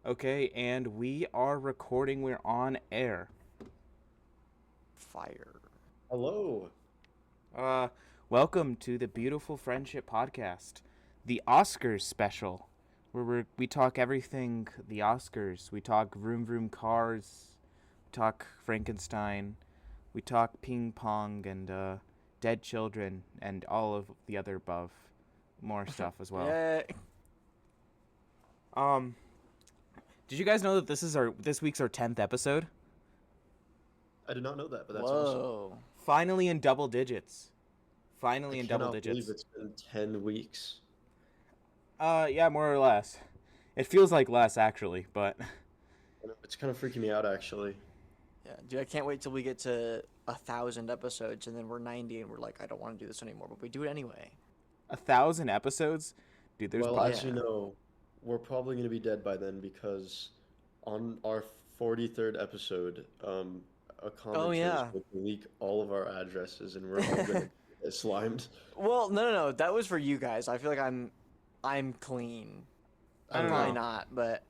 Okay, and we are recording. We're on air. Fire. Hello. Uh, Welcome to the Beautiful Friendship Podcast, the Oscars special, where we talk everything the Oscars. We talk vroom vroom cars, we talk Frankenstein, we talk ping pong and dead children and all of the other above, more stuff as well. Yeah. Um, did you guys know that this week's our 10th episode? I did not know that, but that's awesome. Whoa. Finally in double digits. Finally I in double cannot digits. believe it's been 10 weeks. Yeah, more or less. It feels like less actually, but It's kind of freaking me out, actually. Yeah, dude, I can't wait till we get to 1,000 episodes and then we're 90 and we're like, I don't want to do this anymore, but we do it anyway. 1,000 episodes, dude. There's Well, probably as you know, we're probably going to be dead by then because on our 43rd episode, a commenter yeah. is going to leak all of our addresses and we're all going to get slimed. Well, no. That was for you guys. I feel like I'm clean. I don't Probably know. not, but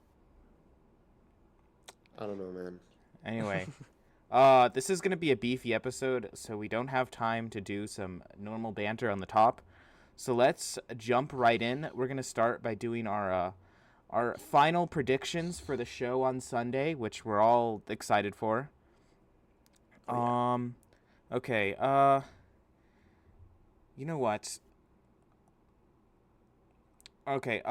I don't know, man. Anyway, this is gonna be a beefy episode, so we don't have time to do some normal banter on the top. So let's jump right in. We're gonna start by doing our final predictions for the show on Sunday, which we're all excited for. Okay. You know what? Okay,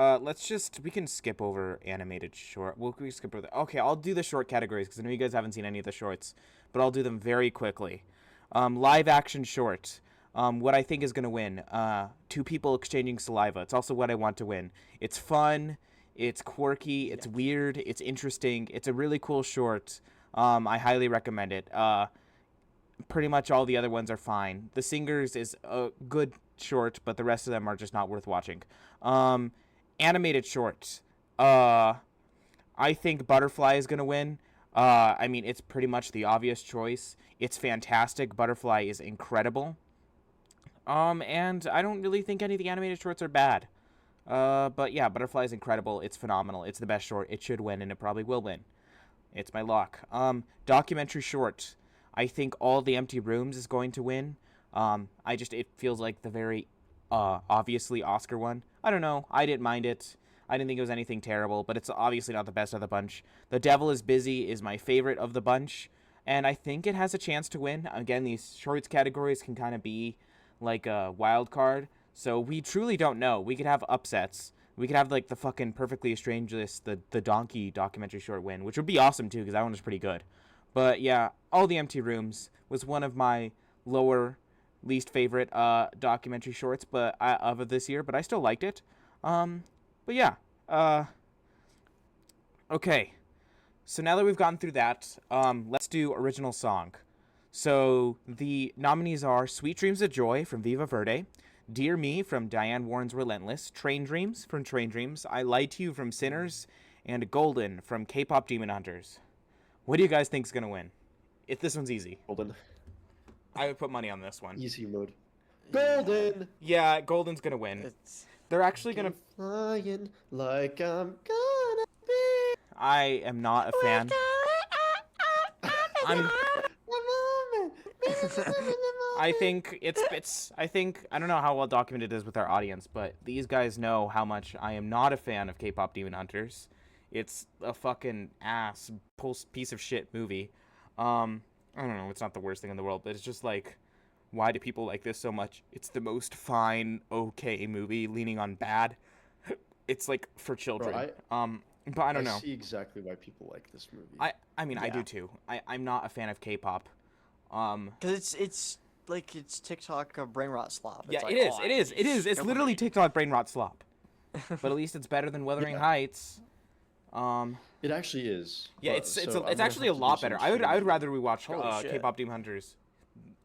we can skip over animated short. We skip over okay, I'll do the short categories because I know you guys haven't seen any of the shorts, but I'll do them very quickly. Live action short. What I think is going to win. Two people exchanging saliva. It's also what I want to win. It's fun. It's quirky. It's weird. It's interesting. It's a really cool short. I highly recommend it. Pretty much all the other ones are fine. The Singers is a good short, but the rest of them are just not worth watching. Animated short. I think Butterfly is gonna win. I mean, it's pretty much the obvious choice. It's fantastic. Butterfly is incredible. And I don't really think any of the animated shorts are bad. But yeah, Butterfly is incredible. It's phenomenal. It's the best short. It should win, and it probably will win. It's my lock. Documentary short. I think All the Empty Rooms is going to win. It feels like the very obviously Oscar one. I don't know. I didn't mind it. I didn't think it was anything terrible, but it's obviously not the best of the bunch. The Devil is Busy is my favorite of the bunch, and I think it has a chance to win. Again, these shorts categories can kind of be like a wild card, so we truly don't know. We could have upsets. We could have like the fucking Perfectly Strangeless, the donkey documentary short win, which would be awesome too, because that one was pretty good. But yeah, All the Empty Rooms was one of my lower least favorite documentary shorts of this year, but I still liked it. But yeah. Okay. So now that we've gone through that, let's do original song. So the nominees are Sweet Dreams of Joy from Viva Verde, Dear Me from Diane Warren's Relentless, Train Dreams from Train Dreams, I Lied to You from Sinners, and Golden from K-Pop Demon Hunters. What do you guys think is going to win? If this one's easy. Golden. I would put money on this one. Easy mode. Golden! Yeah, Golden's going to win. They're actually going to... Flying like I'm gonna be. I am not a fan. I think I don't know how well documented it is with our audience, but these guys know how much I am not a fan of K-Pop Demon Hunters. It's a fucking ass piece of shit movie. I don't know, it's not the worst thing in the world, but it's just like, why do people like this so much? It's the most fine, okay movie leaning on bad. It's like for children. But I don't know. I see exactly why people like this movie. I mean, I do too. I'm not a fan of K-pop. Because it's like it's TikTok brain rot slop. It's Yeah, like, it is. It's literally TikTok brain rot slop. But at least it's better than Wuthering Heights. It actually is. Yeah, but- it's so I'm it's gonna actually a have to do lot some better. I would changing. rather we watch Holy shit. K-Pop Demon Hunters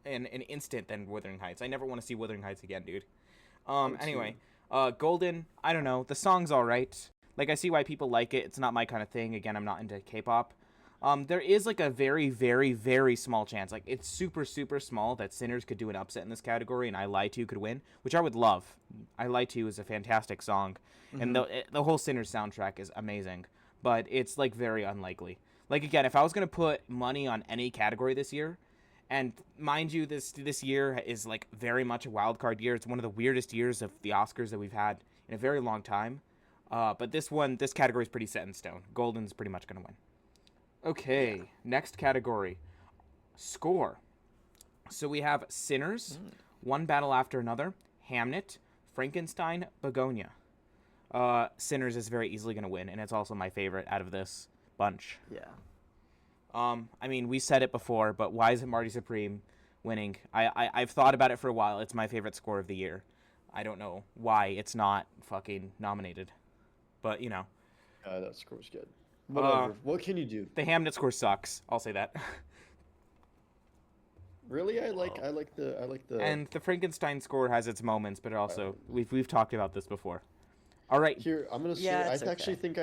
in an instant than Wuthering Heights. I never want to see Wuthering Heights again, dude. Anyway, Golden, I don't know. The song's all right. Like, I see why people like it. It's not my kind of thing. Again, I'm not into K-pop. There is like a very, very, very small chance. Like, it's super, super small that Sinners could do an upset in this category and I Lie to You could win, which I would love. I Lie to You is a fantastic song. And the whole Sinners soundtrack is amazing. but it's like very unlikely. Like again, if I was gonna put money on any category this year, and mind you, this year is like very much a wild card year. It's one of the weirdest years of the Oscars that we've had in a very long time. But this category is pretty set in stone. Golden's pretty much gonna win. Okay, next category, score. So we have Sinners, One Battle After Another, Hamnet, Frankenstein, Begonia. Sinners is very easily gonna win, and it's also my favorite out of this bunch. Yeah. I mean, we said it before, but why is it Marty Supreme winning? I've thought about it for a while. It's my favorite score of the year. I don't know why it's not fucking nominated, but you know. That score's good. Whatever. What can you do? The Hamnet score sucks. I'll say that. Really, I like the. And the Frankenstein score has its moments, but also we've talked about this before. All right. Here, I'm gonna say Yeah, I it's actually think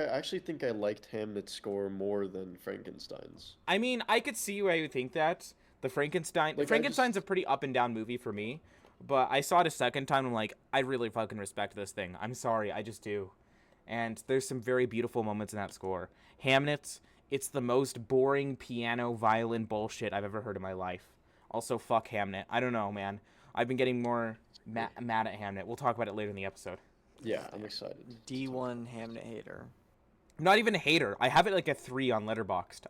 I liked Hamlet's score more than Frankenstein's. I mean, I could see why you think that. Frankenstein's a pretty up and down movie for me, but I saw it a second time and I'm like, I really fucking respect this thing. I'm sorry, I just do. And there's some very beautiful moments in that score. Hamnet, it's the most boring piano violin bullshit I've ever heard in my life. Also, fuck Hamnet. I don't know, man. I've been getting more mad at Hamnet. We'll talk about it later in the episode. Yeah, I'm excited. D1 Hamnet hater. I'm not even a hater. I have it like a 3 on Letterboxd.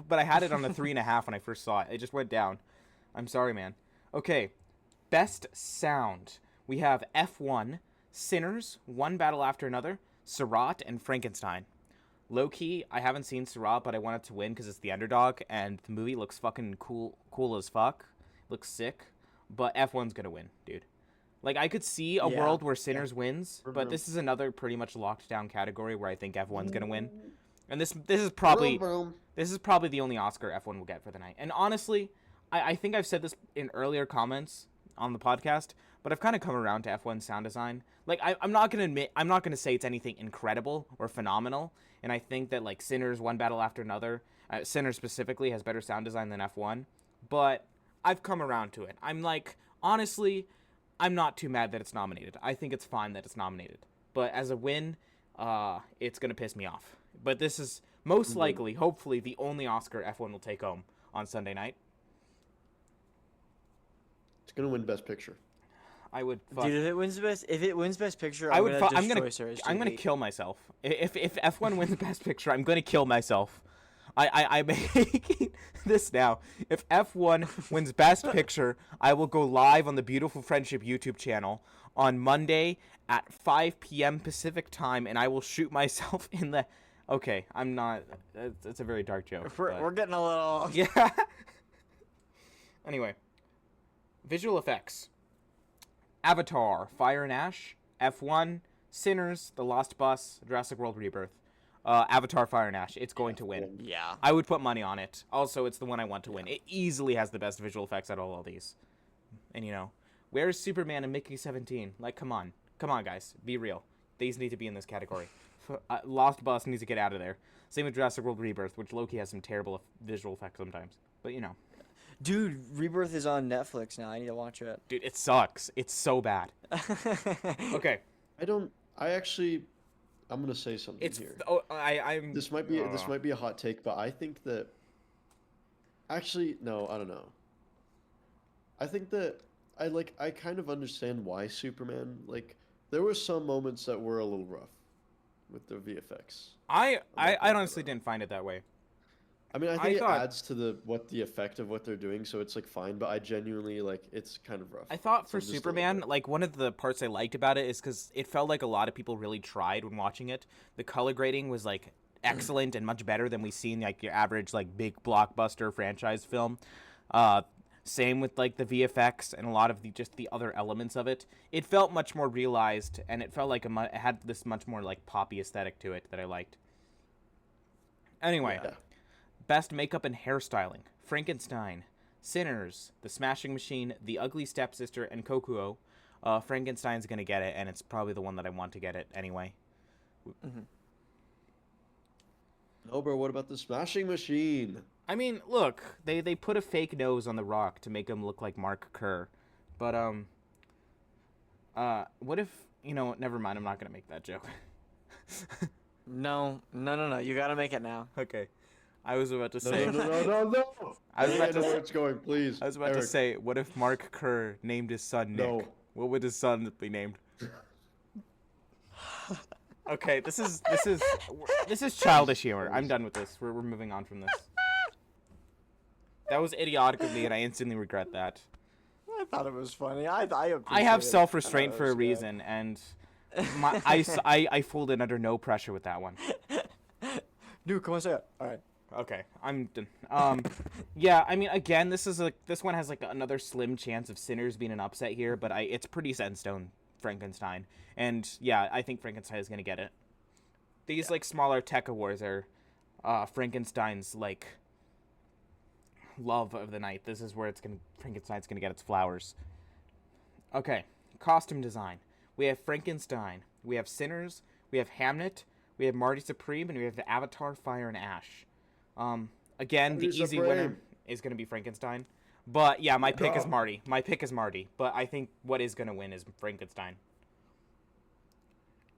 But I had it on a 3.5 when I first saw it. It just went down. I'm sorry, man. Okay, best sound. We have F1, Sinners, One Battle After Another, Seurat, and Frankenstein. Low key, I haven't seen Seurat, but I want it to win because it's the underdog, and the movie looks fucking cool as fuck. Looks sick. But F1's gonna win, dude. Like, I could see a world where Sinners wins, but this is another pretty much locked down category where I think F1's gonna win. And this is probably the only Oscar F1 will get for the night. And honestly, I think I've said this in earlier comments on the podcast, but I've kind of come around to F1 sound design. Like, I'm not gonna say it's anything incredible or phenomenal. And I think that like Sinners, One Battle After Another, Sinners specifically has better sound design than F1. But I've come around to it. I'm like, honestly, I'm not too mad that it's nominated. I think it's fine that it's nominated. But as a win, it's going to piss me off. But this is most likely, hopefully, the only Oscar F1 will take home on Sunday night. It's gonna win Best Picture. I would. Dude, if it wins best picture, I'm gonna kill myself. If F1 wins Best Picture, I'm gonna kill myself. I'm making this now. If F1 wins Best Picture, I will go live on the Beautiful Friendship YouTube channel on Monday at 5 p.m. Pacific time, and I will shoot myself in the. Okay, I'm not. It's a very dark joke. We're getting a little. Yeah. Anyway, visual effects. Avatar, Fire and Ash, F1, Sinners, The Lost Bus, Jurassic World Rebirth. Avatar, Fire and Ash. It's going to win. Yeah. I would put money on it. Also, it's the one I want to win. It easily has the best visual effects out of all these. And, you know, where's Superman and Mickey 17? Like, come on. Come on, guys. Be real. These need to be in this category. Lost Bus needs to get out of there. Same with Jurassic World Rebirth, which Loki has some terrible visual effects sometimes. But, you know. Dude, Rebirth is on Netflix now. I need to watch it. Dude, it sucks. It's so bad. Okay. I'm gonna say something here. I'm. This might be a hot take, but I think that. Actually, no, I don't know. I think that I kind of understand why Superman, like, there were some moments that were a little rough with the VFX. I honestly didn't find it that way. I mean, I think it adds to the effect of what they're doing, so it's like fine. But I genuinely it's kind of rough. I thought for Superman, like one of the parts I liked about it is because it felt like a lot of people really tried when watching it. The color grading was like excellent and much better than we've seen like your average like big blockbuster franchise film. Same with like the VFX and a lot of the other elements of it. It felt much more realized, and it felt like it had this much more like poppy aesthetic to it that I liked. Anyway. Yeah. Best makeup and hairstyling. Frankenstein, Sinners, The Smashing Machine, The Ugly Stepsister, and Kokuo. Frankenstein's gonna get it, and it's probably the one that I want to get it anyway. Mm-hmm. No, bro, what about The Smashing Machine? I mean, look, they put a fake nose on The Rock to make him look like Mark Kerr. But, what if, never mind, I'm not gonna make that joke. No. You gotta make it now. Okay. I was about to No, say. no. I was about I know to. where it's going, please. I was about to Eric, say, what if Mark Kerr named his son Nick? No. What would his son be named? Okay, this is childish humor. I'm done with this. We're moving on from this. That was idiotic of me, and I instantly regret that. I thought it was funny. I I have appreciate it. self-restraint I thought for it a was good. reason, and I folded under no pressure with that one. Dude, come on, say it. All right. Okay, I'm done. Yeah, I mean, again, this one has like another slim chance of Sinners being an upset here, but it's pretty set in stone, Frankenstein, and yeah, I think Frankenstein is gonna get it. These like smaller tech awards are Frankenstein's like love of the night. This is where Frankenstein's gonna get its flowers. Okay, costume design. We have Frankenstein. We have Sinners. We have Hamnet. We have Marty Supreme, and we have the Avatar: Fire and Ash. Again, the Marty easy winner Supreme. is gonna be Frankenstein. But yeah, my pick is Yeah. Marty. My pick is Marty. But I think what is gonna win is Frankenstein.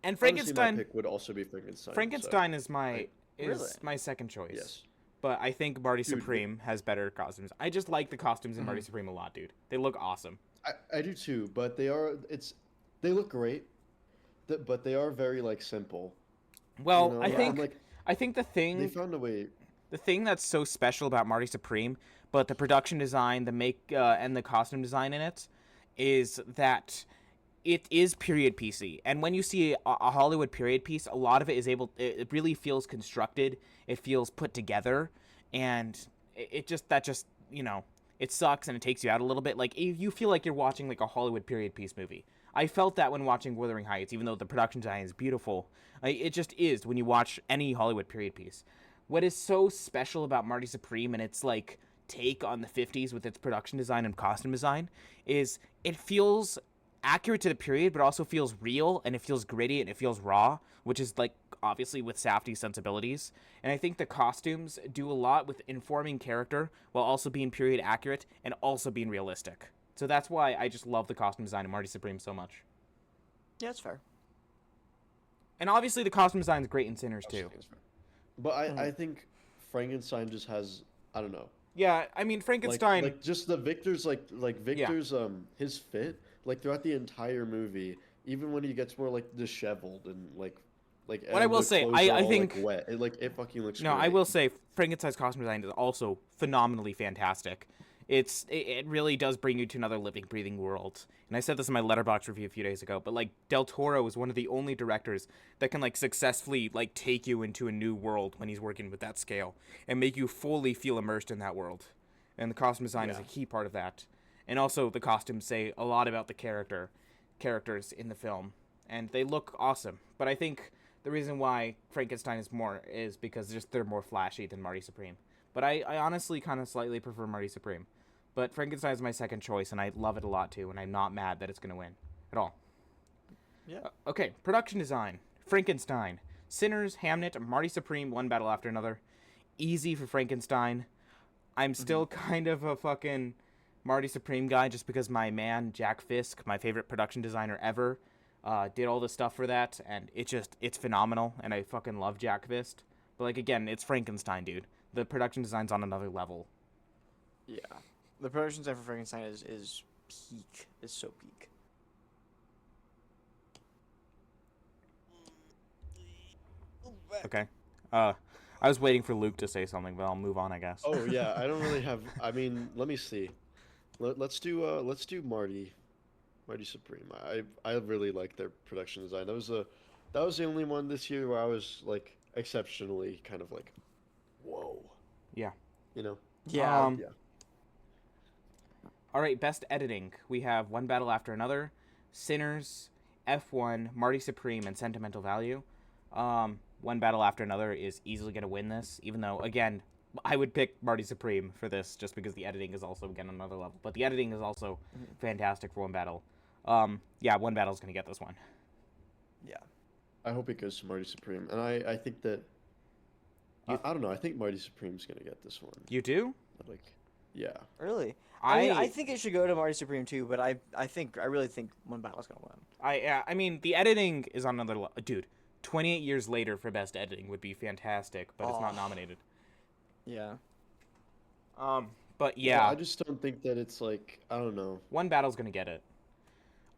And Honestly, Frankenstein. my pick would also be Frankenstein. Frankenstein is my Really? second choice. Yes. But I think Marty Dude, Supreme has better costumes. I just like the costumes in Marty Supreme a lot, dude. They look awesome. I do too, but they look great, but they are very like simple. Well, You know? I Yeah. think I'm like, I think they the found a way. thing that's so special about Marty Supreme, but the production design, the and the costume design in it, is that it is period piecey. And when you see a Hollywood period piece, a lot of it it really feels constructed. It feels put together, and it just it sucks and it takes you out a little bit. Like you feel like you're watching like a Hollywood period piece movie. I felt that when watching Wuthering Heights, even though the production design is beautiful. It just is when you watch any Hollywood period piece. What is so special about Marty Supreme and its like take on the 50s with its production design and costume design is it feels accurate to the period, but also feels real, and it feels gritty and it feels raw, which is like obviously with Safdie's sensibilities. And I think the costumes do a lot with informing character while also being period accurate and also being realistic. So that's why I just love the costume design of Marty Supreme so much. Yeah, it's fair. And obviously the costume design is great in Sinners too. But I think Frankenstein just has, I don't know. Yeah, I mean Frankenstein. Like just the Victor's Victor's his fit like throughout the entire movie, even when he gets more like disheveled and like What I will say, I think like, wet. It fucking looks No, great. I will say Frankenstein's costume design is also phenomenally fantastic. It really does bring you to another living, breathing world. And I said this in my Letterboxd review a few days ago, but like Del Toro is one of the only directors that can like successfully like take you into a new world when he's working with that scale and make you fully feel immersed in that world. And the costume design is a key part of that. And also the costumes say a lot about the characters in the film, and they look awesome. But I think the reason why Frankenstein is because they're more flashy than Marty Supreme. But I honestly kind of slightly prefer Marty Supreme. But Frankenstein is my second choice, and I love it a lot too, and I'm not mad that it's going to win at all. Yeah. Okay, production design. Frankenstein. Sinners, Hamnet, Marty Supreme, one battle after another. Easy for Frankenstein. I'm still kind of a fucking Marty Supreme guy just because my man, Jack Fisk, my favorite production designer ever, did all the stuff for that, and it's phenomenal, and I fucking love Jack Fisk. But like again, it's Frankenstein, dude. The production design's on another level. Yeah. The production design for Frankenstein is peak. It's so peak. Okay. I was waiting for Luke to say something, but I'll move on, I guess. Oh yeah, I don't really have. I mean, let me see. Let's do Marty Supreme. I really like their production design. That was the only one this year where I was like exceptionally kind of like, whoa. Yeah. You know. Yeah. Yeah. All right, best editing. We have One Battle After Another, Sinners, F1, Marty Supreme, and Sentimental Value. One Battle After Another is easily going to win this, even though, again, I would pick Marty Supreme for this just because the editing is also, again, on another level. But the editing is also fantastic for One Battle. Yeah, One Battle is going to get this one. Yeah. I hope it goes to Marty Supreme, and I think that. I don't know. I think Marty Supreme's gonna get this one. You do? Like, yeah. Really? I think it should go to Marty Supreme too, but I really think One Battle's gonna win. I mean, the editing is on another level. Dude, 28 Years Later for best editing would be fantastic, but it's not Oh. nominated. Yeah. But Yeah, yeah, I just don't think that it's like, I don't know. one battle's gonna get it.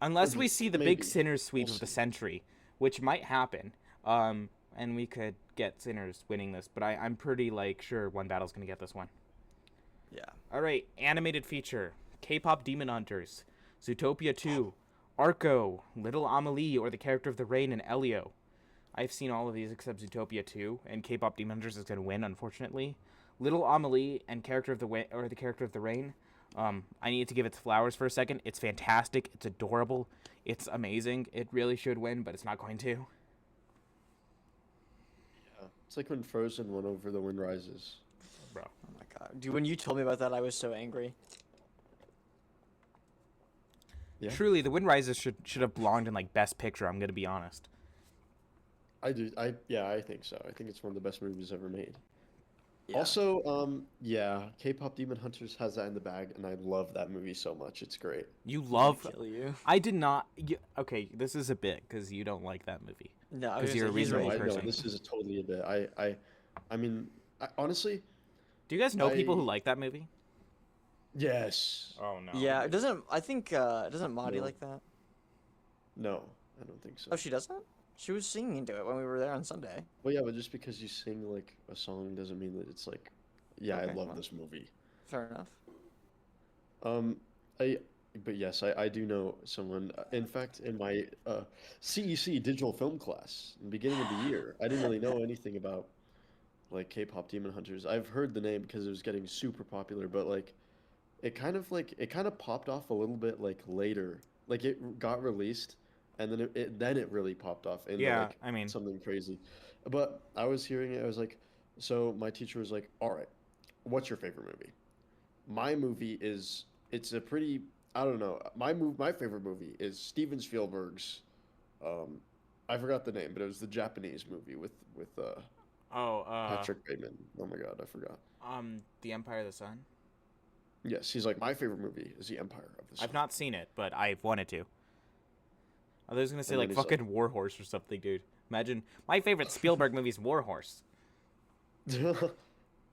Unless we see the big Maybe. Sinners sweep We'll of the see. century, which might happen. And we could get Sinners winning this, but I'm pretty like sure one battle's gonna get this one. Yeah. All right, animated feature: K-pop Demon Hunters, Zootopia 2, Arco, Little Amelie, or the Character of the Rain, and Elio. I've seen all of these except Zootopia 2, and K-pop Demon Hunters is gonna win, unfortunately. Little Amelie and Character of the or the Character of the Rain. I need to give its flowers for a second. It's fantastic. It's adorable. It's amazing. It really should win, but it's not going to. Yeah. It's like when Frozen won over The Wind Rises. Bro. Oh my god, dude! When you told me about that, I was so angry. Yeah. Truly, The Wind Rises should have belonged in like Best Picture. I'm gonna be honest. I do. Yeah, I think so. I think it's one of the best movies ever made. Yeah. Also, yeah, K-pop Demon Hunters has that in the bag, and I love that movie so much. It's great. You Did love. kill you? I did not. Okay, this is a bit because you don't like that movie. No, I 'Cause was you're a gonna say, he's reasonable right. No, person. this is totally a bit. I mean, honestly, Do you guys know people who I- like that movie? yes. Oh no. Yeah, it doesn't. I think doesn't Maudie No. like that? No, I don't think so. Oh, she doesn't. She was singing to it when we were there on Sunday. Well, yeah, but just because you sing like a song doesn't mean that it's like, yeah, I Okay, love well. this movie. Fair enough. Um, but yes, I do know someone. In fact, in my CEC digital film class, in the beginning of the year, I didn't really know anything about like K-pop Demon Hunters. I've heard the name because it was getting super popular, but like, it kind of popped off a little bit like later. Like it got released, and then it really popped off into Yeah, like I mean- something crazy. But I was hearing it. I was like, so my teacher was like, "All right, what's your favorite movie?" My movie is it's a pretty I don't know. My favorite movie is Steven Spielberg's I forgot the name, but it was the Japanese movie with Oh. Patrick Bateman. Oh my god, I forgot. The Empire of the Sun. Yes, he's like my favorite movie is The Empire of the Sun. I've not seen it, but I've wanted to. I was gonna say And like then he's like- fucking War Horse or something, dude. Imagine my favorite Spielberg movie is War Horse. That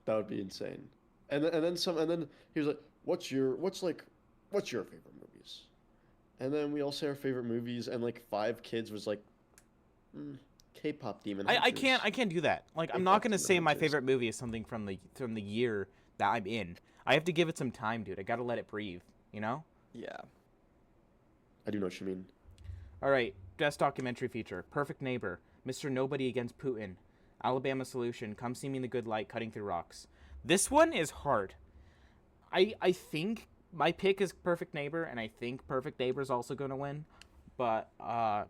would be insane. And then he was like, what's your favorite movies?" And then we all say our favorite movies, and like 5 kids was like, K-pop Demon Hunters. I can't do that. Like I'm K-pop not gonna Demon say my Hunters. favorite movie is something from the year that I'm in. I have to give it some time, dude. I gotta let it breathe. You know. Yeah. I do know what you mean. All right, best documentary feature: Perfect Neighbor, Mr. Nobody Against Putin, Alabama Solution, Come See Me in the Good Light, Cutting Through Rocks. This one is hard. I think my pick is Perfect Neighbor, and I think Perfect Neighbor is also going to win. But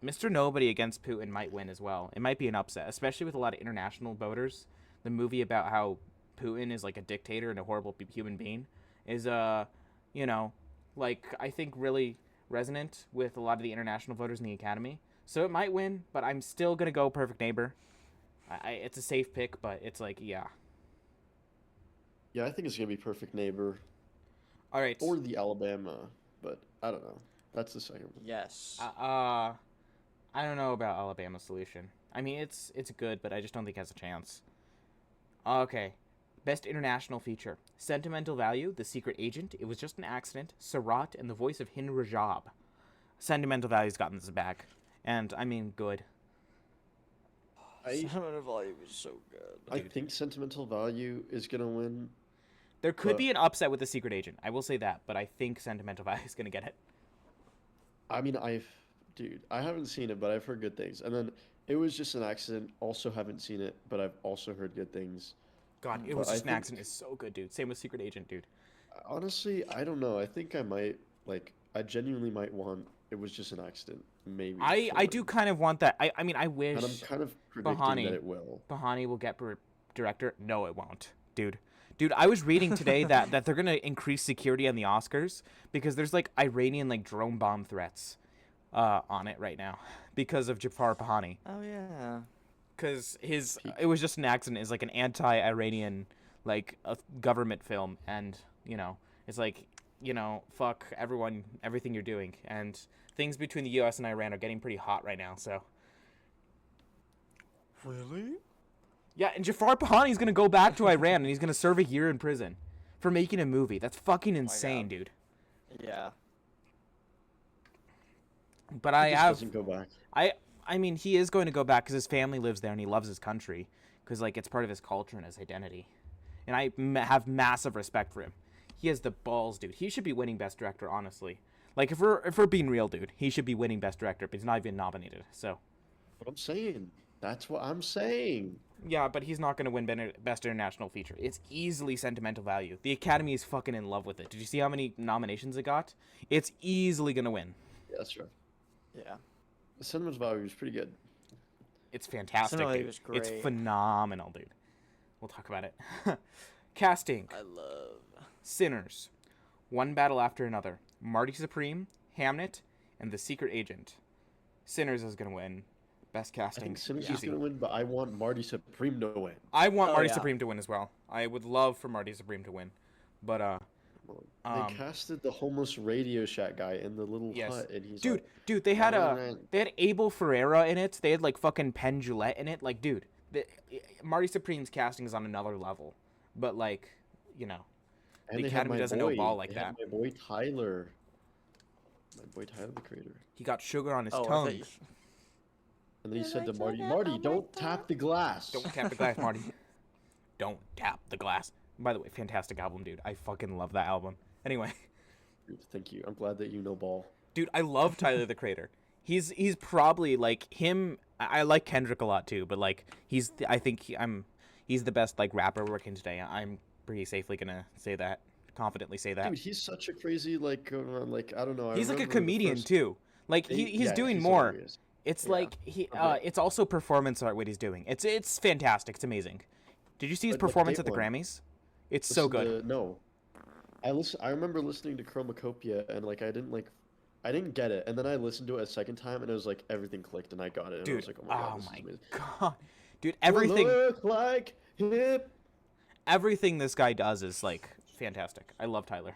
Mr. Nobody Against Putin might win as well. It might be an upset, especially with a lot of international voters. The movie about how Putin is like a dictator and a horrible human being is you know, like I think really resonant with a lot of the international voters in the Academy. So it might win, but I'm still gonna go Perfect Neighbor. It's a safe pick, but it's like yeah. Yeah, I think it's gonna be Perfect Neighbor All right. or the Alabama, but I don't know. That's the second one. Yes. I don't know about Alabama Solution. I mean, it's good, but I just don't think it has a chance. Okay. Best international feature: Sentimental Value, The Secret Agent, It Was Just an Accident, Sarat, and the voice of Hind Rajab. Sentimental Value's gotten this back, and I mean, good. Sentimental Value was so good. I think Sentimental Value is gonna win. There could But- be an upset with The Secret Agent. I will say that, but I think Sentimental Value is gonna get it. I mean, dude, I haven't seen it, but I've heard good things. And then It Was Just an Accident. Also haven't seen it, but I've also heard good things. God, It But Was I Just an think- Accident is so good, dude. Same with Secret Agent, dude. Honestly, I don't know. I think I might I genuinely might want It Was Just an Accident. Maybe. I to do win. kind of want that. I mean, I And I'm wish kind of predicting Bahani- that it will. Bahani will get director. No, it won't, dude. Dude, I was reading today that they're gonna increase security on the Oscars because there's like Iranian like drone bomb threats on it right now because of Jafar Pahani. Oh yeah. Because It Was Just an Accident is like an anti-Iranian like a government film, and you know it's like fuck everyone, everything you're doing, and things between the U.S. and Iran are getting pretty hot right now. So Really? Yeah, and Jafar Pahani's gonna go back to Iran and he's gonna serve a year in prison for making a movie. That's fucking insane, dude. Yeah. But He just doesn't go back. I mean, he is going to go back because his family lives there and he loves his country because like it's part of his culture and his identity. And I have massive respect for him. He has the balls, dude. He should be winning Best Director, honestly. Like if we're being real, dude, he should be winning Best Director, but he's not even nominated. So. What I'm saying. That's what I'm saying. Yeah, but he's not going to win Best International Feature. It's easily sentimental value. The Academy is fucking in love with it. Did you see how many nominations it got? It's easily going to win. Yeah, that's true. Yeah. The sentimental value is pretty good. It's fantastic, Cinema dude. was great. It's phenomenal, dude. We'll talk about it. Casting. I love. Sinners. One Battle After Another. Marty Supreme, Hamnet, and The Secret Agent. Sinners is going to win. Best I casting. think Sinners is Easy. going to win, but I want Marty Supreme to win. I want Oh, Marty yeah. Supreme to win as well. I would love for Marty Supreme to win. But, They casted the homeless Radio Shack guy in the little yes. hut, and he's Dude, like, they had "Alright." they had Abel Ferreira in it. They had like fucking Penn Jillette in it. Like, dude, Marty Supreme's casting is on another level. But like, you know, And the they had Academy my doesn't know boy. ball like They had that. My boy Tyler. My boy Tyler, the creator. He got sugar on his Oh, I tongue. thought you- And then he Did said I to tell Marty, that Marty, on my don't tap the glass. Don't tap the glass, Marty. Don't tap the glass. By the way, fantastic album, dude. I fucking love that album. Anyway, Dude, thank you. I'm glad that you know ball. dude, I love Tyler the Creator. He's probably like him. I like Kendrick a lot too, but like he's the best like rapper working today. I'm pretty safely gonna say that, confidently say that. Dude, he's such a crazy, like I don't know. I He's like a remember the comedian first- too. Like he's yeah, doing he's more. hilarious. It's Yeah. like it's also performance art what he's doing. It's fantastic. It's amazing. Did you see his Like, what performance date at the one? Grammys? It's so Listen good. to- no. I remember listening to Chromacopia, and like I didn't get it, and then I listened to it a second time, and it was like everything clicked, and I got it, and I Dude, was like, oh my god, oh this is my amazing. god. Dude, everything Look like hip. everything this guy does is like fantastic. I love Tyler.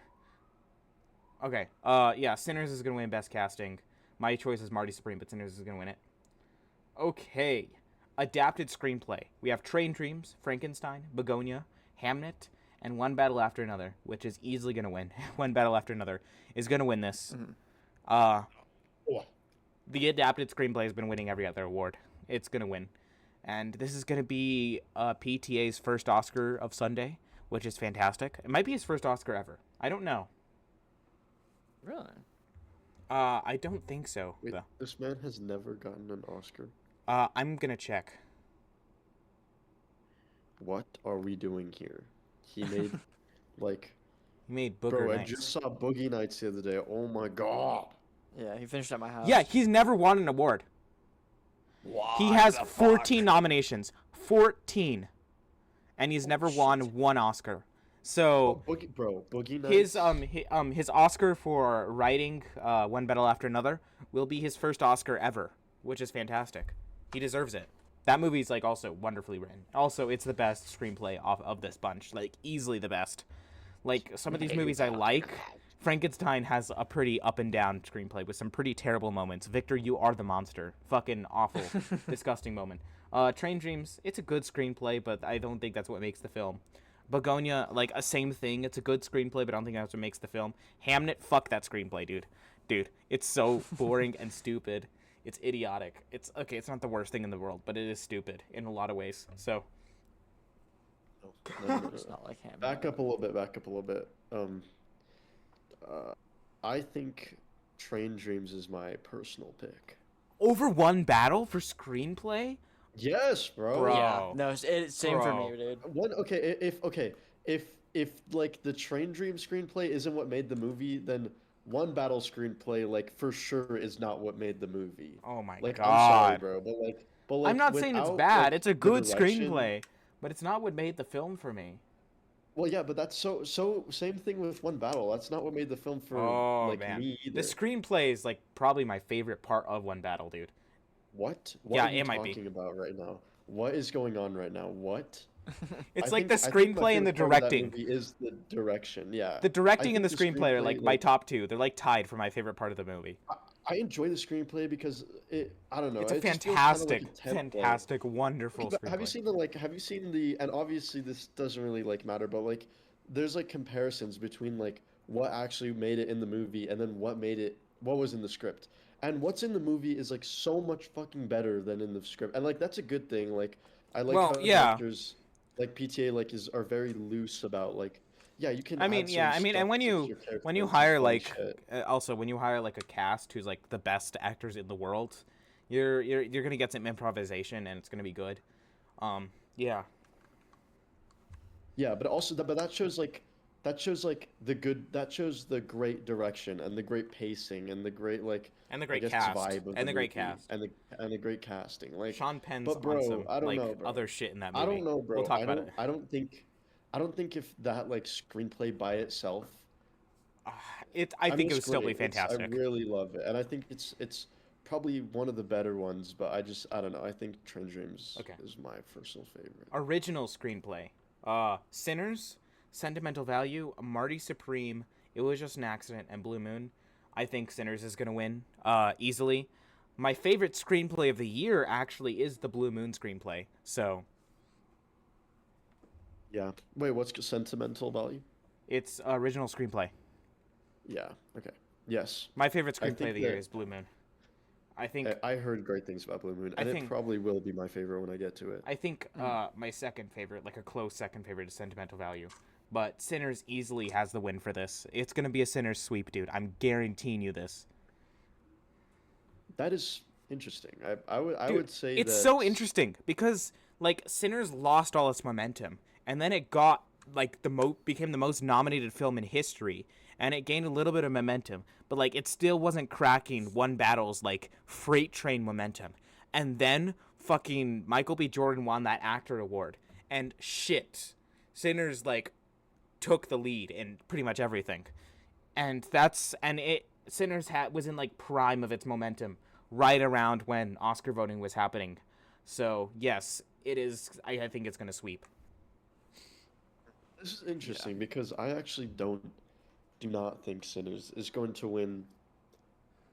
Okay. Yeah, Sinners is gonna win Best Casting. My choice is Marty Supreme, but Sinners is gonna win it. Okay. Adapted screenplay. We have Train Dreams, Frankenstein, Begonia, Hamnet, and One Battle After Another, which is easily gonna win. One Battle After Another is gonna win this. Oh, The adapted screenplay has been winning every other award. It's gonna win, and this is gonna be PTA's first Oscar of Sunday, which is fantastic. It might be his first Oscar ever. I don't know. Really? I don't think so. wait, Though. this man has never gotten an Oscar. I'm gonna check. What are we doing here? He made like, He made Booger bro, I Nights. just saw Boogie Nights the other day. Oh my god. Yeah, he finished at my house. Yeah, he's never won an award. He has 14 nominations. 14. And he's never won one Oscar. So Boogie Nights. his Oscar for writing One Battle After Another will be his first Oscar ever, which is fantastic. He deserves it. That movie's like also wonderfully written. Also, it's the best screenplay of this bunch, like easily the best. Like some of these movies I like, Frankenstein has a pretty up and down screenplay with some pretty terrible moments. Victor, you are the monster. Fucking awful, disgusting moment. Train Dreams, it's a good screenplay, but I don't think that's what makes the film. Begonia, like a same thing. It's a good screenplay, but I don't think that's what makes the film. Hamnet, fuck that screenplay, dude. Dude, it's so boring and stupid. It's idiotic. It's okay. It's not the worst thing in the world, but it is stupid in a lot of ways. So No. It's not like him. Back up a little bit. I think Train Dreams is my personal pick. over One Battle for screenplay. Yes, bro. Bro. Yeah. No, it's same for Bro. me, dude. If like the Train Dream screenplay isn't what made the movie, then One Battle screenplay like for sure is not what made the movie. Oh my Like god. I'm sorry, bro, but like I'm not saying it's without, bad. like, It's a the good direction- screenplay, but it's not what made the film for me. Well, yeah, but that's so same thing with One Battle. That's not what made the film for Oh like man, me either. the screenplay is like probably my favorite part of One Battle, dude. What Yeah, are you it might be. talking about right now? What is going on right now? What? It's I like think- the I think my screenplay and the favorite part of that directing. movie is the direction, yeah. The directing and the think the screenplay are like screenplay, my like- top two. They're like tied for my favorite part of the movie. I enjoy the screenplay because I don't know. It's a It just feels kind of like fantastic, a template. fantastic, wonderful But have you screenplay. seen have you seen and obviously this doesn't really like matter, but like there's like comparisons between like what actually made it in the movie and then what was in the script. And what's in the movie is like so much fucking better than in the script. And like that's a good thing. Like I like Well, how yeah. directors like PTA like are very loose about like yeah, you can I mean, add yeah. certain I mean, stuff and when to you your character when you and some hire funny like shit. also when you hire like a cast who's like the best actors in the world, you're gonna get some improvisation and it's gonna be good. Yeah. Yeah, but also but that shows like that shows the great direction and the great pacing and the great like And the I great guess cast. vibe of the And the great movie cast. and the great casting. Like, Sean Penn's but on bro, some I don't like know, bro. other shit in that I don't movie. know, We'll bro. talk about it. I don't think if that like screenplay by itself, I I mean think it it's would still be great. I fantastic. really love it, and I think it's probably one of the better ones. But I don't know. I think Train Dreams Okay. is my personal favorite. Original screenplay. Sinners, Sentimental Value, Marty Supreme, It Was Just an Accident, and Blue Moon. I think Sinners is gonna win easily. My favorite screenplay of the year actually is the Blue Moon screenplay. So Yeah. Wait, what's sentimental value? it's original screenplay. Yeah. Okay. Yes. My favorite I screenplay think of the year that is Blue Moon. I think I heard great things about Blue Moon, I and think it probably will be my favorite when I get to it. I think my second favorite, like a close second favorite, is Sentimental Value. But Sinners easily has the win for this. It's gonna be a Sinners sweep, dude. I'm guaranteeing you this. That is interesting. I Dude, would say it's that so interesting because like Sinners lost all its momentum, and then it got like became the most nominated film in history, and it gained a little bit of momentum, but like it still wasn't cracking One Battle's like freight train momentum. And then fucking Michael B. Jordan won that actor award, and shit, Sinners like took the lead in pretty much everything, and Sinners was in like prime of its momentum right around when Oscar voting was happening. So yes, it is. I think it's gonna sweep. this is interesting because I actually do not think Sinners is going to win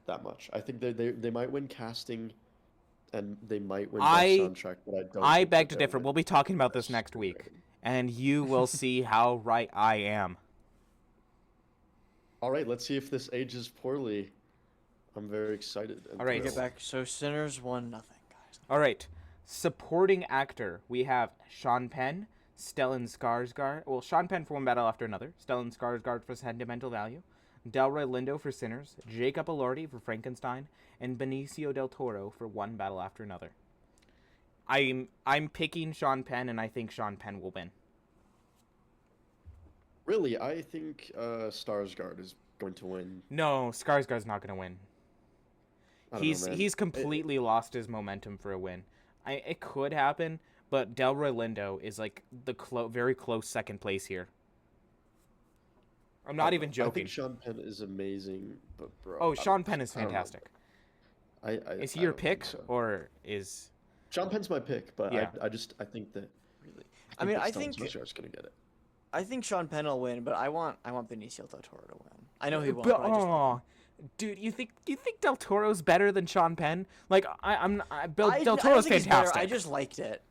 that much. I think they might win casting and they might win best I soundtrack, but I don't I think beg that to they'll differ. win We'll be talking about this best next week, screenwriting. and you will see how right I am. All right, let's see if this ages poorly. I'm very excited. And All right. Get thrilled. back. So Sinners won nothing, guys. All right, supporting actor. We have Sean Penn, Stellan Skarsgård. Well, Sean Penn for One Battle After Another. Stellan Skarsgård for Sentimental Value. Delroy Lindo for Sinners. Jacob Elordi for Frankenstein, and Benicio del Toro for One Battle After Another. I'm picking Sean Penn, and I think Sean Penn will win. Really, I think Skarsgård is going to win. No, Skarsgård's not gonna win. I don't know, man. He's completely lost his momentum for a win. It could happen, but Delroy Lindo is like the very close second place here. I'm not even I joking. think Sean Penn is amazing, but bro. Oh, I Sean don't- Penn is I don't know. fantastic. Is he I your don't think pick, so. or is Sean Penn's my pick, but Yeah. I think that Really. I mean, that I Stellan think Skarsgård's gonna get it. I think Sean Penn will win, but I want Benicio del Toro to win. I know he won't. But, But I just oh, dude, you think Del Toro's better than Sean Penn? Like Del I Toro's don't think he's better, fantastic. I just liked it.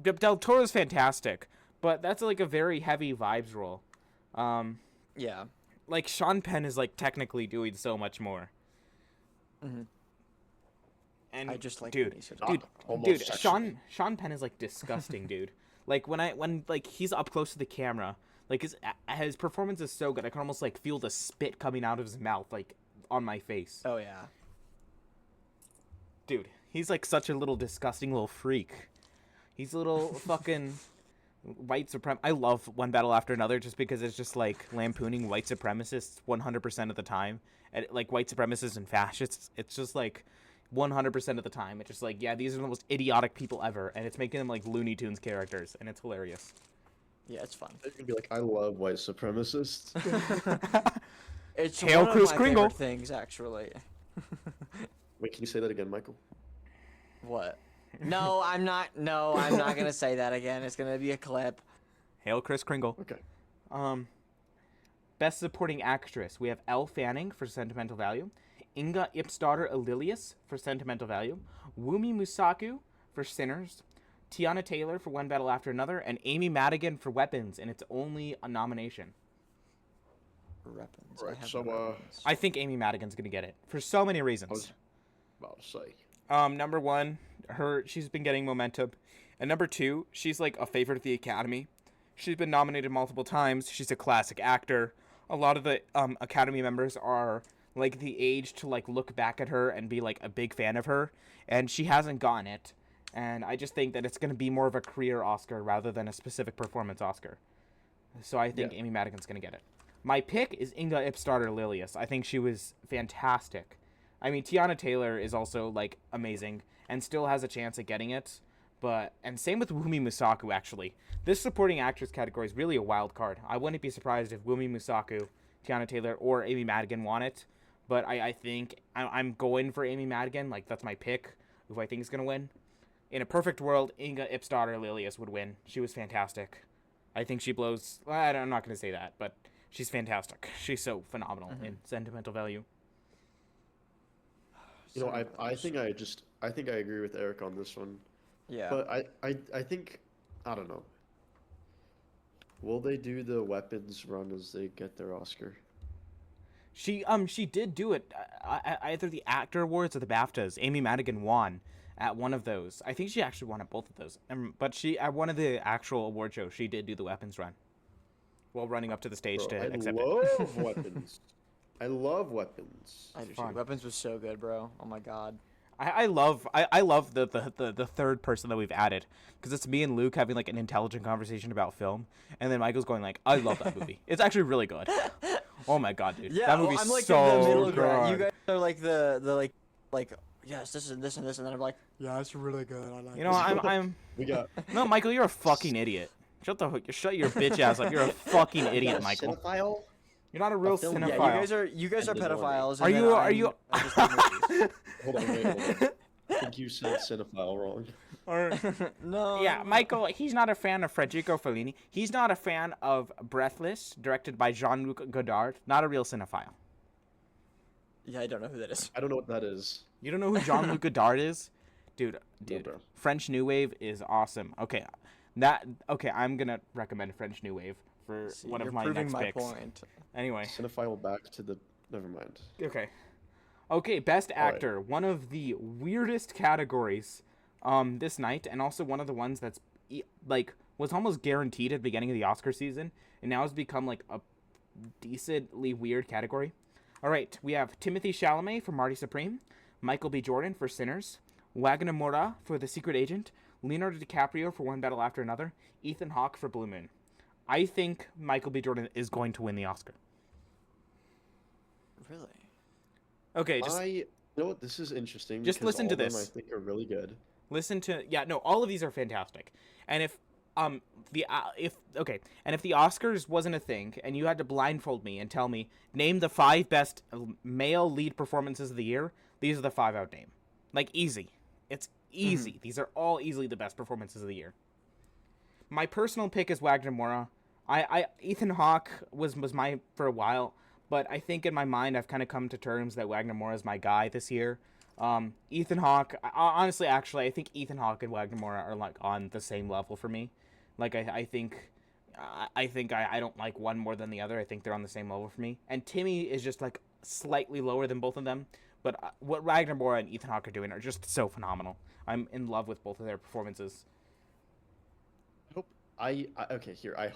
Del Toro's fantastic, but that's like a very heavy vibes role. Yeah. Like Sean Penn is like technically doing so much more. Mhm. And I just like dude, Benicio del dude, Toro. Almost dude, sexually. Sean Penn is like disgusting, dude. Like when like he's up close to the camera, like his performance is so good. I can almost like feel the spit coming out of his mouth, like on my face. Oh yeah. Dude, he's like such a little disgusting little freak. He's a little fucking white suprem. I love One Battle After Another just because it's just like lampooning white supremacists 100% of the time, and like white supremacists and fascists. It's just like 100% of the time. It's just like, yeah, these are the most idiotic people ever, and it's making them like Looney Tunes characters, and it's hilarious. Yeah, it's fun. They're gonna be like, I love white supremacists. It's Hail one Kris of my Kringle. favorite things, actually. Wait, can you say that again, Michael? What? No, I'm not. No, I'm not gonna say that again. It's gonna be a clip. Hail Kris Kringle. Okay. Best Supporting Actress. We have Elle Fanning for Sentimental Value, Inga Ip's daughter Alilius for Sentimental Value, Wumi Musaku for Sinners, Tiana Taylor for One Battle After Another, and Amy Madigan for Weapons, and it's only a nomination. Weapons. Right, I have so, no weapons. I think Amy Madigan's gonna get it for so many I reasons. was about to say. Number one, she's been getting momentum, and number two, she's like a favorite of the Academy. She's been nominated multiple times. She's a classic actor. A lot of the Academy members are like the age to like look back at her and be like a big fan of her, and she hasn't gotten it. And I just think that it's gonna be more of a career Oscar rather than a specific performance Oscar. So I think Amy Madigan's gonna get it. My pick is Inga Ip's daughter Lilius. I think she was fantastic. I mean, Tiana Taylor is also like amazing and still has a chance at getting it. And same with Wumi Musaku, actually. This supporting actress category is really a wild card. I wouldn't be surprised if Wumi Musaku, Tiana Taylor, or Amy Madigan won it. But I think I'm going for Amy Madigan. Like, that's my pick, who I think is going to win. In a perfect world, Inga Ip's daughter Lilius would win. She was fantastic. I think she blows... I'm not going to say that, but she's fantastic. She's so phenomenal in Sentimental Value. You know, I think I agree with Eric on this one. Yeah. But I think, I don't know. Will they do the weapons run as they get their Oscar? She did do it either the actor awards or the BAFTAs. Amy Madigan won at one of those. I think she actually won at both of those. But she at one of the actual award shows, she did do the weapons run while running up to the stage to accept it. I love weapons. I love weapons. I do too. fun. Weapons was so good, bro. Oh my god. I love the third person that we've added, because it's me and Luke having like an intelligent conversation about film, and then Michael's going like, I love that movie. It's actually really good. Oh my god, dude. Yeah, that well, movie's I'm like so in the middle good. ground. You guys are like the like yes, this and this and this, and then I'm like, yeah, it's really good. I like. You know, I'm We got no, Michael, you're a fucking idiot. Shut your bitch ass up. You're a fucking idiot, Michael. Cinephile? You're not a real film- cinephile. Yeah, you guys are And the pedophiles. Are and you- then are you- I just like movies. Hold on, wait, hold on. I think you said cinephile wrong. No. Yeah, Michael, he's not a fan of Federico Fellini. He's not a fan of Breathless, directed by Jean-Luc Godard. Not a real cinephile. Yeah, I don't know who that is. I don't know what that is. You don't know who Jean-Luc Godard is? Dude, bro. French New Wave is awesome. Okay, I'm gonna recommend French New Wave for See, one of you're my proving next my picks. point. Anyway, Cinephile back to the... Never mind. okay, Best All right. Actor, one of the weirdest categories this night, and also one of the ones that's like was almost guaranteed at the beginning of the Oscar season, and now has become like a decently weird category. All right, we have Timothée Chalamet for Marty Supreme, Michael B. Jordan for Sinners, Wagner Moura for The Secret Agent, Leonardo DiCaprio for One Battle After Another, Ethan Hawke for Blue Moon. I think Michael B. Jordan is going to win the Oscar. Really? Okay, just You know what? This is interesting. Just because listen to all of them this. I think are really good. listen to all of these are fantastic. And if the Oscars wasn't a thing and you had to blindfold me and tell me name the 5 best male lead performances of the year, these are the 5 I would name. Like easy. It's easy. These are all easily the best performances of the year. My personal pick is Wagner Moura. Ethan Hawke was mine for a while, but I think in my mind I've kind of come to terms that Wagner Moura is my guy this year. Ethan Hawke, honestly, actually, I think Ethan Hawke and Wagner Moura are like on the same level for me. Like I think I don't like one more than the other. I think they're on the same level for me. And Timmy is just like slightly lower than both of them. But what Wagner Moura and Ethan Hawke are doing are just so phenomenal. I'm in love with both of their performances. I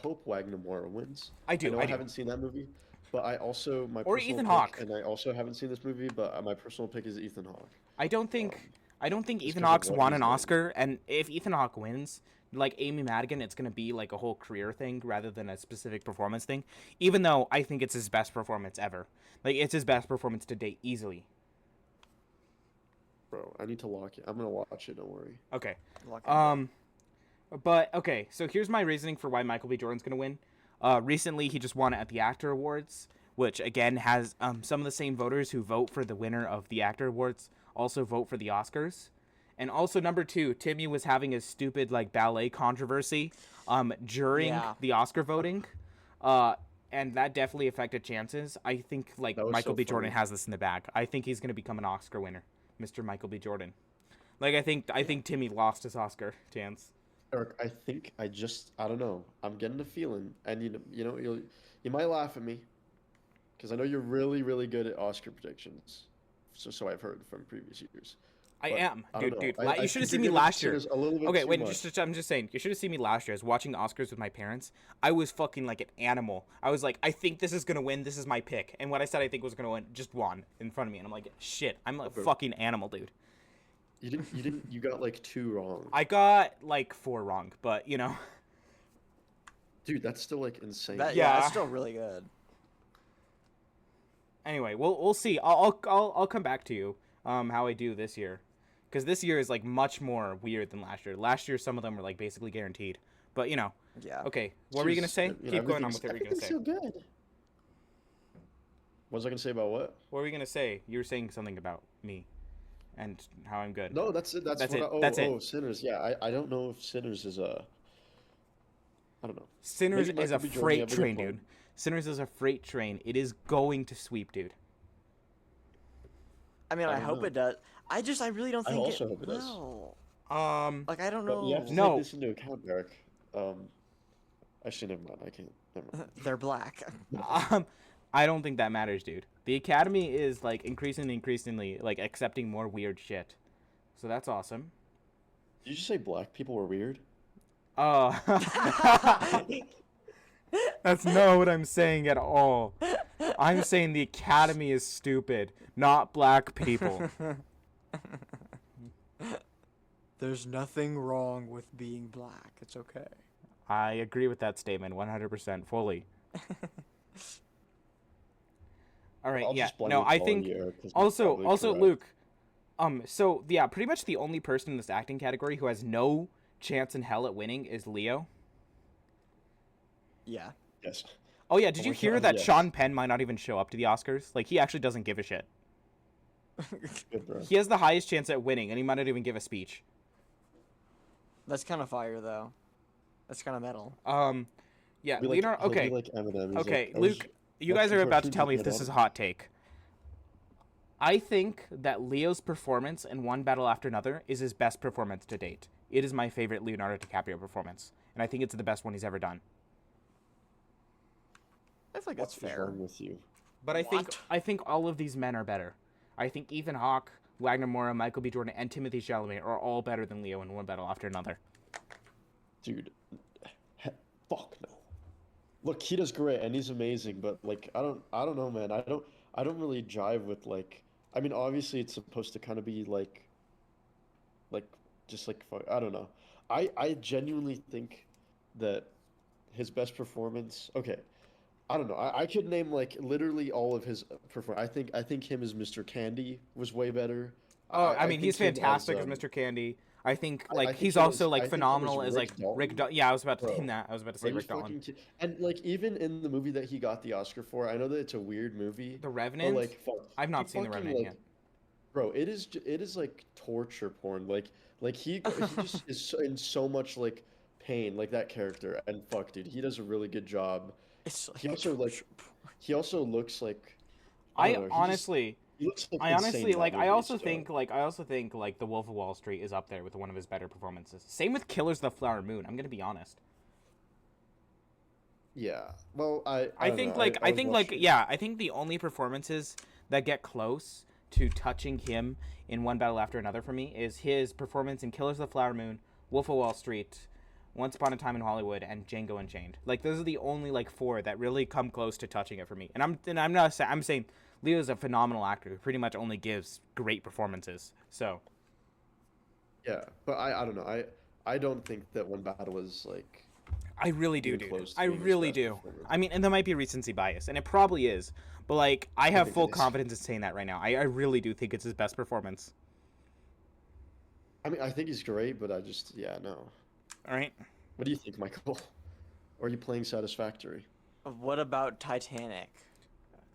hope Wagner Moura wins. I do. know I I do. haven't seen that movie, but I also Or Ethan Hawke. and I also haven't seen this movie, but my personal pick is Ethan Hawke. I don't think Ethan 'cause of Hawke's what won he's an doing. Oscar, and if Ethan Hawke wins, like Amy Madigan, it's gonna be like a whole career thing rather than a specific performance thing. Even though I think it's his best performance ever, like it's his best performance to date easily. Bro, I need to lock it. I'm gonna watch it. Don't worry. Okay. Lock him up. But okay, so here's my reasoning for why Michael B. Jordan's gonna win. Recently, he just won at the Actor Awards, which again has some of the same voters who vote for the winner of the Actor Awards also vote for the Oscars. And also number 2, Timmy was having his stupid like ballet controversy during Yeah. the Oscar voting. and that definitely affected chances. I think like That was Michael so B. Jordan funny. has this in the bag. I think he's gonna become an Oscar winner, Mr. Michael B. Jordan. Like I think Timmy lost his Oscar chance. Eric, I don't know. I'm getting a feeling, and you might laugh at me, because I know you're really, really good at Oscar predictions. So I've heard from previous years. I But am, I don't dude. know. Dude, I you should have think seen you're me giving last year. Sinners a little bit Okay, too wait, much. I'm just saying, you should have seen me last year. I was watching the Oscars with my parents. I was fucking like an animal. I was like, I think this is gonna win. This is my pick. And what I said I think was gonna win just won in front of me. And I'm like, shit, I'm a Okay. fucking animal, dude. You got like 2 wrong. I got like 4 wrong, but you know. Dude, that's still like insane. Yeah, Yeah. that's still really good. Anyway, we'll see. I'll come back to you how I do this year, because this year is like much more weird than last year. Last year some of them were like basically guaranteed, but you know. Yeah. Okay, what were you gonna say? Keep going on with what you were gonna say. So good. What was I gonna say about what? What were you gonna say? You were saying something about me, and how I'm good. No, that's it. That's That's what it. I, That's it. Sinners. Yeah, I don't know if Sinners is a. I don't know. Sinners Maybe is a Michael B. Jordan, freight yeah, but train, good dude. point. Sinners is a freight train. It is going to sweep, dude. I mean, I I don't hope know. it does. I really don't I think also hope it does. will. Um, Like, I don't But you know. have to No. take this into account, Eric. Actually, never mind. I can't. Never mind. They're black. I don't think that matters, dude. The Academy is like increasingly like accepting more weird shit, so that's awesome. Did you just say black people were weird? That's not what I'm saying at all. I'm saying the Academy is stupid, not black people. There's nothing wrong with being black. It's okay. I agree with that statement 100% fully. All right, I'll yeah. just blame No, it I all think you, Eric, 'cause you're also probably correct. Luke. So yeah, pretty much the only person in this acting category who has no chance in hell at winning is Leo. Yeah. Yes. Oh yeah, did Oh you my hear God, that yes. Sean Penn might not even show up to the Oscars? Like he actually doesn't give a shit. Good, bro. He has the highest chance at winning, and he might not even give a speech. That's kind of fire, though. That's kind of metal. Yeah, He'll be Leonardo. he'll be Okay, like Eminem. He's okay, like, I was Luke. You guys watching are about to cartoons tell me with if my this is a dad. hot take. I think that Leo's performance in One Battle After Another is his best performance to date. It is my favorite Leonardo DiCaprio performance, and I think it's the best one he's ever done. I feel like What's that's fair. wrong with you? But What? I think all of these men are better. I think Ethan Hawke, Wagner Moura, Michael B. Jordan, and Timothée Chalamet are all better than Leo in One Battle After Another. Dude, fuck no. Look, he does great and he's amazing, but like I don't know, man. I don't really jive with like. I mean, obviously it's supposed to kind of be like just like fuck. I don't know. I genuinely think that his best performance. Okay, I don't know. I could name like literally all of his perform. I think him as Mr. Candy was way better. Oh, I mean, think he's him fantastic as Mr. Candy. I think I like think he's him also as- like I think him phenomenal as as like Rick Dalton. Rick. Yeah, I was about to Bro, name that. I was about to say Are you Rick Dalton. fucking and like even in the movie that he got the Oscar for, I know that it's a weird movie, The but Revenant. like fuck, I've not he seen The fucking, Revenant like, yet. Bro, it is like torture porn. Like he just is in so much like pain, like that character. And fuck, dude, he does a really good job. It's He like also like he also looks like I don't know, he just- honestly, he looks like I insane honestly in that like. I movie, also so- think like The Wolf of Wall Street is up there with one of his better performances. Same with Killers of the Flower Moon. I'm gonna be honest. Yeah. Well, I I don't think know, like I I was think like watching- yeah, I think the only performances that get close to touching him in One Battle After Another for me is his performance in Killers of the Flower Moon, Wolf of Wall Street, Once Upon a Time in Hollywood, and Django Unchained. Like those are the only like 4 that really come close to touching it for me. And I'm saying Leo's a phenomenal actor who pretty much only gives great performances. So Yeah, but I don't know. I don't think that One Battle is like I really do, Even dude. close to I being his really best do. performance. I mean, and there might be recency bias, and it probably is. But like, I have think full it is. confidence in saying that right now. I really do think it's his best performance. I mean, I think he's great, but I just yeah, no. All right. What do you think, Michael? Or are you playing Satisfactory? What about Titanic?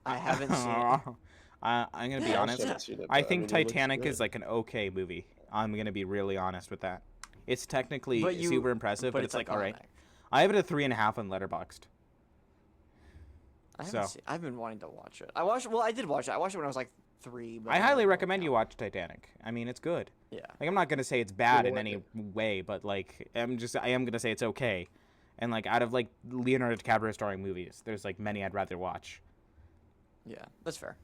I haven't seen it. I'm gonna be I also honest. haven't seen it, I but, think mean, it looks Titanic good. is like an okay movie. I'm gonna be really honest with that. It's technically But super impressive, but it's like all right. iconic. I have it a 3.5 on Letterboxd. So I've been wanting to watch it. I did watch it. I watched it when I was like 3. But I highly don't recommend you count. watch Titanic. I mean, it's good. Yeah. Like, I'm not gonna say it's bad Yeah, in what- any way, but like, I am gonna say it's okay. And like, out of like Leonardo DiCaprio starring movies, there's like many I'd rather watch. Yeah, that's fair.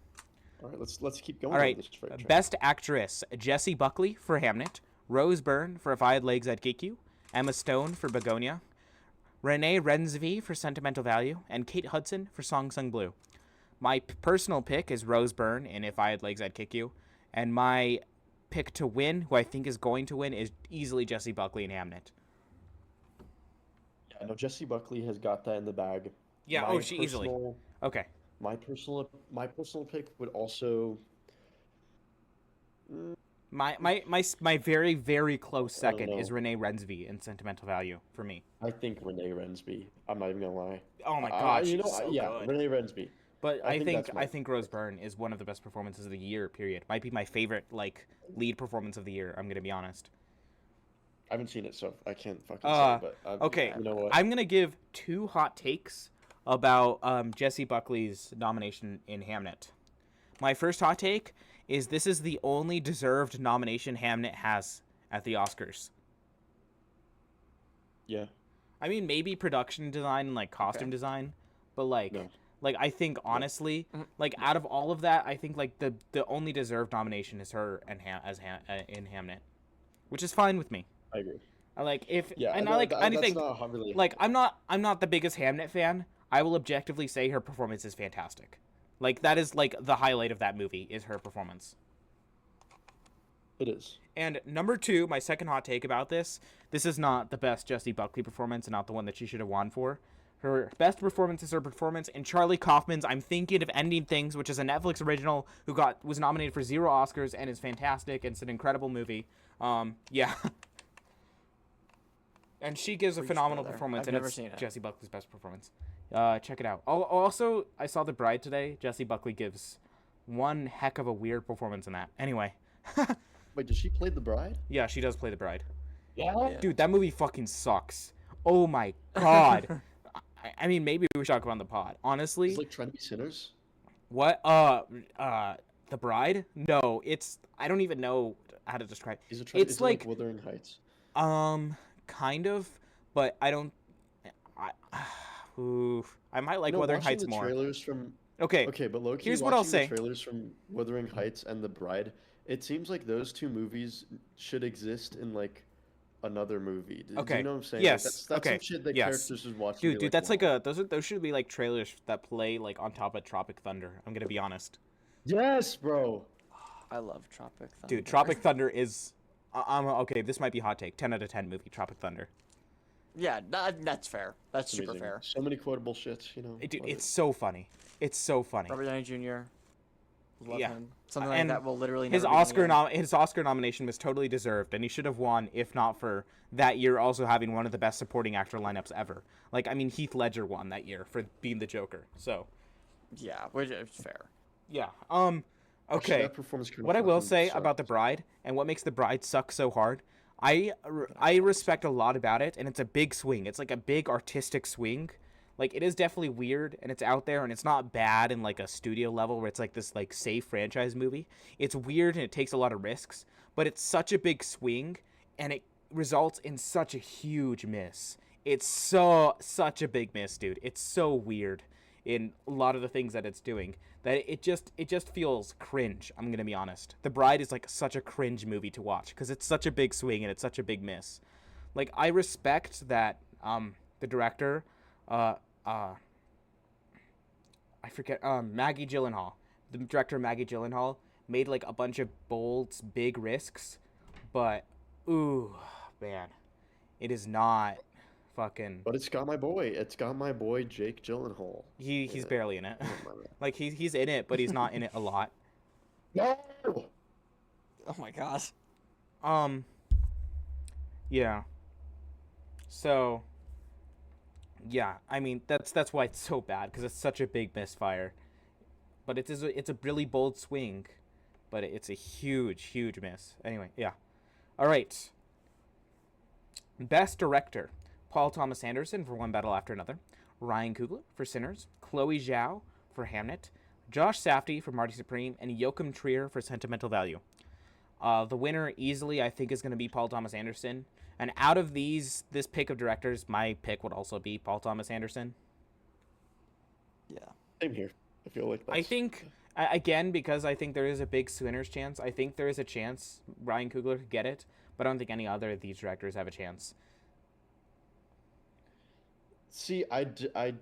All right, let's keep going. All right, on this freight train. Best Actress: Jessie Buckley for Hamnet, Rose Byrne for If I Had Legs I'd Kick You, Emma Stone for Begonia, Renee Rensby for Sentimental Value, and Kate Hudson for Song Sung Blue. My personal pick is Rose Byrne in If I Had Legs I'd Kick You, and my pick to win, who I think is going to win, is easily Jessie Buckley in Hamnet. Yeah, no, Jessie Buckley has got that in the bag. Yeah, My she easily. personal- Okay. My personal pick would also. My very, very close I don't second is know. Renee Rensby in Sentimental Value for me. I think Renee Rensby. I'm not even gonna lie. Oh my god, you she's know, so yeah, good. Renee Rensby. But I think that's I think Rose Byrne is one of the best performances of the year. Period. Might be my favorite like lead performance of the year. I'm gonna be honest. I haven't seen it, so I can't fucking say. But Okay, you know what? I'm gonna give 2 hot takes about Jessie Buckley's nomination in Hamnet. My first hot take is this is the only deserved nomination Hamnet has at the Oscars. Yeah. I mean, maybe production design and like costume design, but like, No. like I think honestly, like out of all of that, I think like the only deserved nomination is her and in Hamnet, which is fine with me. I agree. I like if Yeah, and no, I like anything. That's not really. Like I'm not the biggest Hamnet fan. I will objectively say her performance is fantastic. Like that is like the highlight of that movie is her performance. It is. And number 2, my second hot take about this is not the best Jessie Buckley performance and not the one that she should have won for. Her best performance is her performance in Charlie Kaufman's I'm Thinking of Ending Things, which is a Netflix original was nominated for 0 Oscars and is fantastic. It's an incredible movie. Yeah. And she gives a Preach, phenomenal brother. performance, I've and never it's seen it. Jessie Buckley's best performance. Check it out. Also, I saw The Bride today. Jessie Buckley gives one heck of a weird performance in that. Anyway. Wait, did she play the bride? Yeah, she does play the bride. Yeah. Dude, that movie fucking sucks. Oh my god. I mean, maybe we should talk about it on the pod. Honestly, It's like Trying to Be Sinners. what? The Bride? No, it's. I don't even know how to describe. Is it? It's is it like like- Wuthering Heights. Kind of, but I don't. Oof. I might like You know, Wuthering watching Heights the more. Trailers from Okay. Okay, but low-key, Here's what I'll watching say. the trailers from Wuthering Heights and The Bride, it seems like those 2 movies should exist in like another movie. Do Okay. you know what I'm saying? Yes, That's some okay, shit that yes. characters just watch. and Dude, be that's wow. like those should be like trailers that play like on top of Tropic Thunder. I'm gonna be honest. Yes, bro. I love Tropic Thunder. Dude, Tropic Thunder is. Okay. This might be hot take. 10 out of 10 movie. Tropic Thunder. Yeah, that's fair. That's super Amazing. fair. So many quotable shits, you know. Dude, love it's so funny. It's so funny. Robert Downey Jr. Love Yeah. him. Something like And that will literally His never be done Oscar again. his Oscar nomination was totally deserved, and he should have won if not for that year also having one of the best supporting actor lineups ever. Like, I mean, Heath Ledger won that year for being the Joker. So, Yeah, which is fair. yeah. Actually, Okay. that performance kinda What I will fucking say sucked. about The Bride and what makes The Bride suck so hard, I respect a lot about it, and it's a big swing. It's like a big artistic swing. Like, it is definitely weird, and it's out there, and it's not bad in like a studio level where it's like this like safe franchise movie. It's weird and it takes a lot of risks, but it's such a big swing, and it results in such a huge miss. It's such a big miss, dude. It's so weird in a lot of the things that it's doing that it just feels cringe. I'm gonna be honest. The Bride is like such a cringe movie to watch because it's such a big swing and it's such a big miss. Like, I respect that the director I forget Maggie Gyllenhaal, the director Maggie Gyllenhaal made like a bunch of bold big risks, but ooh man, it is not fucking. But it's got my boy. It's got my boy Jake Gyllenhaal. He's Yeah. barely in it. Oh, my man. Like he's in it, but he's not in it a lot. No. Oh my gosh. Yeah. So yeah, I mean that's why it's so bad because it's such a big misfire. But it's a really bold swing, but it's a huge miss. Anyway, yeah. All right. Best director: Paul Thomas Anderson for One Battle After Another, Ryan Coogler for Sinners, Chloe Zhao for Hamnet, Josh Safdie for Marty Supreme, and Joachim Trier for Sentimental Value. The winner easily, I think, is going to be Paul Thomas Anderson. And out of this pick of directors, my pick would also be Paul Thomas Anderson. Yeah. Same here. I feel like I think, again, because I think there is a big Sinners chance, I think there is a chance Ryan Coogler could get it, but I don't think any other of these directors have a chance. See, I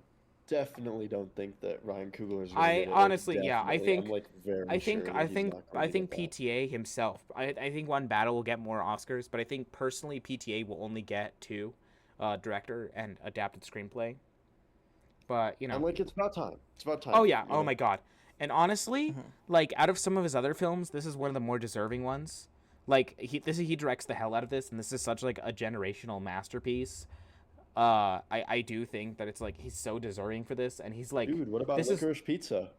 definitely don't think that Ryan Coogler is. I honestly, yeah, I think, I'm like very I think, sure I that he's think, not going I to think get that. PTA himself. I think One Battle will get more Oscars, but I think personally PTA will only get 2, director and adapted screenplay. But you know, I'm like, it's about time. It's about time. oh yeah, you oh know? my god, and honestly, like out of some of his other films, this is one of the more deserving ones. Like he directs the hell out of this, and this is such like a generational masterpiece. I do think that it's like he's so deserving for this, and he's like, Dude, what about this Licorice Pizza?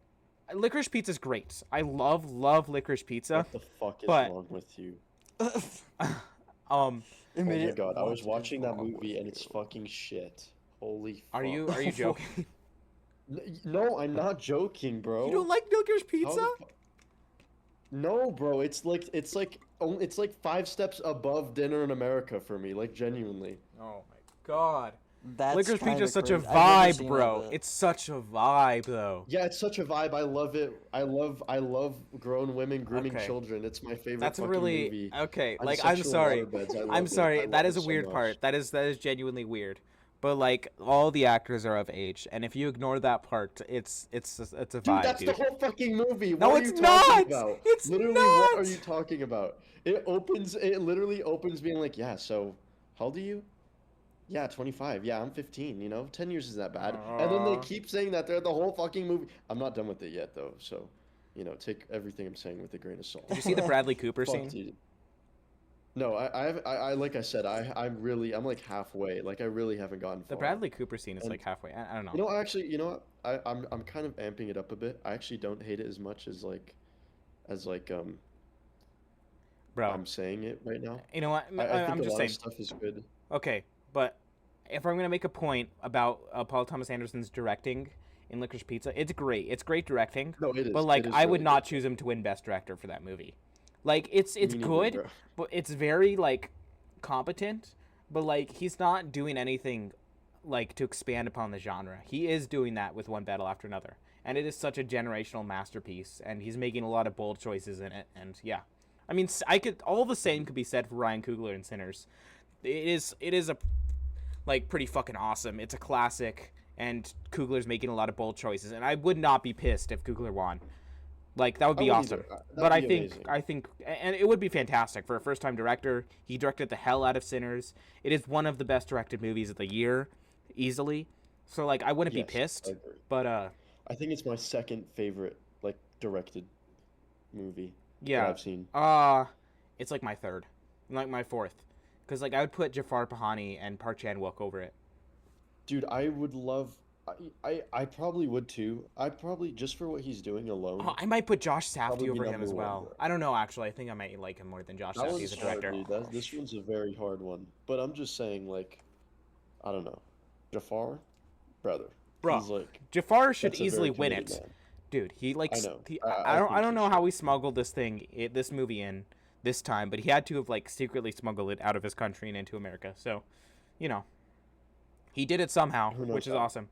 Licorice Pizza's great. I love Licorice Pizza. What the fuck is but- wrong with you? Oh my god, I was watching that movie and it's fucking shit. Holy fuck. are you joking? No, I'm not joking, bro. You don't like Licorice How Pizza? the fu- No, bro, it's like 5 steps above Dinner in America for me, like genuinely. Oh my god. That's Licorice kinda Pizza is such a crazy. I've never vibe, seen bro. it. It's such a vibe, though. Yeah, it's such a vibe. I love it. I love grown women grooming Okay. children. It's my favorite That's fucking really movie. okay. And Like, I'm sexual sorry. waterbeds, I love I'm it. I sorry. love That is it a so weird much. part. That is genuinely weird. But like, all the actors are of age, and if you ignore that part, it's a Dude, vibe, that's dude. the whole fucking movie. No, What are it's you not! talking about? It's Literally, what are not! you talking about? It literally opens being like, yeah, so how old are you? Yeah, 25. Yeah, I'm 15, 10 years isn't that bad. And then they keep saying that they're the whole fucking movie. I'm not done with it yet, though, so, take everything I'm saying with a grain of salt. Did you see the Bradley Cooper Fuck, scene? dude. No, I like I said, I'm like halfway. Like, I really haven't gotten far. The Bradley Cooper scene is And- like halfway. I don't know. Actually, you know what? I'm kind of amping it up a bit. I actually don't hate it as much as Bro, I'm saying it right now. you know what? I I'm think a just lot saying. of stuff is good. Okay, but if I'm gonna make a point about Paul Thomas Anderson's directing in Licorice Pizza, it's great. It's great directing. No, it is. But like, It is I would really not good. choose him to win Best Director for that movie. Like, it's Me neither, good, bro. but it's very like competent. But like, he's not doing anything like to expand upon the genre. He is doing that with One Battle After Another, and it is such a generational masterpiece. And he's making a lot of bold choices in it. And yeah, I mean, all the same could be said for Ryan Coogler in Sinners. It is a like pretty fucking awesome. It's a classic, and Coogler's making a lot of bold choices. And I would not be pissed if Coogler won. Like, that would be I awesome. wouldn't either. But That'd be amazing. I think, and it would be fantastic for a first-time director. He directed the hell out of Sinners. It is one of the best directed movies of the year, easily. So like, I wouldn't Yes, be pissed. I agree. But I think it's my second favorite like directed movie that yeah, I've seen. it's like my third, like my fourth, because like I would put Jafar Pahani and Park Chan-wook over it. Dude, I would love. I probably would too. I probably just for what he's doing alone. Oh, I might put Josh Probably Safdie be over him as number one, well. bro. I don't know, actually. I think I might like him more than Josh That Safdie one's as a hard, director. dude. This one's a very hard one. But I'm just saying, like, I don't know. Jafar, brother. Bro, He's like, Jafar should that's a easily very win committed it. man. Dude, he like I know. I think don't he know how should. we smuggled this movie in this time, but he had to have like secretly smuggled it out of his country and into America. So, he did it somehow, Who knows which is how? awesome.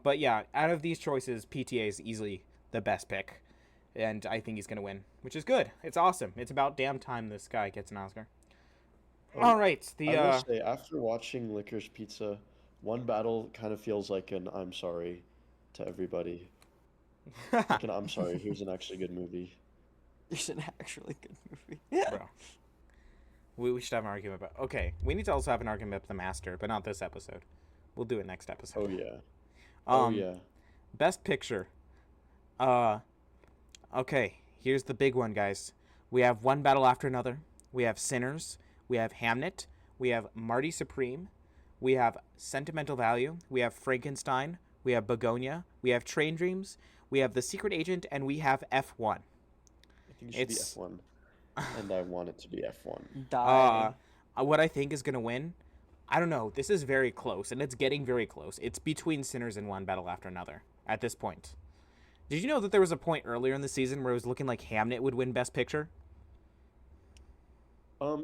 But yeah, out of these choices, PTA is easily the best pick, and I think he's gonna win, which is good. It's awesome. It's about damn time this guy gets an Oscar. All right, I will say, after watching Licorice Pizza, One Battle kind of feels like an I'm sorry to everybody. Like an I'm sorry, here's an actually good movie. It's an actually good movie. bro. We should have an argument about. Okay, we need to also have an argument about The Master, but not this episode. We'll do it next episode. Oh yeah. Oh yeah. Best Picture. Okay, here's the big one, guys. We have One Battle After Another. We have Sinners. We have Hamnet. We have Marty Supreme. We have Sentimental Value. We have Frankenstein. We have Begonia. We have Train Dreams. We have The Secret Agent, and we have F1. I think it should It's- be F1. And I want it to be F1. Die. What I think is gonna win, I don't know. This is very close, and it's getting very close. It's between Sinners and One Battle After Another at this point. Did you know that there was a point earlier in the season where it was looking like Hamnet would win Best Picture?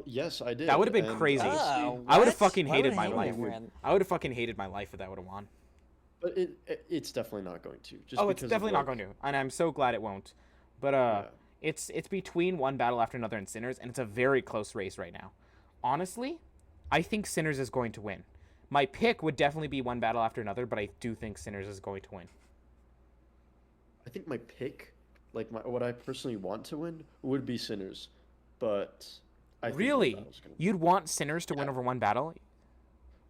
Yes, I did. That would have been and crazy. honestly- I would have What? fucking Why hated would my Hamlet life. win? I would have fucking hated my life if that would have won. But it's definitely not going to. Just Oh, it's because of, definitely not like- going to, and I'm so glad it won't. But Yeah. it's between One Battle After Another and Sinners, and it's a very close race right now. Honestly, I think Sinners is going to win. My pick would definitely be One Battle After Another, but I do think Sinners is going to win. I think my pick, like what I personally want to win, would be Sinners, but I think Really? One Battle's gonna- You'd want Sinners to win Yeah. over One Battle?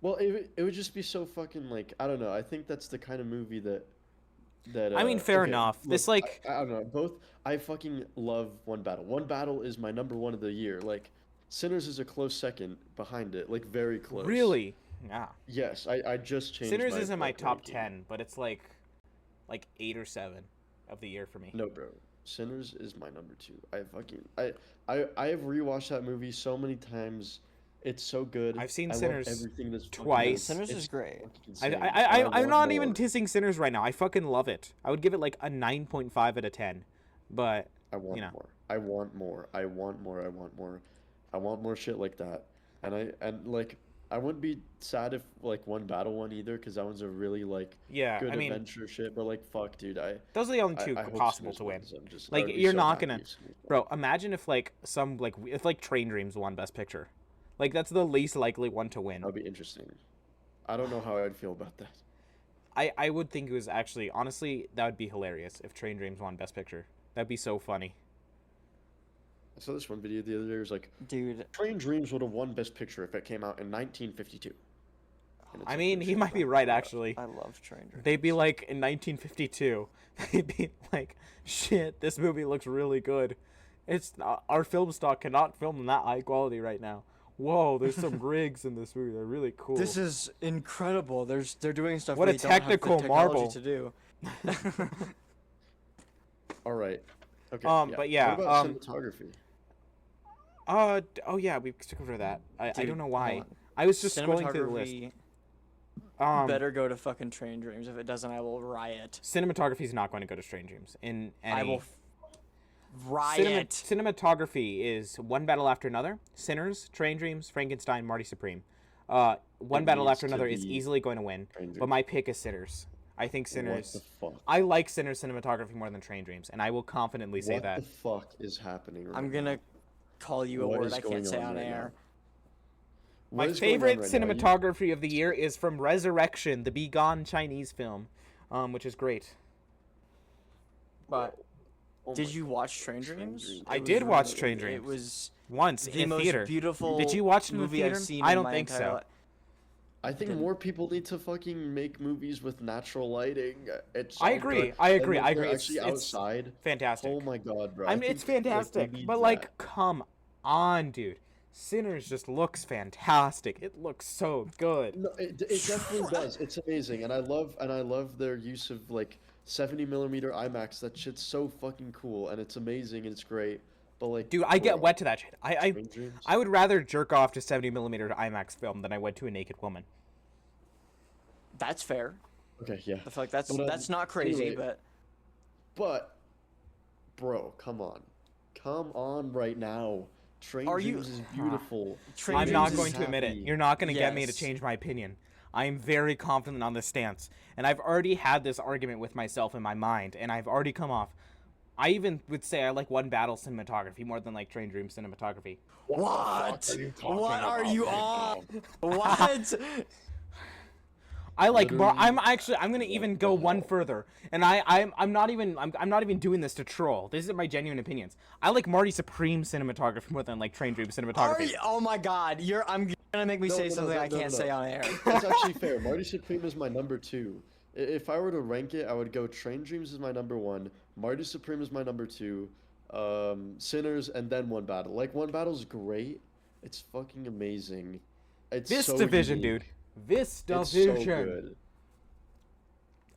Well, it would just be so fucking like I don't know. I think that's the kind of movie that. I mean, fair okay, enough. look, This, like- I don't know. Both I fucking love One Battle. One Battle is my number one of the year. Like, Sinners is a close second behind it. Like very close. Really? Yeah. Yes, I just changed. Sinners isn't my like, top ranking. 10, but it's like 8 or 7 of the year for me. No, bro. Sinners is my number 2. I have rewatched that movie so many times. It's so good. I've seen I love Sinners everything that's fucking twice. in it. Sinners is It's great. fucking I, insane. I, I, I'm want not even more. dissing Sinners right now. I fucking love it. I would give it like a 9.5 out of 10. But I want you know. more. I want more. I want more. I want more. I want more shit like that. And like I wouldn't be sad if like One Battle won either, because that one's a really like yeah, good I mean, adventure shit. But like fuck, dude, those are the only two I hope possible Sinners to win. wins. I'm just, Like, I would be you're so not happy gonna- if Sinners won. Bro, imagine if if Train Dreams won Best Picture. Like, that's the least likely one to win. That'd be interesting. I don't know how I'd feel about that. I would think it was actually, honestly, that would be hilarious if Train Dreams won Best Picture. That'd be so funny. I saw this one video the other day. It was like, Dude, Train Dreams would have won Best Picture if it came out in 1952. And it's I like, mean, holy he shit, might be bro. right, actually. I love Train Dreams. They'd be like, in 1952, they'd be like, shit, this movie looks really good. It's not, our film stock cannot film in that high quality right now. Whoa, there's some rigs in this movie. They're really cool. This is incredible. They're doing stuff. What we a don't have the technical technology marvel. to do. All right. Okay. But yeah, What about cinematography? Oh yeah, we took over that. I Dude, don't know hold why. on. I was just scrolling through the list. Cinematography better go to fucking Train Dreams. If it doesn't, I will riot. Cinematography is not going to go to Train Dreams. In any, I will riot. Cinematography is One Battle After Another, Sinners, Train Dreams, Frankenstein, Marty Supreme. One It Battle needs After to Another is be easily going to win, Train but Dreams. my pick is Sinners. I think Sinners. What the fuck? I like Sinners cinematography more than Train Dreams, and I will confidently say What that. the fuck is happening right I'm gonna now? call you a What word is I going can't say on on right now? air. What My is going on favorite right now? You- cinematography of the year is from Resurrection, the Be Gone Chinese film, which is great. But Oh Did my you God, watch Train Train Dreams? Dreams. I It was did watch really- Train It Dreams. was once the in most theater. beautiful. Did you watch it in the movie theater? I've seen I in don't my think entire so. li- I think didn't. more people need to fucking make movies with natural lighting. It's I so agree, good. I And agree, when I they're agree. It's- Actually it's outside. Fantastic. Oh my god, bro! I mean, it's think, like, we fantastic, need but like, that. come on, dude. Sinners just looks fantastic. It looks so good. No, it definitely does. It's amazing, and I love their use of like 70mm IMAX. That shit's so fucking cool, and it's amazing, and it's great. But like, Dude, I get bro, wet to that shit. Train Dreams? I would rather jerk off to 70mm IMAX film than I would to a naked woman. That's fair. Okay, yeah. I feel like that's But, that's not crazy, anyway, but bro, come on, right now. Train Are you- Dreams is beautiful. Train I'm Dreams not is going to admit it. happy. You're not going to get me to Yes. change my opinion. I am very confident on this stance, and I've already had this argument with myself in my mind, and I've already come off. I even would say I like One Battle cinematography more than like Train Dream cinematography. what? What are you on? on? What? I like more. Literally. I'm gonna even go one further, and I'm not even doing this to troll. This is my genuine opinions. I like Marty Supreme cinematography more than like Train Dream Are cinematography. you, oh my God! I'm gonna make me No, say no, no, something no, I no, can't no. say on air. That's actually fair. Marty Supreme is my number 2. If I were to rank it, I would go Train Dreams is my number 1, Marty Supreme is my number 2, Sinners, and then One Battle. Like, One Battle's great. It's fucking amazing. It's This so division, unique. dude. This It's division. so good.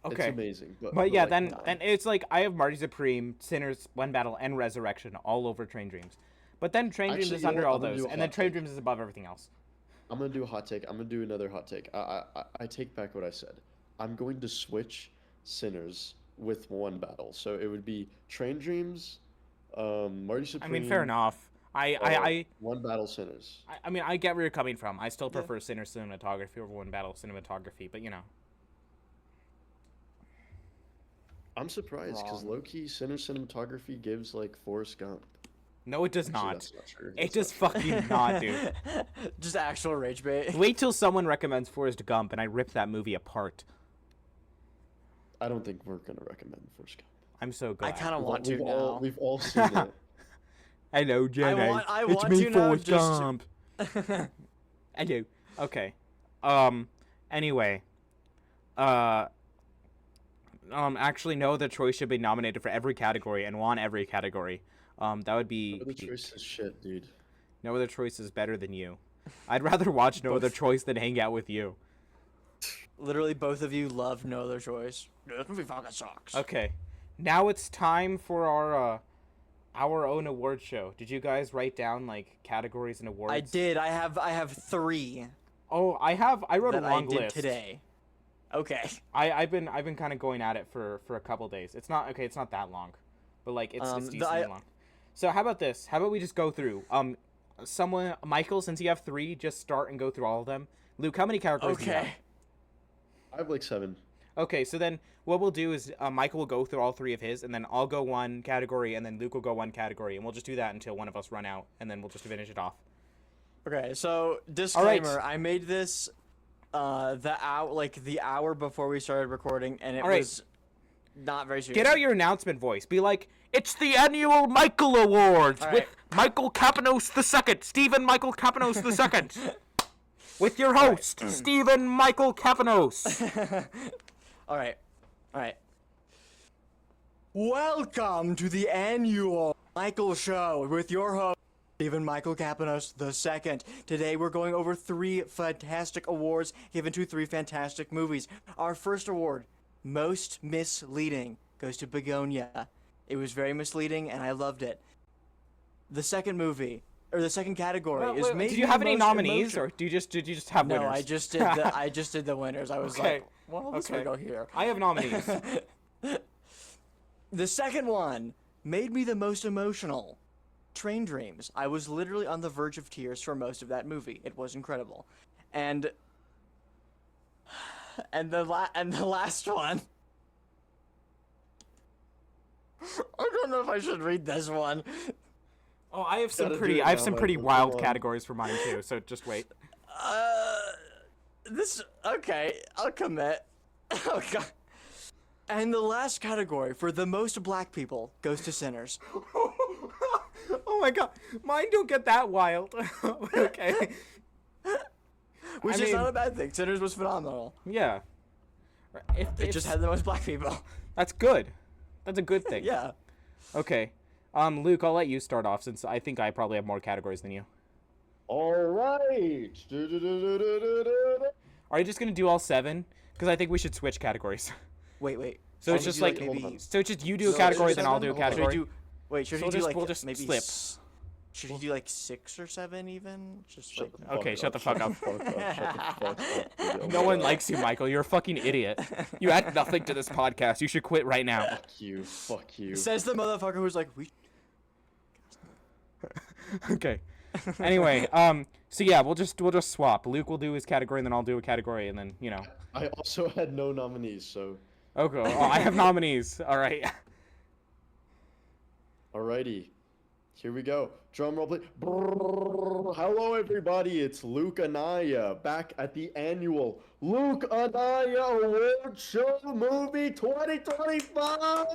Okay. It's amazing. But yeah, like, then it's like I have Marty Supreme, Sinners, One Battle, and Resurrection all over Train Dreams. But then Train Dreams Actually, is you know under what? all I'm gonna those, do a and then hot Train take. Dreams is above everything else. I'm gonna do a hot take. I'm gonna do another hot take. I take back what I said. I'm going to switch Sinners with one battle. So it would be Train Dreams, Marty I Supreme. mean, fair enough. One battle Sinners. I mean, I get where you're coming from. I still Yeah. prefer Sinner cinematography over One Battle cinematography, but you know. I'm surprised because Wrong. low-key Sinners cinematography gives like Forrest Gump. No, it does Actually, not. that's not true. It That's just not true. fucking not, dude. Just actual rage bait. Wait till someone recommends Forrest Gump and I rip that movie apart. I don't think we're gonna recommend Forrest Gump. I'm so glad. I kind of We've want to we've all, now. we've all seen it. Hello, Jenny. I it's want me, to now, Forrest just- Gump. Hello. Okay. Anyway. Actually, no other choice should be nominated for every category and won every category. That would be No other peak. choice is shit, dude. No Other Choice is better than you. I'd rather watch No Other Both. Choice than hang out with you. Literally, both of you love No Other Choice. This movie fucking sucks. Okay. Now it's time for our own award show. Did you guys write down like categories and awards? I did. I have 3 Oh, I wrote a that I long did list. today. Okay. I've been kind of going at it for a couple days. It's not that long. But like it's decently long. So how about this? How about we just go through Michael, since you have 3, just start and go through all of them. Luke, how many categories do you have? Okay. I have like 7. Okay, so then what we'll do is Michael will go through all 3 of his, and then I'll go one category, and then Luke will go one category, and we'll just do that until one of us run out, and then we'll just finish it off. Okay. So disclaimer: I made this the hour before we started recording, and it All right. was not very serious. Get out your announcement voice. Be like, it's the annual Michael Awards All with right. Michael Kapanos II, Stephen Michael Kapanos II, with your host, Stephen Michael Kapanos. All right. Welcome to the annual Michael Show with your host, Stephen Michael Kapanos II. Today we're going over 3 fantastic awards given to 3 fantastic movies. Our first award, Most Misleading, goes to Begonia. It was very misleading and I loved it. The second movie, or the second category, is maybe Did you have the any most nominees, emotion- or did you just have winners? No, I just did the winners. I was Okay. like, well, this Okay. will go here. I have nominees. The second one made me the most emotional. Train Dreams. I was literally on the verge of tears for most of that movie. It was incredible. And the last one. I don't know if I should read this one. Oh, I have some Gotta do pretty it now, pretty Michael. wild Come on. categories for mine too. So just wait. Okay, I'll commit. Oh god. And the last category for the most black people goes to Sinners. Oh my god, mine don't get that wild. Okay. Which I is mean- not a bad thing. Sinners was phenomenal. Yeah. It just had the most black people. That's good. That's a good thing. Yeah. Okay. Luke, I'll let you start off since I think I probably have more categories than you. All right. Are you just gonna do all 7? Because I think we should switch categories. Wait. So it's Should we just do, like, hold on. so it's just you do a So category, it's then I'll do a 7? Hold on. Should we category. do? Wait, should So we do just- like we'll just maybe? slip. Should we do like 6 or 7 even? Just Shut like. the fuck Okay, up, shut the fuck up. Shut the fuck up. Yo, No one likes you, Michael. You're a fucking idiot. You add nothing to this podcast. You should quit right now. Fuck you. Fuck you. Says the motherfucker who's like, we. Okay. Anyway, so yeah, we'll just swap. Luke will do his category, and then I'll do a category, and then I also had no nominees, so. Okay. Oh, I have nominees. All right. Alrighty. Here we go. Drum roll, please. Brrr. Hello, everybody. It's Luke Anaya back at the annual Luke Anaya Award Show Movie 2025.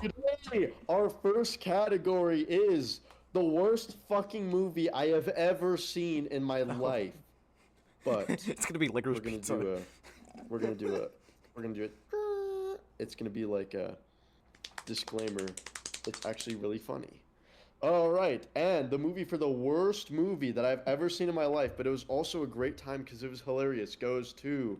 Today, our first category is the worst fucking movie I have ever seen in my life. But It's gonna be licorice pizza. we're gonna do it. It's gonna be like a disclaimer. It's actually really funny. All right, and the movie for the worst movie that I've ever seen in my life, but it was also a great time because it was hilarious, goes to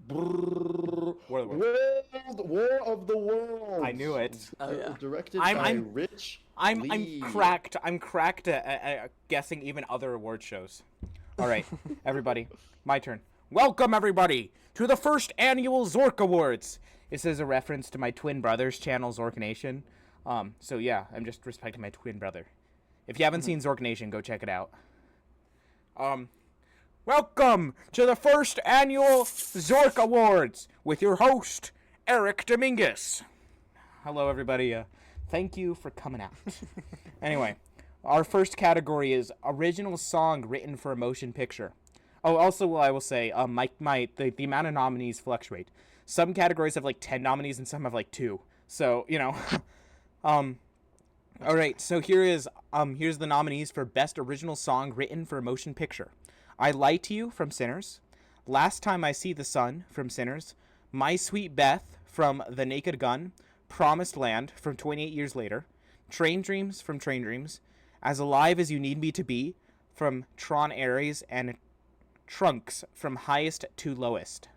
What are the War of the Worlds. I knew it. Oh, yeah. Directed I'm- by I'm- Rich I'm Lee. cracked. I'm cracked at guessing even other award shows. All right, everybody, my turn. Welcome everybody to the first annual Zork Awards. This is a reference to my twin brother's channel, Zork Nation. So yeah, I'm just respecting my twin brother. If you haven't seen Zork Nation, go check it out. Welcome to the first annual Zork Awards with your host, Eric Dominguez. Hello, everybody. Thank you for coming out. Anyway, our first category is original song written for a motion picture. Oh, also, I will say, the amount of nominees fluctuate. Some categories have like 10 nominees and some have like 2. So, you know. All right, so here's the nominees for best original song written for a motion picture. I Lie to You from Sinners, Last Time I See the Sun from Sinners, My Sweet Beth from The Naked Gun, Promised Land from 28 Years Later, Train Dreams from Train Dreams, As Alive as You Need Me to Be from Tron Ares, and Trunks from Highest to Lowest.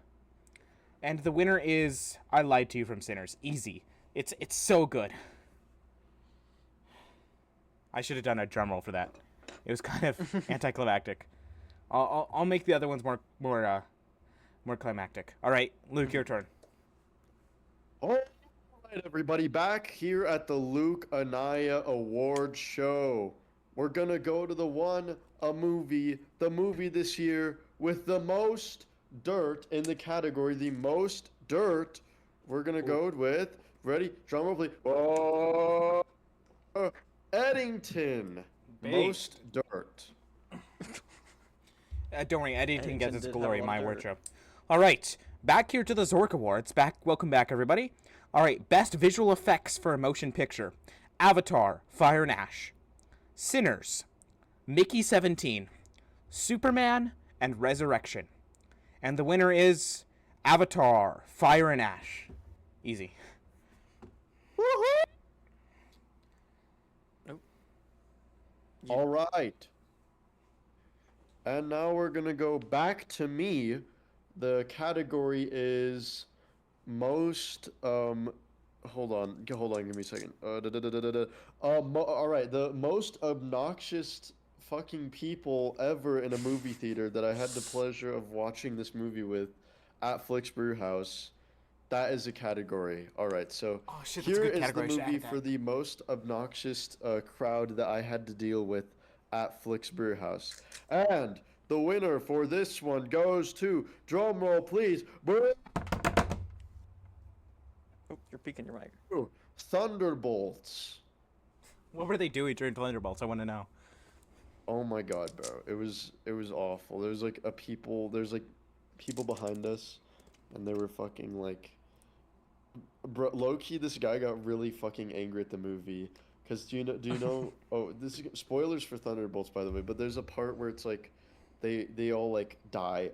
And the winner is I Lied to You from Sinners. Easy. It's so good. I should have done a drum roll for that. It was kind of anticlimactic. I'll make the other ones more climactic. All right, Luke, your turn. All right, everybody, back here at the Luke Anaya Award Show. We're gonna go to the movie this year with the most dirt in the category, the most dirt. We're gonna go with, ready, drum roll please. Oh, Eddington, Big. most dirt. Don't worry, Eddington gets its did glory in have my one award dirt. show. All right, back here to the Zork Awards. Welcome back, everybody. All right, best visual effects for a motion picture: Avatar, Fire and Ash, Sinners, Mickey 17, Superman, and Resurrection. And the winner is Avatar, Fire and Ash. Easy. All right. And now we're going to go back to me. The category is most hold on, give me a second. All right, the most obnoxious fucking people ever in a movie theater that I had the pleasure of watching this movie with at Flicks Brewhouse. That is a category. All right, so Oh, shit, that's a here good is category. the I should movie add for that. the most obnoxious crowd that I had to deal with at Flicks Brewhouse. And the winner for this one goes to, drum roll please, Oh, you're peeking your mic. Thunderbolts. What were they doing during Thunderbolts? I want to know. Oh my god, bro. It was awful. There's like people behind us, and they were fucking like, bro, low key this guy got really fucking angry at the movie. Cause do you know oh, this is spoilers for Thunderbolts, by the way, but there's a part where it's like they all like die,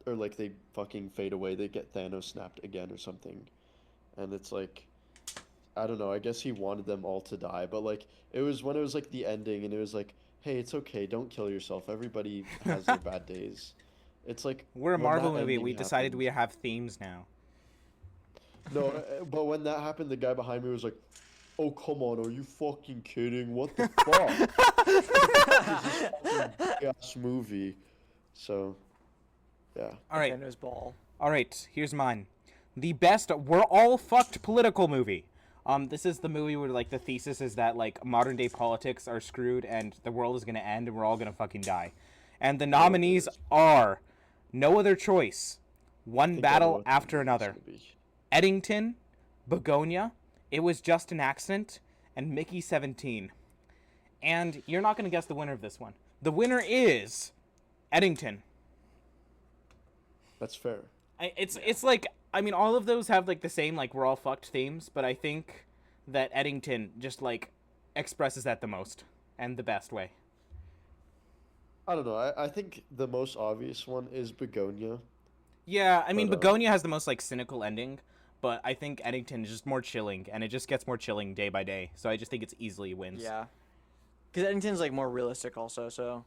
or like they fucking fade away, they get Thanos snapped again or something. And it's like, I don't know, I guess he wanted them all to die, but like it was when it was like the ending, and it was like, hey, it's okay, don't kill yourself, everybody has their bad days. It's like, We're a when Marvel that movie. ending We decided happened- we have themes now. No, but when that happened, the guy behind me was like, oh, come on, are you fucking kidding? What the fuck? Ass movie. So, yeah. All right. Thanos ball. All right, here's mine. The best we're all fucked political movie. This is the movie where like the thesis is that like modern day politics are screwed and the world is gonna end and we're all gonna fucking die. And the nominees are No Other Choice, One I Battle know After what Another, it's gonna be. Eddington, Begonia, It Was Just an Accident, and Mickey 17. And you're not gonna guess the winner of this one. The winner is Eddington. That's fair. It's like, I mean, all of those have like the same like we're all fucked themes, but I think that Eddington just like expresses that the most and the best way. I don't know. I think the most obvious one is Begonia. Yeah, I mean, But, Begonia has the most like cynical ending, but I think Eddington is just more chilling, and it just gets more chilling day by day. So I just think it's easily wins. Yeah. Because Eddington's like more realistic also, so.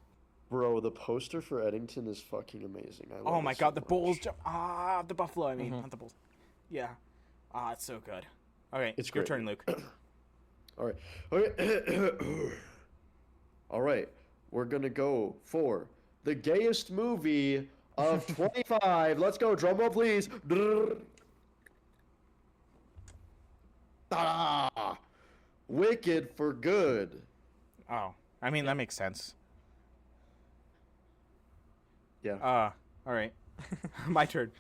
Bro, the poster for Eddington is fucking amazing. I love Oh it my so god, the much. bulls jump! Ah, the buffalo. I mean, not the bulls. Yeah. Ah, it's so good. Okay, It's your great. turn, Luke. All right. Okay. All right. We're gonna go for the gayest movie of 25. Let's go. Drum roll, please. Ah, Wicked for Good. Oh, I mean, that makes sense. Yeah. All right. My turn.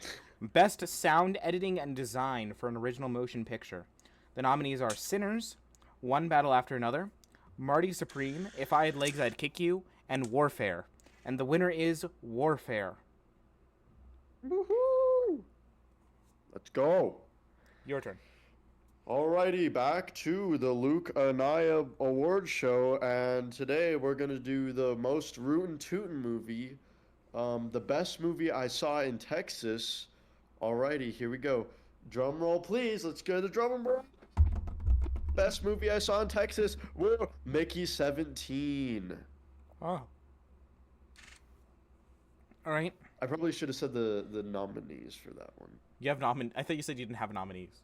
Best sound editing and design for an original motion picture. The nominees are Sinners, One Battle After Another, Marty Supreme, If I Had Legs I'd Kick You, and Warfare. And the winner is Warfare. Woohoo! Let's go. Your turn. Alrighty, back to the Luke Anaya Award Show, and today we're gonna do the most rootin' tootin' movie, the best movie I saw in Texas. Alrighty, here we go. Drum roll, please. Let's go to the drum roll. Best movie I saw in Texas. Woo! Mickey 17. Oh. All right. I probably should have said the nominees for that one. You have I thought you said you didn't have nominees.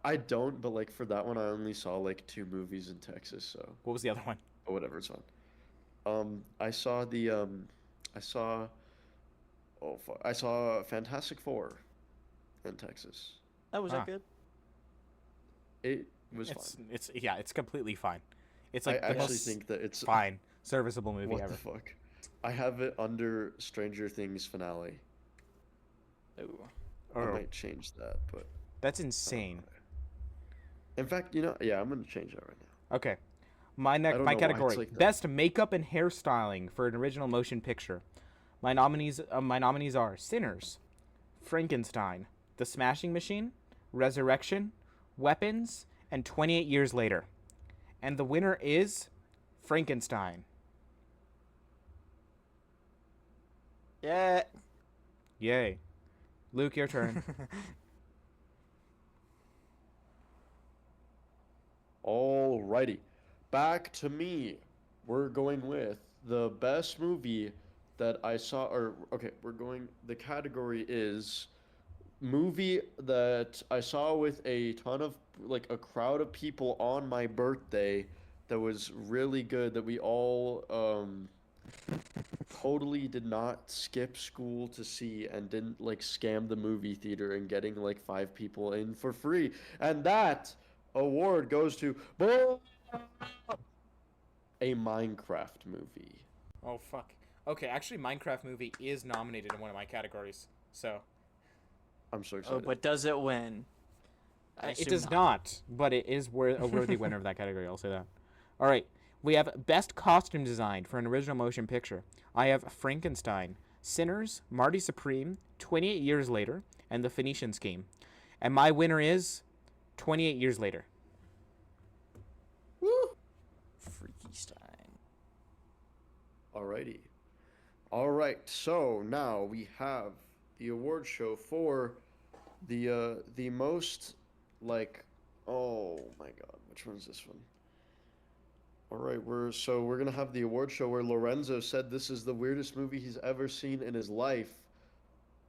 I don't, but like for that one, I only saw like 2 movies in Texas, so. What was the other one? Or whatever it's on. I saw I saw Fantastic Four in Texas. That was Ah. that good? It was fine. It's completely fine. It's I like the actually most think that it's fine, serviceable movie what ever. the fuck. I have it under Stranger Things finale. Ooh. I Oh, might change that, but that's insane. in fact, you know, yeah, I'm gonna change that right now. Okay. My don't know why it's category: like that. best makeup and hairstyling for an original motion picture. My nominees are Sinners, Frankenstein, The Smashing Machine, Resurrection, Weapons, and 28 Years Later. And the winner is Frankenstein. Yeah. Yay. Luke, your turn. Alrighty. Back to me. We're going with the best movie that I saw, or okay, the category is movie that I saw with a ton of, like a crowd of people on my birthday that was really good, that we all totally did not skip school to see and didn't like scam the movie theater and getting like 5 people in for free. And that award goes to a Minecraft movie. Oh, fuck. Okay, actually, Minecraft movie is nominated in one of my categories. So, I'm so Oh, excited. but does it win? I it assume does not, but it is a worthy winner of that category. I'll say that. All right. We have best costume design for an original motion picture. I have Frankenstein, Sinners, Marty Supreme, 28 Years Later, and The Phoenician Scheme. And my winner is 28 Years Later. Woo! Freaky Stein. Alrighty. Alright, so now we have the award show for the most, like, oh my god, which one's this one? Alright, we're gonna have the award show where Lorenzo said this is the weirdest movie he's ever seen in his life.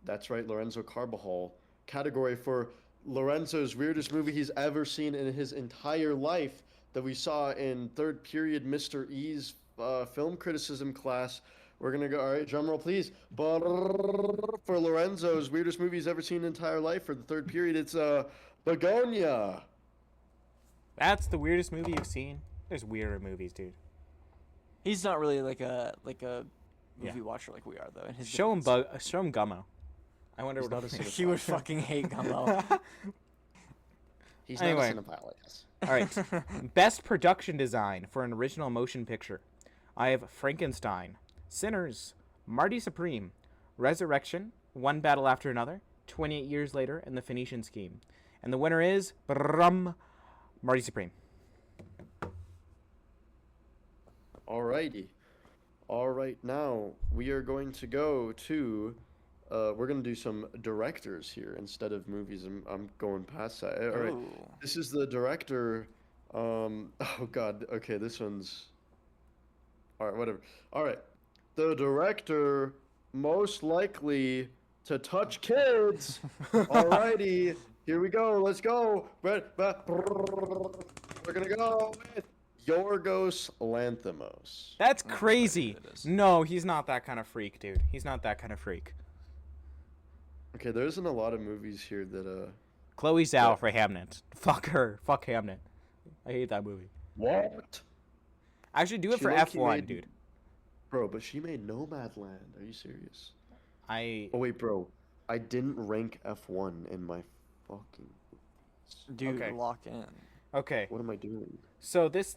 That's right, Lorenzo Carbajal. Category for Lorenzo's weirdest movie he's ever seen in his entire life that we saw in 3rd period Mr. E's film criticism class. We're gonna go, alright, drum roll please. For Lorenzo's weirdest movie he's ever seen in his entire life for the 3rd period, it's Begonia. That's the weirdest movie you've seen? There's weirder movies, dude. He's not really like a Yeah. movie watcher like we are though. In his Show him defense. Show him Gummo. I wonder He's what not a He would fucking hate Gumbo. He's Anyway. not a cinephile, I guess. All right. Best production design for an original motion picture. I have Frankenstein, Sinners, Marty Supreme, Resurrection, One Battle After Another, 28 Years Later, and The Phoenician Scheme. And the winner is Marty Supreme. Alrighty. Alright, now we are going to go to we're gonna do some directors here instead of movies. I'm going past that. Alright. Ooh. This is the director. Oh god, okay, this one's alright, whatever. Alright. The director most likely to touch kids. Alrighty. Here we go. Let's go. We're gonna go with Yorgos Lanthimos. That's Oh, crazy. it is. No, he's not that kind of freak, dude. He's not that kind of freak. Okay, there isn't a lot of movies here that Chloe Zhao for Hamnet. Fuck her. Fuck Hamnet. I hate that movie. What? Actually, do it She for low-key F1, made- dude. Bro, but she made Nomadland. Are you serious? I Oh wait, bro. I didn't rank F1 in my fucking. Dude, Okay. lock in. okay. What am I doing? So this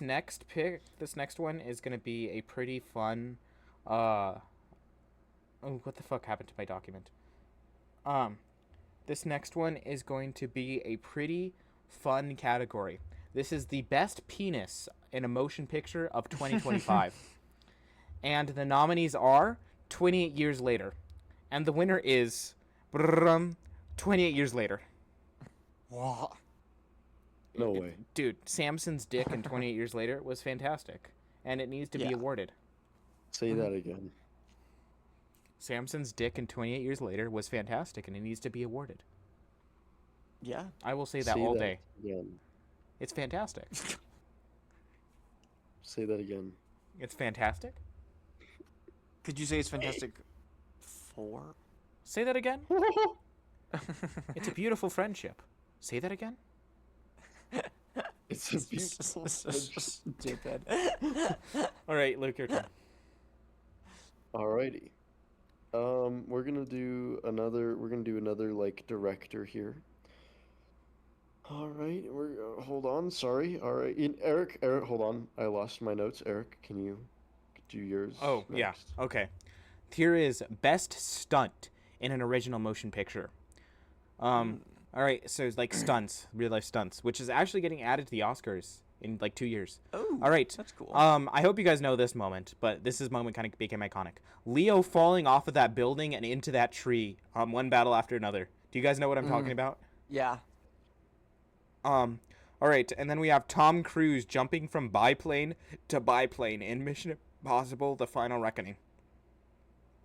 next one is gonna be a pretty fun. Oh, what the fuck happened to my document? This next one is going to be a pretty fun category. This is the best penis in a motion picture of 2025, and the nominees are 28 Years Later, and the winner is 28 Years Later. What? No way. Dude, Samson's dick in 28 Years Later was fantastic, and it needs to be Yeah. awarded. Say that again. Samson's dick in 28 Years Later was fantastic, and it needs to be awarded. Yeah. I will say that Say all that day. Again. It's fantastic. Say that again. It's fantastic. Could you say it's Fantastic Four? Say that again. It's a beautiful friendship. Say that again. It's a beautiful. Stupid. All right, Luke, your turn. Alrighty. We're gonna do another like director here. All right, hold on. Sorry. All right, Eric, hold on. I lost my notes. Eric, can you do yours? Oh, yeah. next? Okay. Here is best stunt in an original motion picture. All right, so it's like stunts, real life stunts, which is actually getting added to the Oscars in like 2 years. Oh, All right. that's cool. I hope you guys know this moment, but this moment kind of became iconic. Leo falling off of that building and into that tree, one battle after another. Do you guys know what I'm talking about? Yeah. All right, and then we have Tom Cruise jumping from biplane to biplane in Mission Impossible: The Final Reckoning.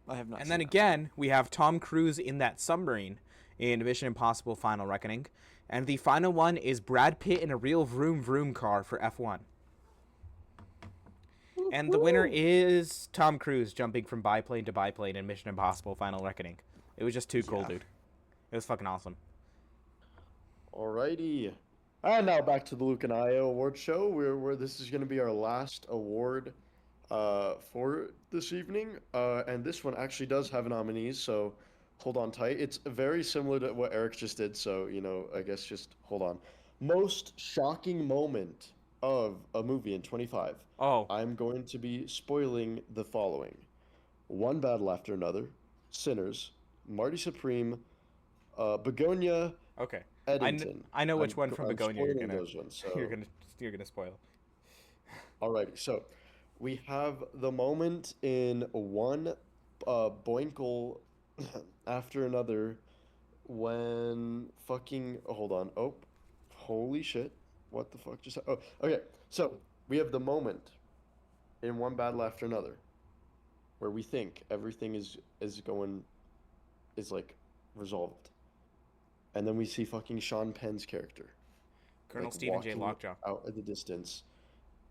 I have not. And seen then that. again, we have Tom Cruise in that submarine in Mission Impossible: Final Reckoning. And the final one is Brad Pitt in a real vroom vroom car for F1. And the winner is Tom Cruise jumping from biplane to biplane in Mission Impossible: Final Reckoning. It was just too cool, Yeah. dude. It was fucking awesome. Alrighty. And now back to the Luke and I award show, where this is gonna be our last award, for this evening. And this one actually does have nominees, so hold on tight. It's very similar to what Eric just did, so I guess just hold on. Most shocking moment of a movie in 25. Oh, I'm going to be spoiling the following: One Battle After Another, Sinners, Marty Supreme, Begonia, okay. Eddington. I know which one from I'm Begonia you're spoiling gonna those ones, so. you're gonna spoil. Alrighty, so we have the moment in one Boinkle after another when fucking hold on. Oh, holy shit. What the fuck just oh, okay. So we have the moment in One Battle After Another where we think everything is like resolved. And then we see fucking Sean Penn's character. Colonel like, Stephen J. walking Lockjaw. out at the distance.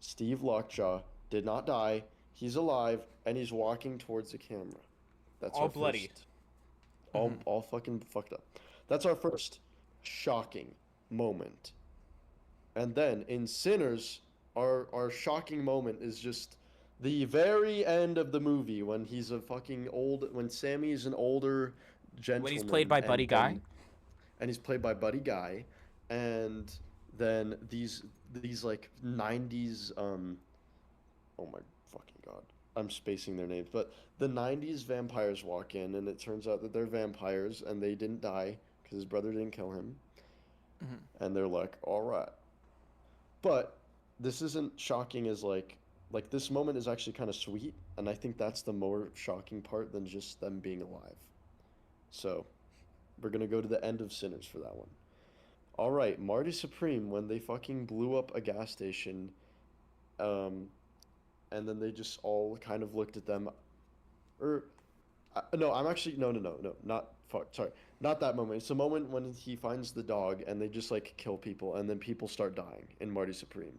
Steve Lockjaw did not die. He's alive, and he's walking towards the camera. That's All our bloody. First, all fucking fucked up. That's our first shocking moment. And then in Sinners, our shocking moment is just the very end of the movie when he's a fucking when Sammy's an older gentleman. When he's played by Buddy Guy. And he's played by Buddy Guy, and then these like 90s oh my fucking god, I'm spacing their names, but the 90s vampires walk in, and it turns out that they're vampires and they didn't die because his brother didn't kill him. And they're like, all right. But this isn't shocking as like this moment is actually kind of sweet, and I think that's the more shocking part than just them being alive. So we're gonna go to the end of Sinners for that one. All right, Marty Supreme, when they fucking blew up a gas station, and then they just all kind of looked at them, no, I'm actually no, not fuck. Sorry, Not that moment. It's the moment when he finds the dog and they just like kill people and then people start dying in Marty Supreme,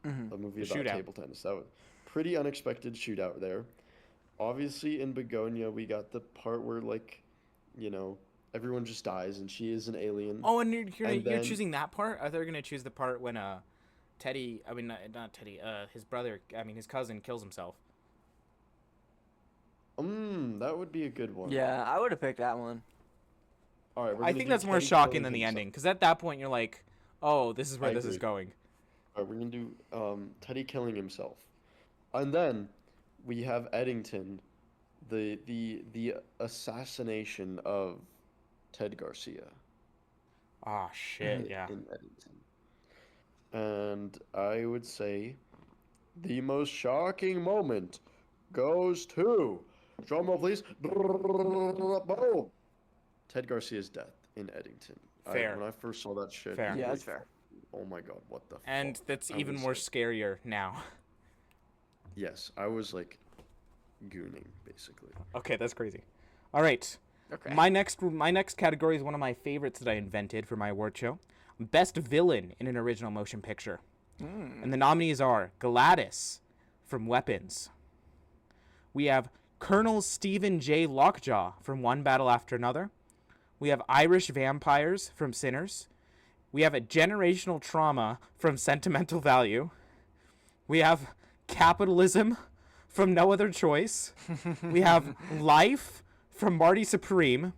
a movie The about shootout. table tennis. That was pretty unexpected shootout there. Obviously, in Begonia, we got the part where like, you know, everyone just dies and she is an alien. Oh, and And you're then, choosing that part? I thought you were gonna choose the part when Teddy. I mean, not Teddy. His brother. I mean, his cousin kills himself. that would be a good one. Yeah, I would have picked that one. All right, we're I gonna think do that's more Teddy shocking killing than the himself. ending, because at that point you're like, oh, this is where I this is agree. going. All right, we're gonna do Teddy killing himself, and then we have Eddington, the assassination of Ted Garcia Ah, shit. Yeah. in Eddington, and I would say the most shocking moment goes to drumroll please. Boom. Ted Garcia's death in Eddington. Fair. When I first saw that shit, Fair. Yeah, like, that's fair. oh my god, what the And fuck? that's I even was more like- scarier now. Yes, I was like gooning basically. Okay, that's crazy. All right. Okay. My next category is one of my favorites that I invented for my award show. Best villain in an original motion picture. And the nominees are Gladys from Weapons. We have Colonel Stephen J. Lockjaw from One Battle After Another. We have Irish Vampires from Sinners. We have a Generational Trauma from Sentimental Value. We have Capitalism from No Other Choice. We have Life from Marty Supreme.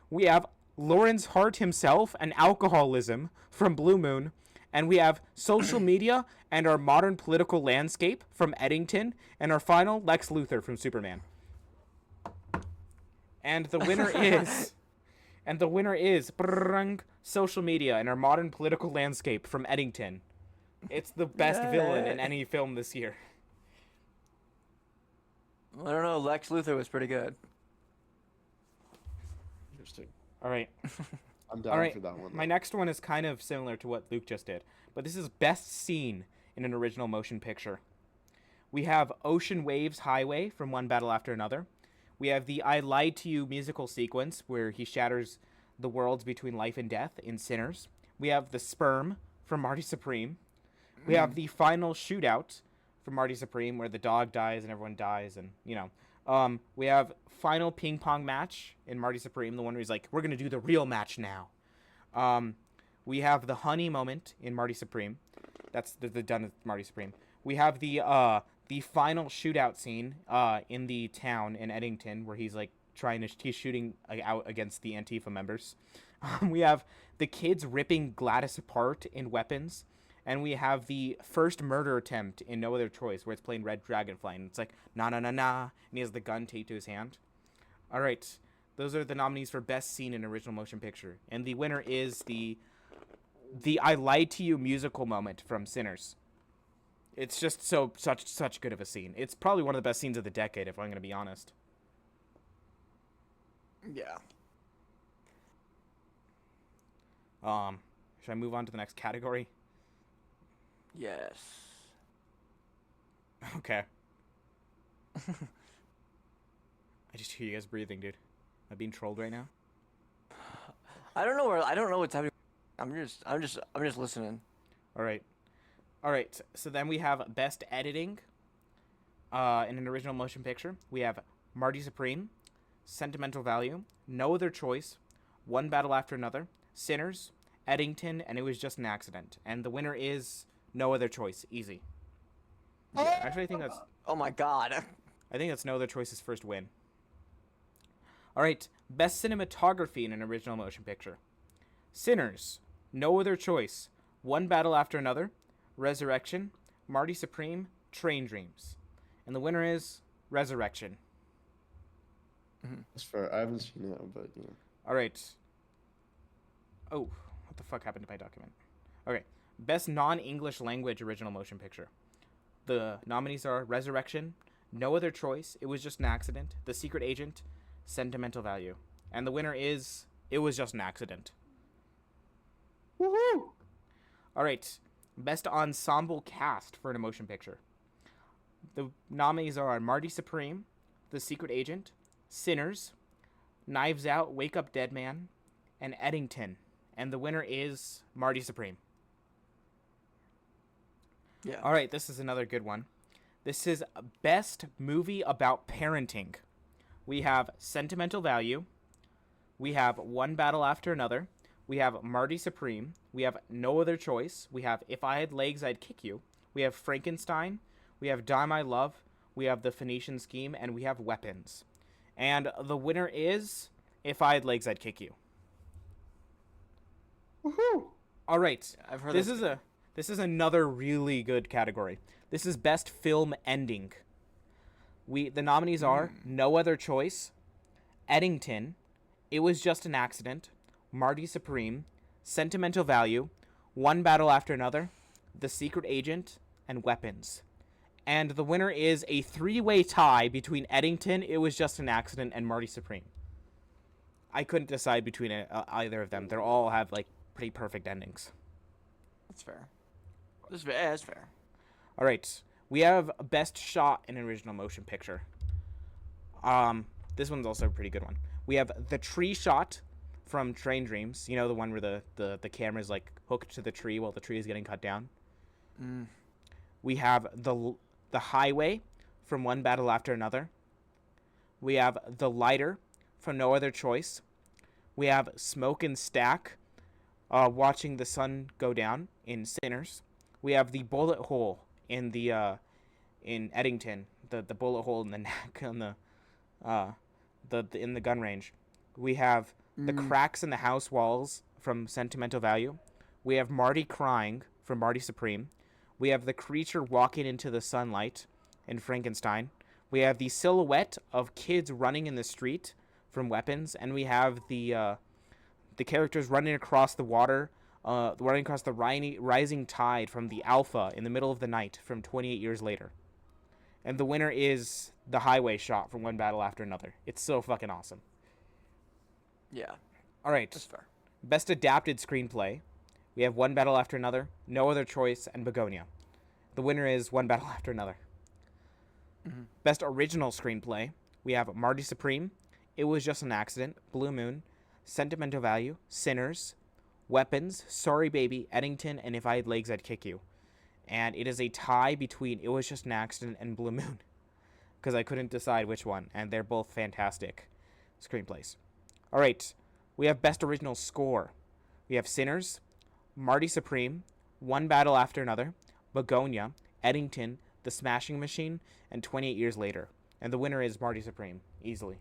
We have Lawrence Hart himself and Alcoholism from Blue Moon. And we have Social Media and Our Modern Political Landscape from Eddington. And our final, Lex Luthor from Superman. And the winner is... And the winner is Social Media and Our Modern Political Landscape from Eddington. It's the best villain in Yay. any film this year. I don't know. Lex Luthor was pretty good. Interesting. All right. I'm down All right. for that one. My next one is kind of similar to what Luke just did, but this is best scene in an original motion picture. We have Ocean Waves Highway from One Battle After Another. We have the I Lied to You musical sequence where he shatters the worlds between life and death in Sinners. We have the Sperm from Marty Supreme. We have the final shootout from Marty Supreme where the dog dies and everyone dies and, you know. We have final ping pong match in Marty Supreme, the one where he's like, we're going to do the real match now. We have the honey moment in Marty Supreme. That's the done with Marty Supreme. We have the final shootout scene in the town in Eddington where he's like he's shooting out against the Antifa members. We have the kids ripping Gladys apart in Weapons. And we have the first murder attempt in No Other Choice, where it's playing Red Dragonfly, and it's like, na na na na, and he has the gun taped to his hand. All right, those are the nominees for Best Scene in Original Motion Picture. And the winner is the I Lied to You musical moment from Sinners. It's just such good of a scene. It's probably one of the best scenes of the decade, if I'm going to be honest. Yeah. Should I move on to the next category? Yes. Okay. I just hear you guys breathing, dude. Am I being trolled right now? I don't know what's happening. I'm just listening. All right. So then we have Best Editing in an Original Motion Picture. We have Marty Supreme, Sentimental Value, No Other Choice, One Battle After Another, Sinners, Eddington, and It Was Just an Accident. And the winner is No Other Choice. Easy. Yeah, actually, Oh my god. I think that's No Other Choice's first win. All right. Best Cinematography in an Original Motion Picture. Sinners, No Other Choice, One Battle After Another, Resurrection, Marty Supreme, Train Dreams. And the winner is Resurrection. That's fair. I haven't seen it, but you know. All right. Oh, what the fuck happened to my document? Okay. Best non-English language original motion picture. The nominees are Resurrection, No Other Choice, It Was Just an Accident, The Secret Agent, Sentimental Value. And the winner is It Was Just an Accident. Woohoo! All right. Best ensemble cast for a motion picture. The nominees are Marty Supreme, The Secret Agent, Sinners, Knives Out, Wake Up Dead Man, and Eddington. And the winner is Marty Supreme. Yeah. All right, this is another good one. This is best movie about parenting. We have Sentimental Value. We have One Battle After Another. We have Marty Supreme. We have No Other Choice. We have If I Had Legs, I'd Kick You. We have Frankenstein. We have Die My Love. We have The Phoenician Scheme. And we have Weapons. And the winner is If I Had Legs, I'd Kick You. Woohoo! All right. I've heard This is another really good category. This is best film ending. The nominees are No Other Choice, Eddington, It Was Just an Accident, Marty Supreme, Sentimental Value, One Battle After Another, The Secret Agent, and Weapons. And the winner is a 3-way tie between Eddington, It Was Just an Accident, and Marty Supreme. I couldn't decide between either of them. They all have like pretty perfect endings. That's fair. That's fair. All right, we have best shot in an original motion picture. This one's also a pretty good one. We have the tree shot from Train Dreams. You know, the one where the camera's like hooked to the tree while the tree is getting cut down. We have the highway from One Battle After Another. We have the lighter from No Other Choice. We have Smoke and Stack, watching the sun go down in Sinners. We have the bullet hole in in Eddington, the bullet hole in the neck on in the gun range. We have the cracks in the house walls from Sentimental Value. We have Marty crying from Marty Supreme. We have the creature walking into the sunlight in Frankenstein. We have the silhouette of kids running in the street from Weapons, and we have the characters running across the water, running across the rising tide from the Alpha in the middle of the night from 28 years later. And the winner is the highway shot from One Battle After Another. It's so fucking awesome. Yeah. All right. That's fair. Best adapted screenplay. We have One Battle After Another, No Other Choice, and Begonia. The winner is One Battle After Another. Best original screenplay. We have Marty Supreme, It Was Just an Accident, Blue Moon, Sentimental Value, Sinners, Weapons, Sorry Baby, Eddington, and If I Had Legs, I'd Kick You. And it is a tie between It Was Just an Accident and Blue Moon, because I couldn't decide which one, and they're both fantastic screenplays. All right, we have Best Original Score. We have Sinners, Marty Supreme, One Battle After Another, Begonia, Eddington, The Smashing Machine, and 28 Years Later. And the winner is Marty Supreme, easily.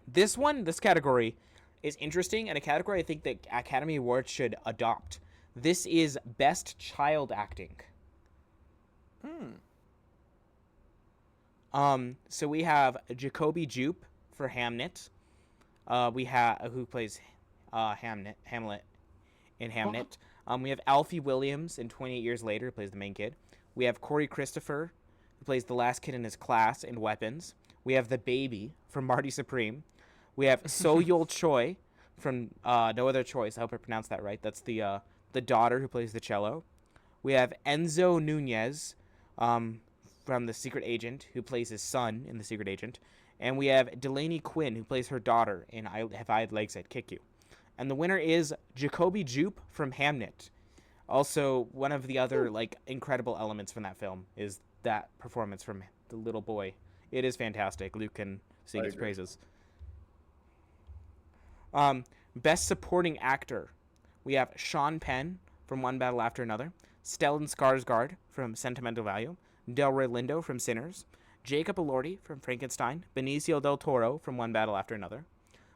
This category is interesting, and a category I think that Academy Awards should adopt. This is Best Child Acting. So we have Jacoby Jupe for Hamnet. We have who plays Hamlet in Hamnet. We have Alfie Williams in 28 Years Later, who plays the main kid. We have Corey Christopher, who plays the last kid in his class in Weapons. We have the baby from Marty Supreme. We have So Yul Choi from No Other Choice. I hope I pronounced that right. That's the daughter who plays the cello. We have Enzo Nunez from The Secret Agent, who plays his son in The Secret Agent. And we have Delaney Quinn, who plays her daughter in If I Had Legs, I'd Kick You. And the winner is Jacoby Jupe from Hamnet. Also, one of the other incredible elements from that film is that performance from the little boy. It is fantastic. Luke can sing his praises. Best Supporting Actor. We have Sean Penn from One Battle After Another, Stellan Skarsgård from Sentimental Value, Delroy Lindo from Sinners, Jacob Elordi from Frankenstein, Benicio del Toro from One Battle After Another,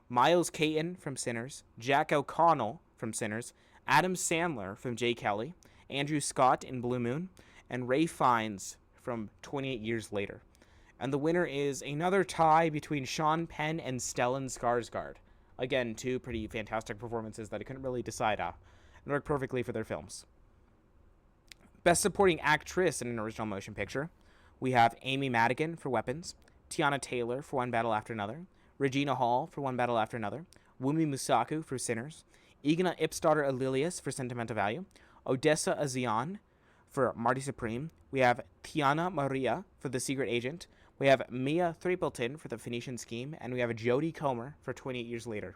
Miles Caton from Sinners, Jack O'Connell from Sinners, Adam Sandler from Jay Kelly, Andrew Scott in Blue Moon, and Ray Fiennes from 28 Years Later. And the winner is another tie between Sean Penn and Stellan Skarsgård. Again, two pretty fantastic performances that I couldn't really decide on, and work perfectly for their films. Best Supporting Actress in an Original Motion Picture. We have Amy Madigan for Weapons, Tiana Taylor for One Battle After Another, Regina Hall for One Battle After Another, Wumi Musaku for Sinners, Igna Ipsdottir Alilius for Sentimental Value, Odessa Azion for Marty Supreme. We have Tiana Maria for The Secret Agent. We have Mia Threepleton for The Phoenician Scheme, and we have Jodie Comer for 28 Years Later.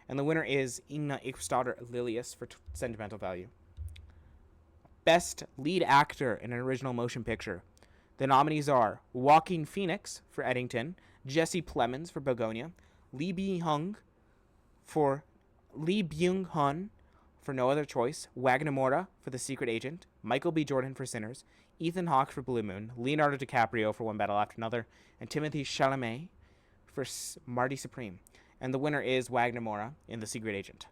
And the winner is Inga Ipsdottir Lilius for sentimental value. Best lead actor in an original motion picture. The nominees are Joaquin Phoenix for Eddington, Jesse Plemons for Begonia, Lee Byung-hun for No Other Choice, Wagner Moura for The Secret Agent, Michael B. Jordan for Sinners, Ethan Hawke for Blue Moon, Leonardo DiCaprio for One Battle After Another, and Timothée Chalamet for Marty Supreme. And the winner is Wagner Moura in The Secret Agent.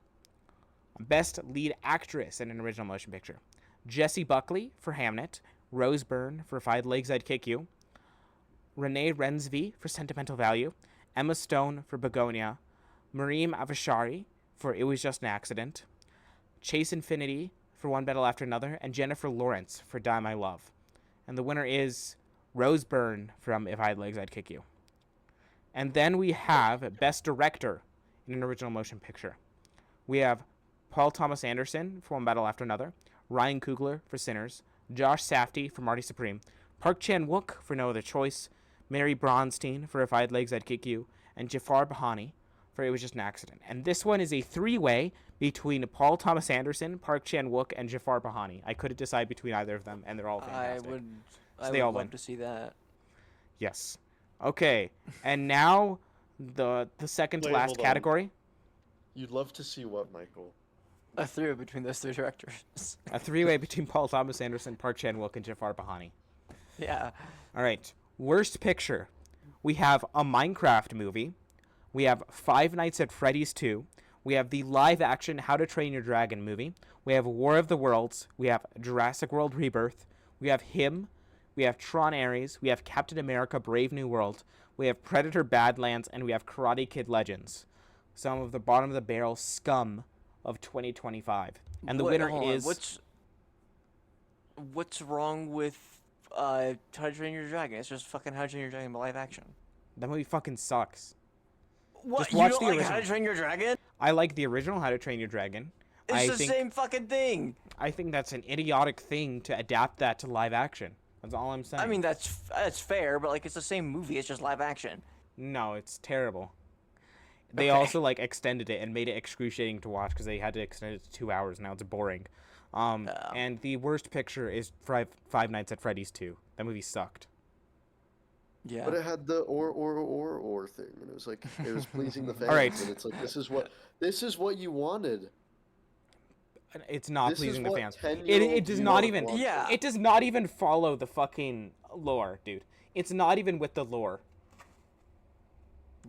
Best lead actress in an original motion picture. Jessie Buckley for Hamnet, Rose Byrne for Five Legs I'd Kick You, Renee Rensby for Sentimental Value, Emma Stone for Begonia, Mareem Avashari for It Was Just an Accident, Chase Infinity for One Battle After Another, and Jennifer Lawrence for Die My Love. And the winner is Rose Byrne from If I Had Legs, I'd Kick You. And then we have Best Director in an Original Motion Picture. We have Paul Thomas Anderson for One Battle After Another, Ryan Coogler for Sinners, Josh Safdie for Marty Supreme, Park Chan-wook for No Other Choice, Mary Bronstein for If I Had Legs, I'd Kick You, and Jafar Bahani for It Was Just an Accident. And this one is a three-way between Paul Thomas Anderson, Park Chan-wook, and Jafar Bahani. I couldn't decide between either of them, and they're all fantastic. I they all would love win. to see that. Yes. Okay, and now the second to Wait, last hold on. category. You'd love to see what, Michael? A three between those three directors. A three-way between Paul Thomas Anderson, Park Chan-wook, and Jafar Bahani. Yeah. All right. Worst picture. We have a Minecraft movie. We have Five Nights at Freddy's 2. We have the live-action How to Train Your Dragon movie. We have War of the Worlds. We have Jurassic World Rebirth. We have Him. We have Tron Ares. We have Captain America Brave New World. We have Predator Badlands. And we have Karate Kid Legends. Some of the bottom-of-the-barrel scum of 2025. And the winner hold on, is... What's wrong with How to Train Your Dragon? It's just fucking How to Train Your Dragon, but live action. That movie fucking sucks. What? Just watch you don't the like original. How to Train Your Dragon? I like the original How to Train Your Dragon. It's the same fucking thing. I think that's an idiotic thing to adapt that to live action. That's all I'm saying. I mean, that's fair, but like it's the same movie. It's just live action. No, it's terrible. They Okay. also like extended it and made it excruciating to watch because they had to extend it to 2 hours. Now it's boring. And the worst picture is Five Nights at Freddy's 2. That movie sucked. Yeah. But it had the or thing, and it was like it was pleasing the fans. All right. And it's like this is what you wanted. It's not This is pleasing the what fans. 10-year-old It does you not want. even. Yeah. It does not even follow the fucking lore, dude. It's not even with the lore.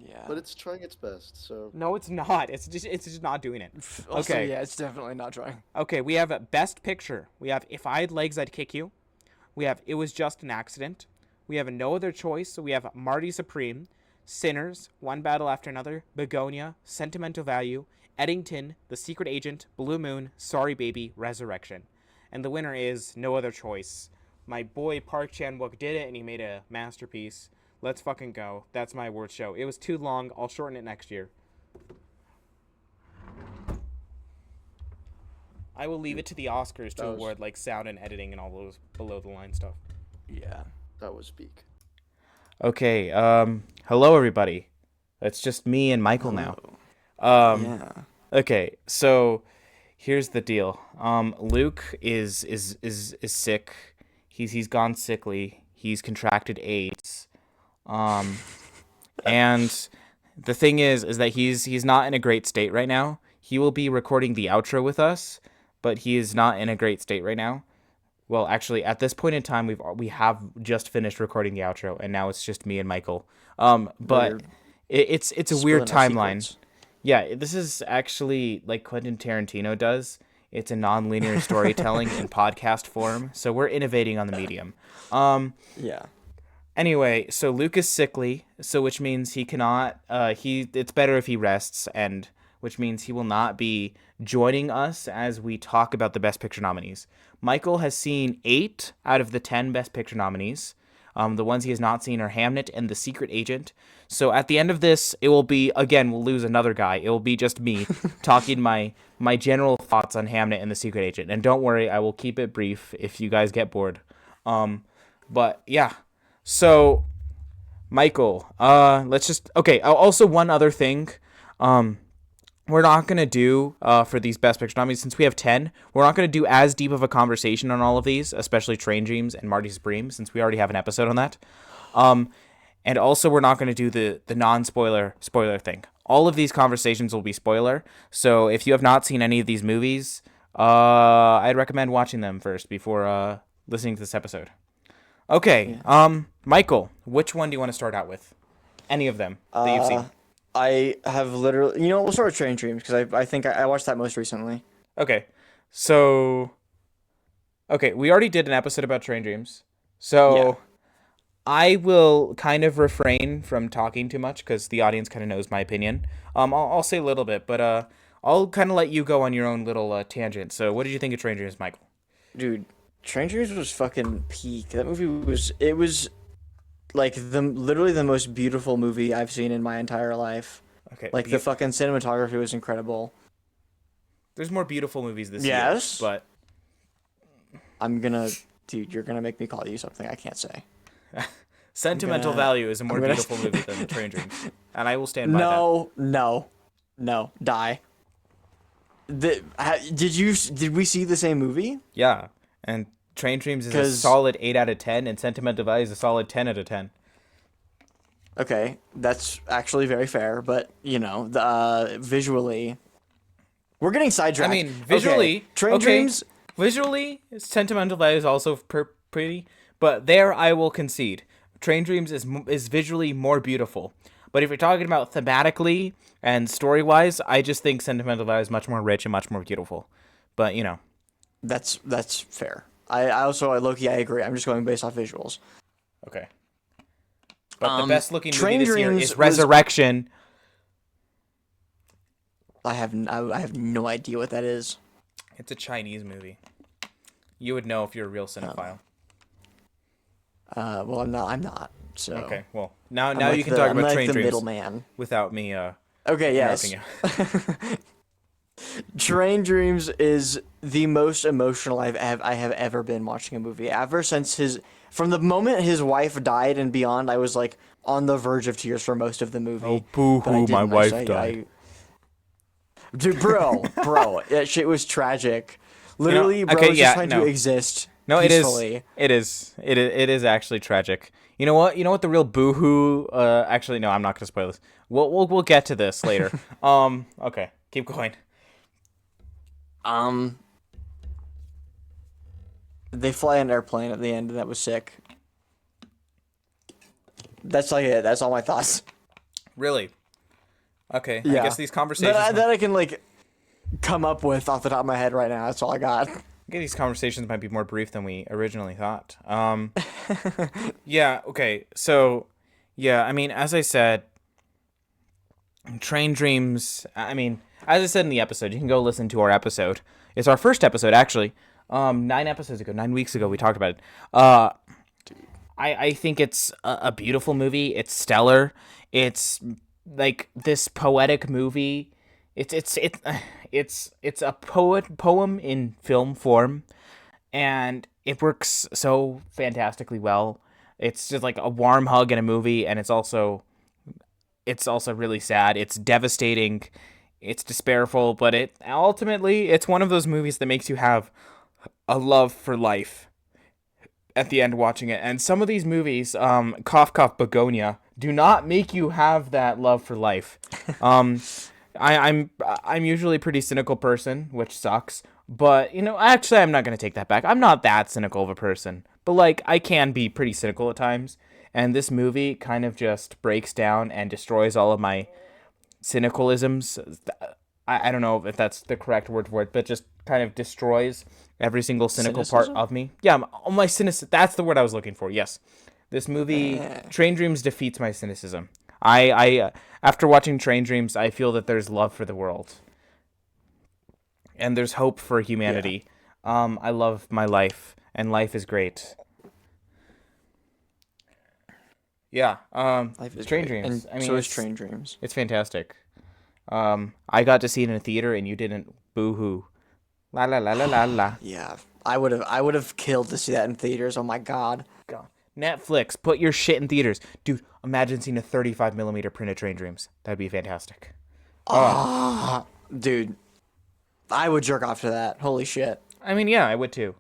Yeah. But it's trying its best, so. No, it's not. It's just not doing it. Also, Okay. yeah, it's definitely not trying. Okay, we have a Best Picture. We have If I Had Legs, I'd Kick You. We have It Was Just an Accident. We have No Other Choice. So we have Marty Supreme, Sinners, One Battle After Another, Begonia, Sentimental Value, Eddington, The Secret Agent, Blue Moon, Sorry Baby, Resurrection. And the winner is No Other Choice. My boy Park Chan-wook did it, and he made a masterpiece. Let's fucking go. That's my award show. It was too long. I'll shorten it next year. I will leave it to the Oscars to award like sound and editing and all those below the line stuff. Yeah. That was peak. Okay, hello everybody. It's just me and Michael now. Yeah. Okay, so here's the deal. Luke is sick. He's gone sickly. He's contracted AIDS. And the thing is that he's not in a great state right now. He will be recording the outro with us, but he is not in a great state right now. Well, actually, at this point in time, we have just finished recording the outro, and now it's just me and Michael. But it's a weird timeline. Yeah, this is actually like Quentin Tarantino does. It's a non-linear storytelling in podcast form, so we're innovating on the medium. Yeah. Anyway, so Luke is sickly, so which means he cannot. It's better if he rests, and which means he will not be joining us as we talk about the Best Picture nominees. Michael has seen 8 out of the 10 Best Picture nominees. The ones he has not seen are Hamnet and The Secret Agent. So at the end of this, it will be, again, we'll lose another guy. It will be just me talking my general thoughts on Hamnet and The Secret Agent. And don't worry, I will keep it brief if you guys get bored. But yeah. So, Michael, let's just, okay, also one other thing. One we're not going to do for these Best Picture nominees, since we have 10, we're not going to do as deep of a conversation on all of these, especially Train Dreams and Marty Supreme, since we already have an episode on that. And also, we're not going to do the non-spoiler spoiler thing. All of these conversations will be spoiler. So if you have not seen any of these movies, I'd recommend watching them first before listening to this episode. Okay, Michael, which one do you want to start out with? Any of them that you've seen? I have literally, we'll start with Train Dreams because I think I watched that most recently. Okay, so we already did an episode about Train Dreams, so Yeah. I will kind of refrain from talking too much because the audience kind of knows my opinion. I'll say a little bit, but I'll kind of let you go on your own little tangent. So, what did you think of Train Dreams, Michael? Dude, Train Dreams was fucking peak. That movie was like literally the most beautiful movie I've seen in my entire life. Okay, Like the fucking cinematography was incredible. there's more beautiful movies this year, Yes. but Dude, you're gonna make me call you something I can't say. Sentimental gonna- Value is a more I'm gonna- beautiful movie than Train Dreams, and I will stand by that. No, die. Did we see the same movie? Yeah, and Train Dreams is a 'Cause- solid 8 out of 10, and Sentimental Value is a solid 10 out of 10. Okay, that's actually very fair, but visually, we're getting sidetracked. I mean, visually, okay. Train okay, Dreams. visually, Sentimental Value is also pretty, but there I will concede. Train Dreams is visually more beautiful. But if you're talking about thematically and story-wise, I just think Sentimental Value is much more rich and much more beautiful. But, That's fair. I low-key, I agree. I'm just going based off visuals. okay. But the best looking movie Train this year Dreams is was- Resurrection. I have no idea what that is. It's a Chinese movie. You would know if you're a real cinephile. Well, I'm not. So Okay, well, now I'm you like can talk I'm about like Train the Dreams middleman. without me Okay, yes. interrupting you. Train Dreams is the most emotional I have ever been watching a movie. Ever since from the moment his wife died and beyond, I was like on the verge of tears for most of the movie. Oh, boo-hoo, but I my didn't. wife died. Dude, bro, that shit was tragic. Literally, bro okay, was yeah, just trying no. to exist No, peacefully. it is actually tragic. You know what? The real boohoo. Actually, no, I'm not gonna spoil this. We'll get to this later. Okay, keep going. They fly an airplane at the end, and that was sick. That's like it. That's all my thoughts. Really? Okay. I Yeah. guess these conversations. That I can like come up with off the top of my head right now. That's all I got. These conversations might be more brief than we originally thought. Yeah. Okay. So, yeah. I mean, as I said, Train Dreams. I mean, as I said in the episode, you can go listen to our episode. It's our first episode, actually. 9 weeks ago, we talked about it. I think it's a beautiful movie. It's stellar. It's like this poetic movie. It's a poem in film form, and it works so fantastically well. It's just like a warm hug in a movie, and it's also really sad. It's devastating. It's despairful, but it's one of those movies that makes you have a love for life at the end watching it. And some of these movies, cough cough begonia, do not make you have that love for life. I'm usually a pretty cynical person, which sucks. But actually, I'm not gonna take that back. I'm not that cynical of a person, but like I can be pretty cynical at times. And this movie kind of just breaks down and destroys all of my cynicalisms. I don't know if that's the correct word for it, but just kind of destroys every single cynical Cynicism? part of me. Yeah, my cynicism. That's the word I was looking for. Yes, this movie, Train Dreams, defeats my cynicism. I after watching Train Dreams, I feel that there's love for the world, and there's hope for humanity. I love my life, and life is great. Yeah. Life is Train great. Dreams. And I mean, so is it's- Train Dreams. It's fantastic. I got to see it in a theater, and you didn't. Boo-hoo. La la la la la la. Yeah, I would have killed to see that in theaters. Oh my god. God. Netflix, put your shit in theaters, dude. Imagine seeing a 35mm print of Train Dreams. That'd be fantastic. Dude, I would jerk off to that. Holy shit. I mean, yeah, I would too.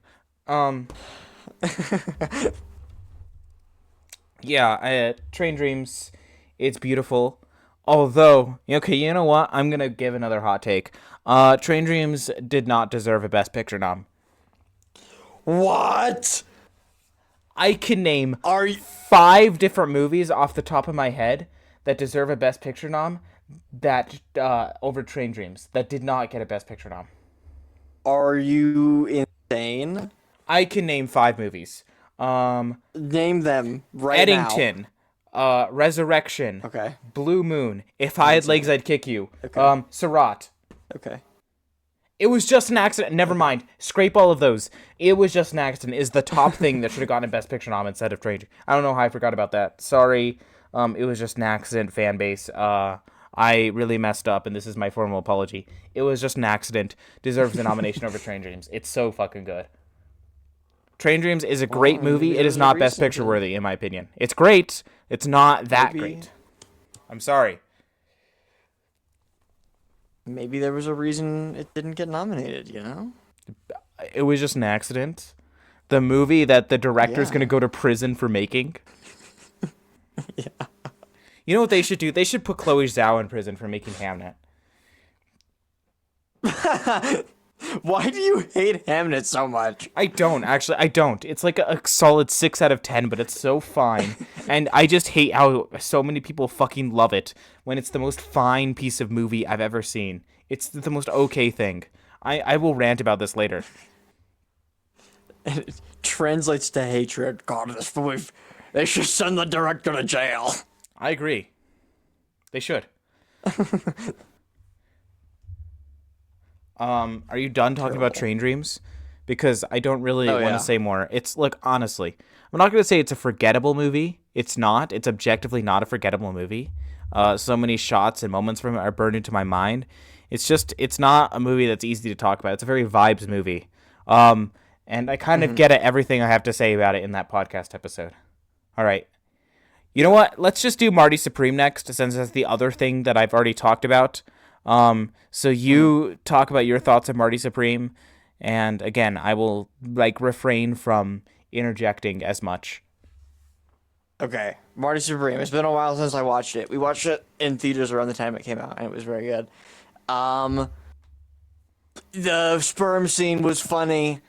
Yeah, Train Dreams, it's beautiful. Although, okay, you know what? I'm gonna give another hot take. Train Dreams did not deserve a Best Picture nom. What? I can name Are you 5 different movies off the top of my head that deserve a Best Picture nom that over Train Dreams that did not get a Best Picture nom. are you insane? I can name 5 movies. Name them right now. Eddington, Resurrection, Okay. Blue Moon, If I Had Legs I'd Kick You, Okay. Surratt. Okay. It was just an accident. Never mind. Scrape all of those. It was just an accident is the top thing that should have gotten a Best Picture nom instead of Train Dreams. I don't know how I forgot about that. Sorry. It was just an accident, fan base. I really messed up, and this is my formal apology. It was just an accident. Deserves a nomination over Train Dreams. It's so fucking good. Train Dreams is a great movie. It is not Best Picture worthy, in my opinion. It's great. It's not that great. I'm sorry. Maybe there was a reason it didn't get nominated, you know? It was just an accident. The movie that the director's Yeah. going to go to prison for making. Yeah. You know what they should do? They should put Chloe Zhao in prison for making Hamnet. Why do you hate Hamnet so much? I don't, actually. I don't. It's like a solid 6 out of 10, but it's so fine. And I just hate how so many people fucking love it when it's the most fine piece of movie I've ever seen. It's the most okay thing. I will rant about this later. And it translates to hatred. God, this movie. They should send the director to jail. I agree. They should. Are you done talking about Train Dreams? Because I don't really want to say more. It's, look, honestly, I'm not going to say it's a forgettable movie. It's not. It's objectively not a forgettable movie. So many shots and moments from it are burned into my mind. It's just, it's not a movie that's easy to talk about. It's a very vibes movie. And I kind of get at everything I have to say about it in that podcast episode. All right. You know what? Let's just do Marty Supreme next, since that's the other thing that I've already talked about. So you talk about your thoughts on Marty Supreme, and again, I will refrain from interjecting as much. Okay, Marty Supreme. It's been a while since I watched it. We watched it in theaters around the time it came out, and it was very good. The sperm scene was funny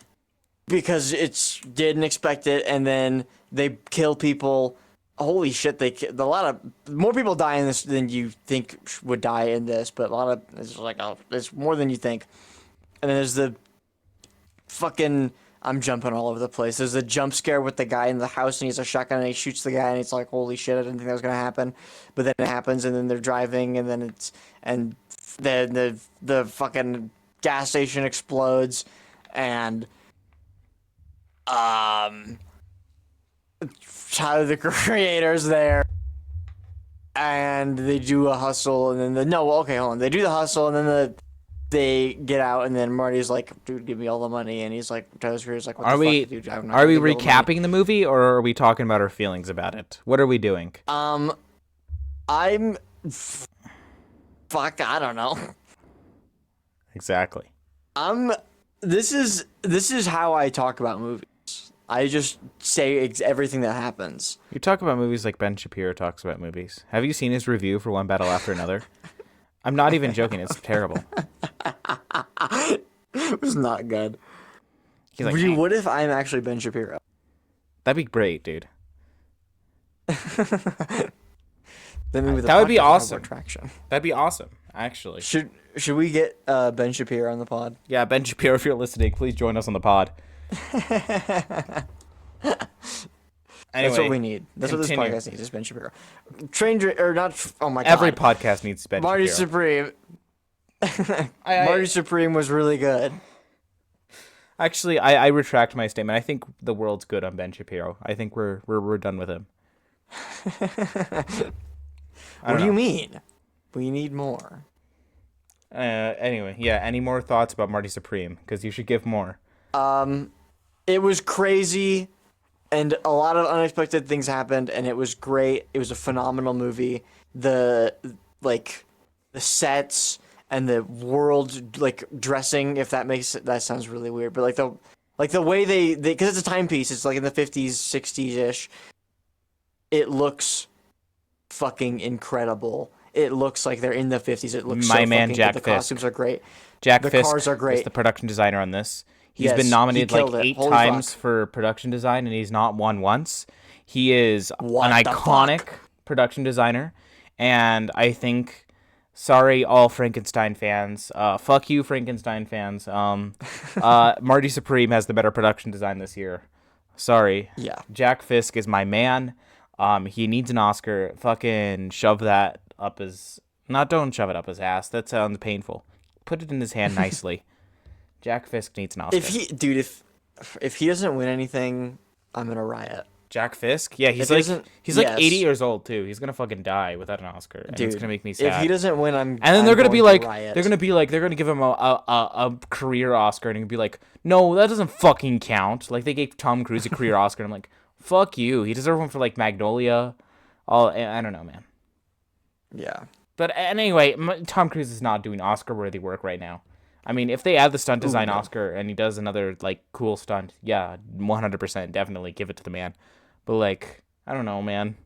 because didn't expect it, and then they kill people. Holy shit! A lot of more people die in this than you think would die in this, but it's more than you think. And then there's the fucking. I'm jumping all over the place. There's a jump scare with the guy in the house, and he has a shotgun, and he shoots the guy, and it's like, holy shit! I didn't think that was gonna happen, but then it happens, and then they're driving, and then then the fucking gas station explodes, and Tyler the Creator's there, and they do a hustle, and then hold on, they do the hustle, and then they get out, and then Marty's like, dude, give me all the money, and he's like, Tyler the Creator's like, what the fuck, dude? I'm not Are we gonna give you all the money. recapping the movie, or are we talking about our feelings about it? What are we doing? I'm fuck, I don't know. Exactly. This is how I talk about movies. I just say everything that happens. You talk about movies like Ben Shapiro talks about movies. Have you seen his review for One Battle After Another? I'm not even joking. It's terrible. It was not good. He's like, What if I'm actually Ben Shapiro? that'd be great, dude. That would be awesome. Traction. That'd be awesome, actually. Should we get Ben Shapiro on the pod? Yeah, Ben Shapiro, if you're listening, please join us on the pod. Anyway, That's what we need. That's continue. what this podcast needs. Is Ben Shapiro. Oh my god. Every podcast needs Ben Marty Shapiro. Supreme. Marty Supreme was really good. Actually, I retract my statement. I think the world's good on Ben Shapiro. I think we're done with him. What do you mean? We need more. Anyway, yeah. Any more thoughts about Marty Supreme? Because you should give more. It was crazy, and a lot of unexpected things happened, and it was great. It was a phenomenal movie. The sets and the world like dressing, if that sounds really weird, but like the way they because it's a timepiece, it's like in the 50s, 60s ish. It looks fucking incredible. It looks like they're in the 50s. It looks My so man fucking Jack good. The Fisk. costumes are great. Jack The Fisk cars are is great. the production designer on this. He's Yes, been he nominated like killed it. 8 Holy times fuck. for production design, and he's not won once. He is What an the iconic fuck? production designer, and I think, sorry, all Frankenstein fans. Fuck you, Frankenstein fans. Marty Supreme has the better production design this year. Sorry. Yeah. Jack Fisk is my man. He needs an Oscar. Fucking shove that up his... Not don't shove it up his ass. That sounds painful. Put it in his hand nicely. Jack Fisk needs an Oscar. If he doesn't win anything, I'm gonna riot. Jack Fisk? Yeah, he's If he like doesn't- he's like yes. 80 years old too. He's gonna fucking die without an Oscar, and it's Dude, gonna make me sad. if he doesn't win, and then they're I'm gonna be going like, to riot. they're gonna give him a career Oscar, and he'll be like, no, that doesn't fucking count. Like they gave Tom Cruise a career Oscar, and I'm like, fuck you. He deserved one for like Magnolia. I don't know, man. Yeah. But anyway, Tom Cruise is not doing Oscar-worthy work right now. I mean, if they add the stunt design no. Oscar and he does another like cool stunt, yeah, 100% definitely give it to the man. But like, I don't know, man.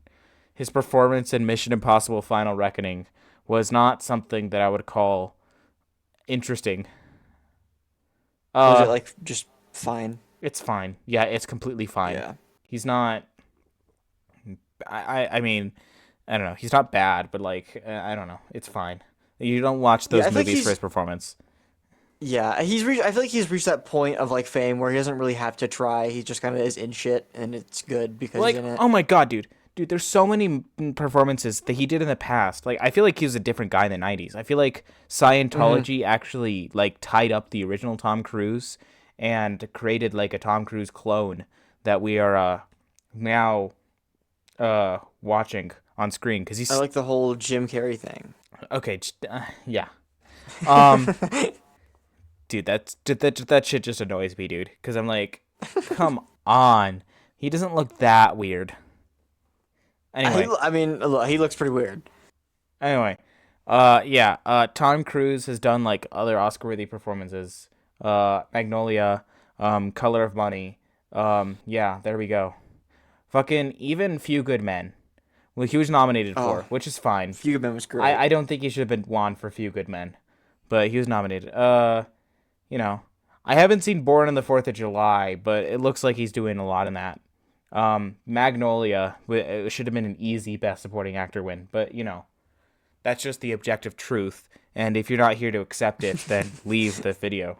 His performance in Mission Impossible: Final Reckoning was not something that I would call interesting. Was it like just fine? It's fine. Yeah, it's completely fine. Yeah. He's not. I mean, I don't know. He's not bad, but like, I don't know. It's fine. You don't watch those I think movies for he's- his performance. Yeah, I feel like he's reached that point of like fame where he doesn't really have to try. He just kind of is in shit, and it's good because Like, he's in it. oh my god, dude, there's so many performances that he did in the past. Like, I feel like he was a different guy in the 90s. I feel like Scientology actually like tied up the original Tom Cruise and created like a Tom Cruise clone that we are now watching on screen, because he's I like the whole Jim Carrey thing. okay, yeah. Um dude, that shit just annoys me, dude, because I'm like, come on, he doesn't look that weird. Anyway, I mean, look, he looks pretty weird. Tom Cruise has done like other Oscar-worthy performances. Magnolia, Color of Money. Yeah, there we go. Fucking even Few Good Men. Well, he was nominated for, which is fine. Few Good Men was great. I don't think he should have been won for Few Good Men, but he was nominated. You know, I haven't seen Born on the 4th of July, but it looks like he's doing a lot in that. Magnolia, it should have been an easy Best Supporting Actor win, but you know, that's just the objective truth. And if you're not here to accept it, then leave the video.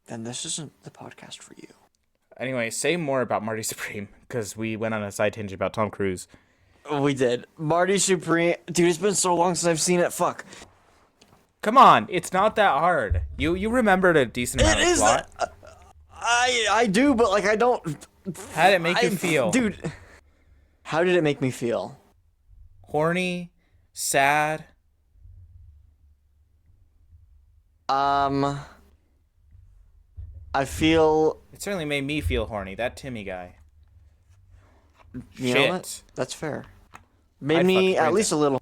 Then this isn't the podcast for you. Anyway, say more about Marty Supreme, because we went on a side tangent about Tom Cruise. We did. Marty Supreme. Dude, it's been so long since I've seen it. Fuck. Come on, it's not that hard. You remembered a decent amount It of is plot. that. I do, but like I don't. How did it make you feel? Dude, how did it make me feel? Horny, sad. I feel. It certainly made me feel horny. That Timmy guy. You Shit. know what? That's fair. Made I'd me fuck at least a little.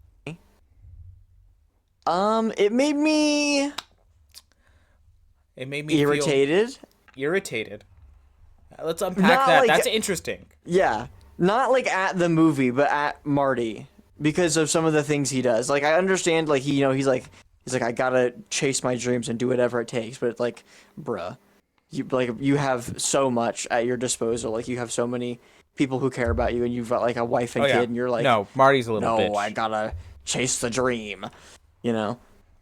It made me It made me irritated. feel irritated. Let's unpack Not that. like- That's interesting. Yeah, not like at the movie, but at Marty because of some of the things he does. Like I understand, like he's like I gotta chase my dreams and do whatever it takes. But like, bruh, you have so much at your disposal. Like you have so many people who care about you, and you've got like a wife and Oh, yeah. kid, and you're like, No, Marty's a little no, bitch. I gotta chase the dream, you know.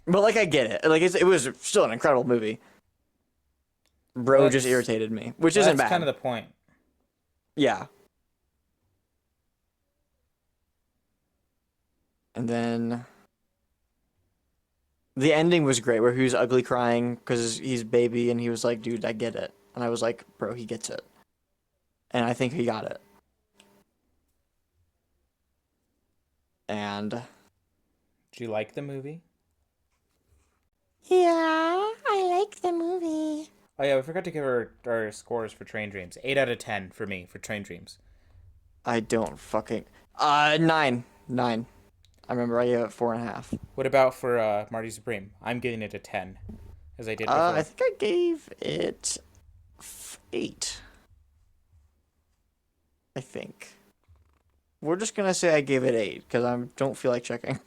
But like I get it. Like it was still an incredible movie. Bro Well, just that's- irritated me, which isn't That's bad. kind of the point. Yeah. And then the ending was great, where he was ugly crying because he's baby, and he was like, "Dude, I get it," and I was like, "Bro, he gets it," and I think he got it. And Do you like the movie? yeah, I like the movie. Oh yeah, we forgot to give our scores for Train Dreams. 8 out of 10 for me for Train Dreams. I don't fucking 9. I remember I gave it 4.5. What about for Marty Supreme? I'm giving it a 10, as I did before. I think I gave it 8. I think. We're just gonna say I gave it 8 because I don't feel like checking.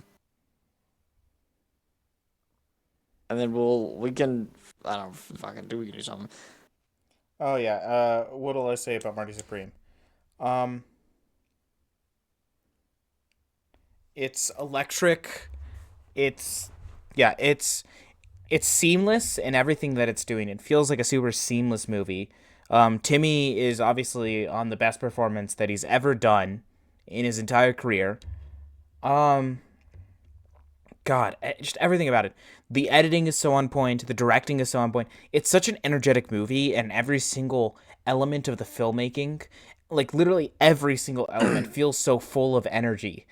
And then we can I don't fucking do we can do something. Oh yeah. What'll I say about Marty Supreme? It's electric. It's seamless in everything that it's doing. It feels like a super seamless movie. Timmy is obviously on the best performance that he's ever done in his entire career. God, just everything about it. The editing is so on point. The directing is so on point. It's such an energetic movie, and every single element of the filmmaking, like literally every single element, feels so full of energy,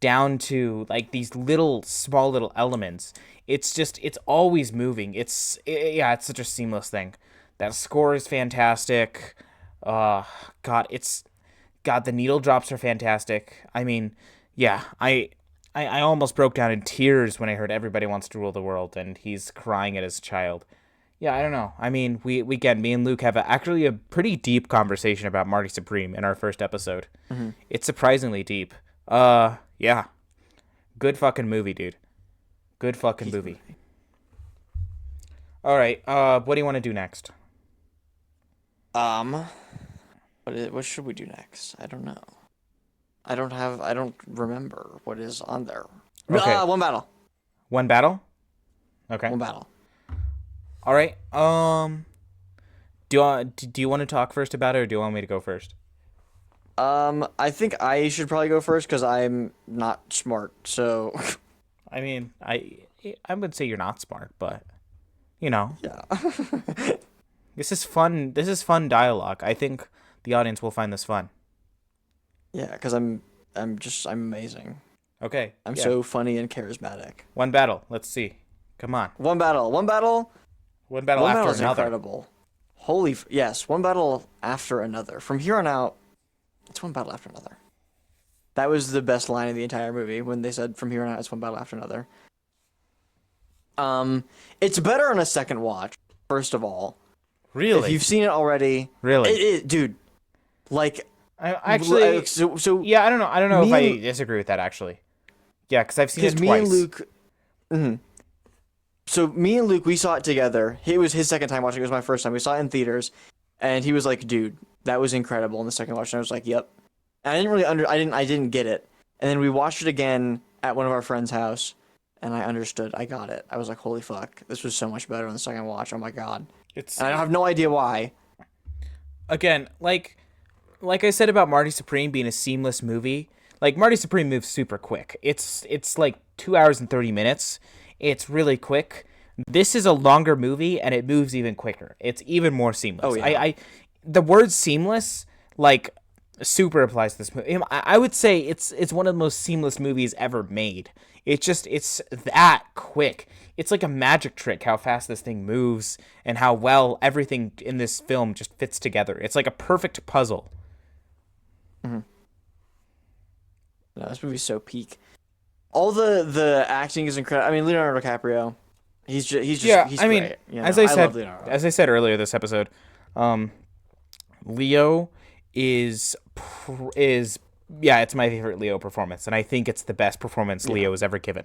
down to like these small little elements. It's always moving. It's such a seamless thing. That score is fantastic. God, the needle drops are fantastic. I mean, yeah, I almost broke down in tears when I heard Everybody Wants to Rule the World and he's crying at his child. Yeah, I don't know. I mean, me and Luke have actually a pretty deep conversation about Marty Supreme in our first episode. Mm-hmm. It's surprisingly deep. Yeah. Good fucking movie, dude. Good fucking movie. All right. What do you want to do next? What should we do next? I don't know. I don't remember what is on there. Okay. One battle. One battle? Okay. One battle. All right. Do you want to talk first about it, or do you want me to go first? I think I should probably go first because I'm not smart. So. I mean, I would say you're not smart, but you know. Yeah. This is fun. This is fun dialogue. I think the audience will find this fun. Yeah, because I'm amazing. Okay. I'm so funny and charismatic. One battle. Let's see. Come on. One battle After is another. incredible. Yes, one battle after another. From here on out, it's one battle after another. That was the best line of the entire movie when they said from here on out it's one battle after another. It's better on a second watch, first of all. Really? If you've seen it already. Really? Dude, like I actually so yeah, I don't know if I and- disagree with that actually. Yeah, because I've seen it because twice. me and Luke So me and Luke, we saw it together. It was his second time watching. It was my first time. We saw it in theaters, and he was like, "Dude, that was incredible." In the second watch, and I was like, "Yep." And I didn't really I didn't get it. And then we watched it again at one of our friends' house, and I understood. I got it. I was like, "Holy fuck, this was so much better on the second watch." Oh my god. It's And I have no idea why. again, like I said about Marty Supreme being a seamless movie. Like Marty Supreme moves super quick. It's like 2 hours and 30 minutes. It's really quick. This is a longer movie and it moves even quicker. It's even more seamless. Oh, yeah. The word seamless like super applies to this movie. I would say it's one of the most seamless movies ever made. It's that quick. It's like a magic trick how fast this thing moves and how well everything in this film just fits together. It's like a perfect puzzle. No, this movie's so peak. All the acting is incredible. I mean, Leonardo DiCaprio, he's great. You know, as I love said, Leonardo. Earlier this episode, Leo is it's my favorite Leo performance, and I think it's the best performance Leo has ever given.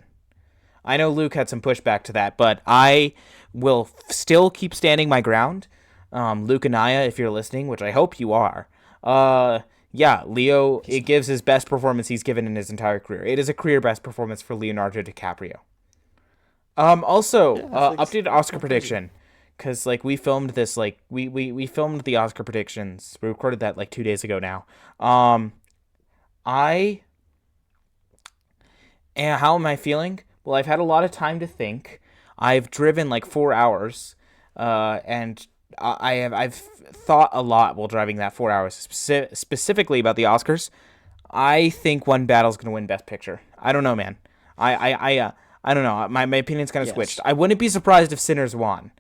I know Luke had some pushback to that, but I will still keep standing my ground. Luke and Naya, if you're listening, which I hope you are, Leo, it gives his best performance he's given in his entire career. It is a career best performance for Leonardo DiCaprio. Updated Oscar prediction, because like we filmed this, like we filmed the Oscar predictions. We recorded that like 2 days ago now. How am I feeling? Well, I've had a lot of time to think. I've driven like 4 hours, and I've thought a lot while driving that 4 hours, specifically about the Oscars. I think One Battle's gonna win Best Picture. I don't know, man. I don't know. My opinion's kind of switched. I wouldn't be surprised if Sinners won.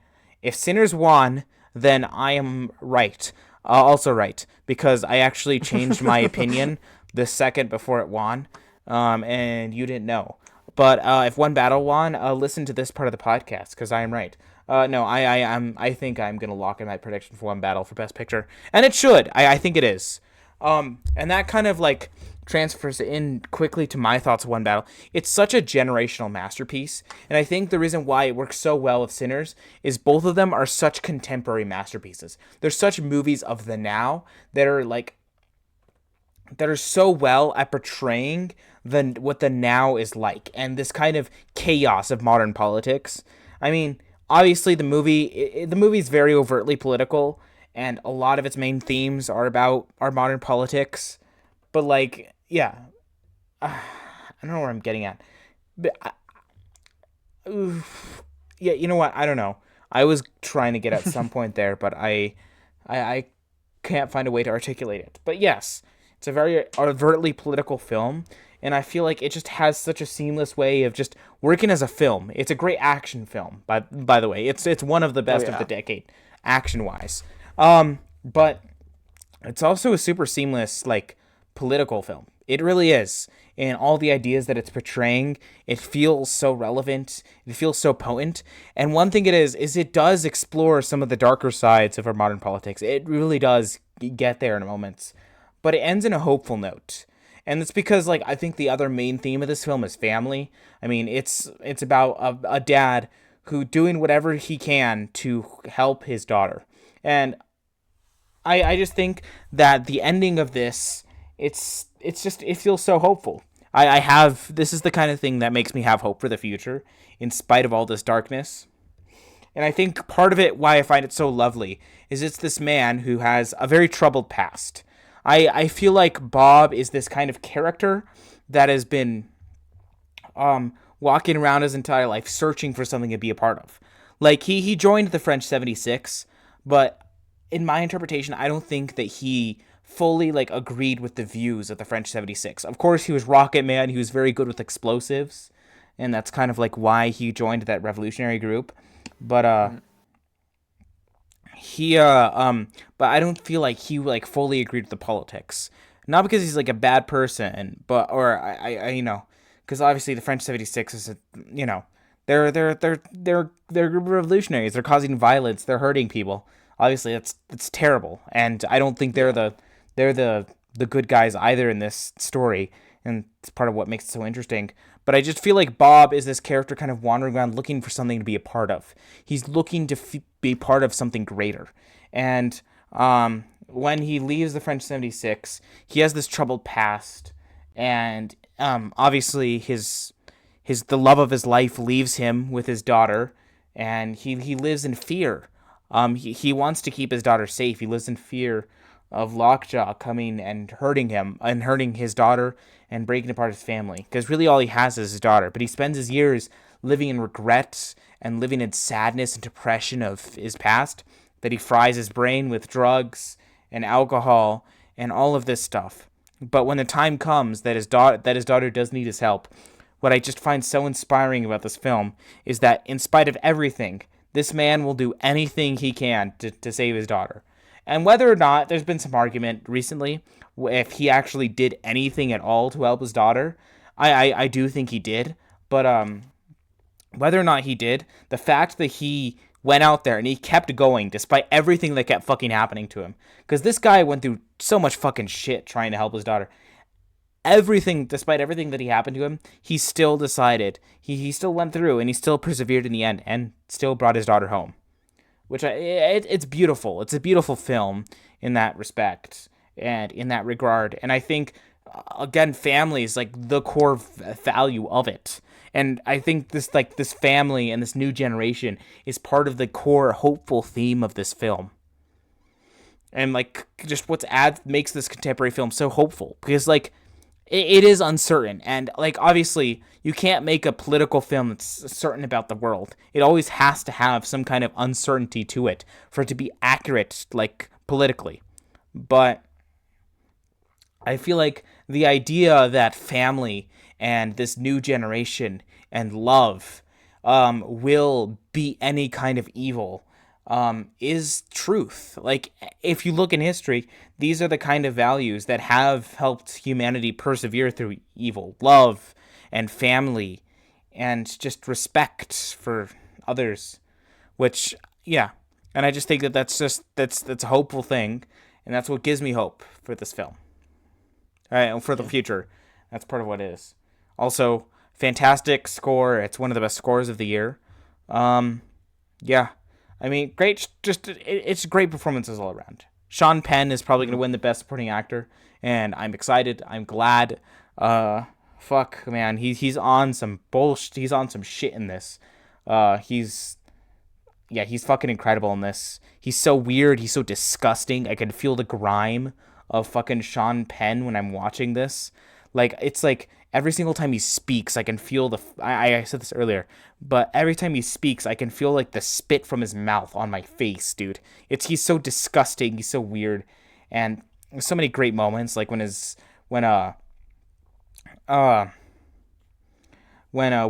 If Sinners won, then I am right. Also right, because I actually changed my opinion the second before it won. and you didn't know. But if One Battle won, listen to this part of the podcast because I am right. No, I think I'm gonna lock in my prediction for One Battle for Best Picture, and it should. I think it is. And that kind of like transfers in quickly to my thoughts of One Battle. It's such a generational masterpiece, and I think the reason why it works so well with Sinners is both of them are such contemporary masterpieces. They're such movies of the now that are so well at portraying what the now is like and this kind of chaos of modern politics. I mean, obviously the movie is very overtly political, and a lot of its main themes are about our modern politics. But like, yeah, I don't know where I'm getting at. But yeah, you know what? I don't know. I was trying to get at some point there, but I can't find a way to articulate it. But yes, it's a very overtly political film, and I feel like it just has such a seamless way of just working as a film. It's a great action film, by the way. It's one of the best of the decade, action wise. But it's also a super seamless like political film. It really is. And all the ideas that it's portraying, it feels so relevant. It feels so potent. And one thing it is it does explore some of the darker sides of our modern politics. It really does get there in moments. But it ends in a hopeful note. And it's because, like, I think the other main theme of this film is family. I mean, it's about a dad who doing whatever he can to help his daughter. And I just think that the ending of this, it feels so hopeful. This is the kind of thing that makes me have hope for the future, in spite of all this darkness. And I think part of it, why I find it so lovely, is it's this man who has a very troubled past. I feel like Bob is this kind of character that has been walking around his entire life searching for something to be a part of. Like, he joined the French 76, but in my interpretation, I don't think that he fully like agreed with the views of the French 76. Of course, he was Rocket Man. He was very good with explosives, and that's kind of like why he joined that revolutionary group. But but I don't feel like he like fully agreed with the politics. Not because he's like a bad person, but because obviously the French 76 is they're a group of revolutionaries. They're causing violence. They're hurting people. Obviously, that's terrible, and I don't think they're the good guys either in this story, and it's part of what makes it so interesting. But I just feel like Bob is this character kind of wandering around looking for something to be a part of. He's looking to be part of something greater, and when he leaves the French 76, he has this troubled past, and obviously the love of his life leaves him with his daughter, and he lives in fear. He wants to keep his daughter safe. He lives in fear of Lockjaw coming and hurting him and hurting his daughter and breaking apart his family. Because really all he has is his daughter. But he spends his years living in regrets and living in sadness and depression of his past. That he fries his brain with drugs and alcohol and all of this stuff. But when the time comes that his daughter does need his help, what I just find so inspiring about this film is that in spite of everything, this man will do anything he can to save his daughter. And whether or not, there's been some argument recently if he actually did anything at all to help his daughter. I do think he did. But whether or not he did, the fact that he went out there and he kept going despite everything that kept fucking happening to him. Because this guy went through so much fucking shit trying to help his daughter. Despite everything that he happened to him, he still decided, he still went through and he still persevered in the end and still brought his daughter home. Which it's beautiful. It's a beautiful film in that respect and in that regard. And I think, again, family is like the core value of it. And I think this family and this new generation is part of the core hopeful theme of this film. And like just makes this contemporary film so hopeful because like it is uncertain, and like obviously you can't make a political film that's certain about the world. It always has to have some kind of uncertainty to it for it to be accurate, like politically. But I feel like the idea that family and this new generation and love will beat any kind of evil is truth. Like, if you look in history, these are the kind of values that have helped humanity persevere through evil. Love and family and just respect for others, which, yeah. And I just think that that's a hopeful thing, and that's what gives me hope for this film. All right, and for the future. That's part of what it is. Also, fantastic score. It's one of the best scores of the year. Yeah. I mean, great. It's great performances all around. Sean Penn is probably going to win the Best Supporting Actor, and I'm excited. I'm glad. Fuck, man. He's on some bullshit. He's on some shit in this. He's fucking incredible in this. He's so weird. He's so disgusting. I can feel the grime of fucking Sean Penn when I'm watching this. Like, it's like every single time he speaks, I can feel I said this earlier, but every time he speaks, I can feel like the spit from his mouth on my face, dude. He's so disgusting. He's so weird, and there's so many great moments, like when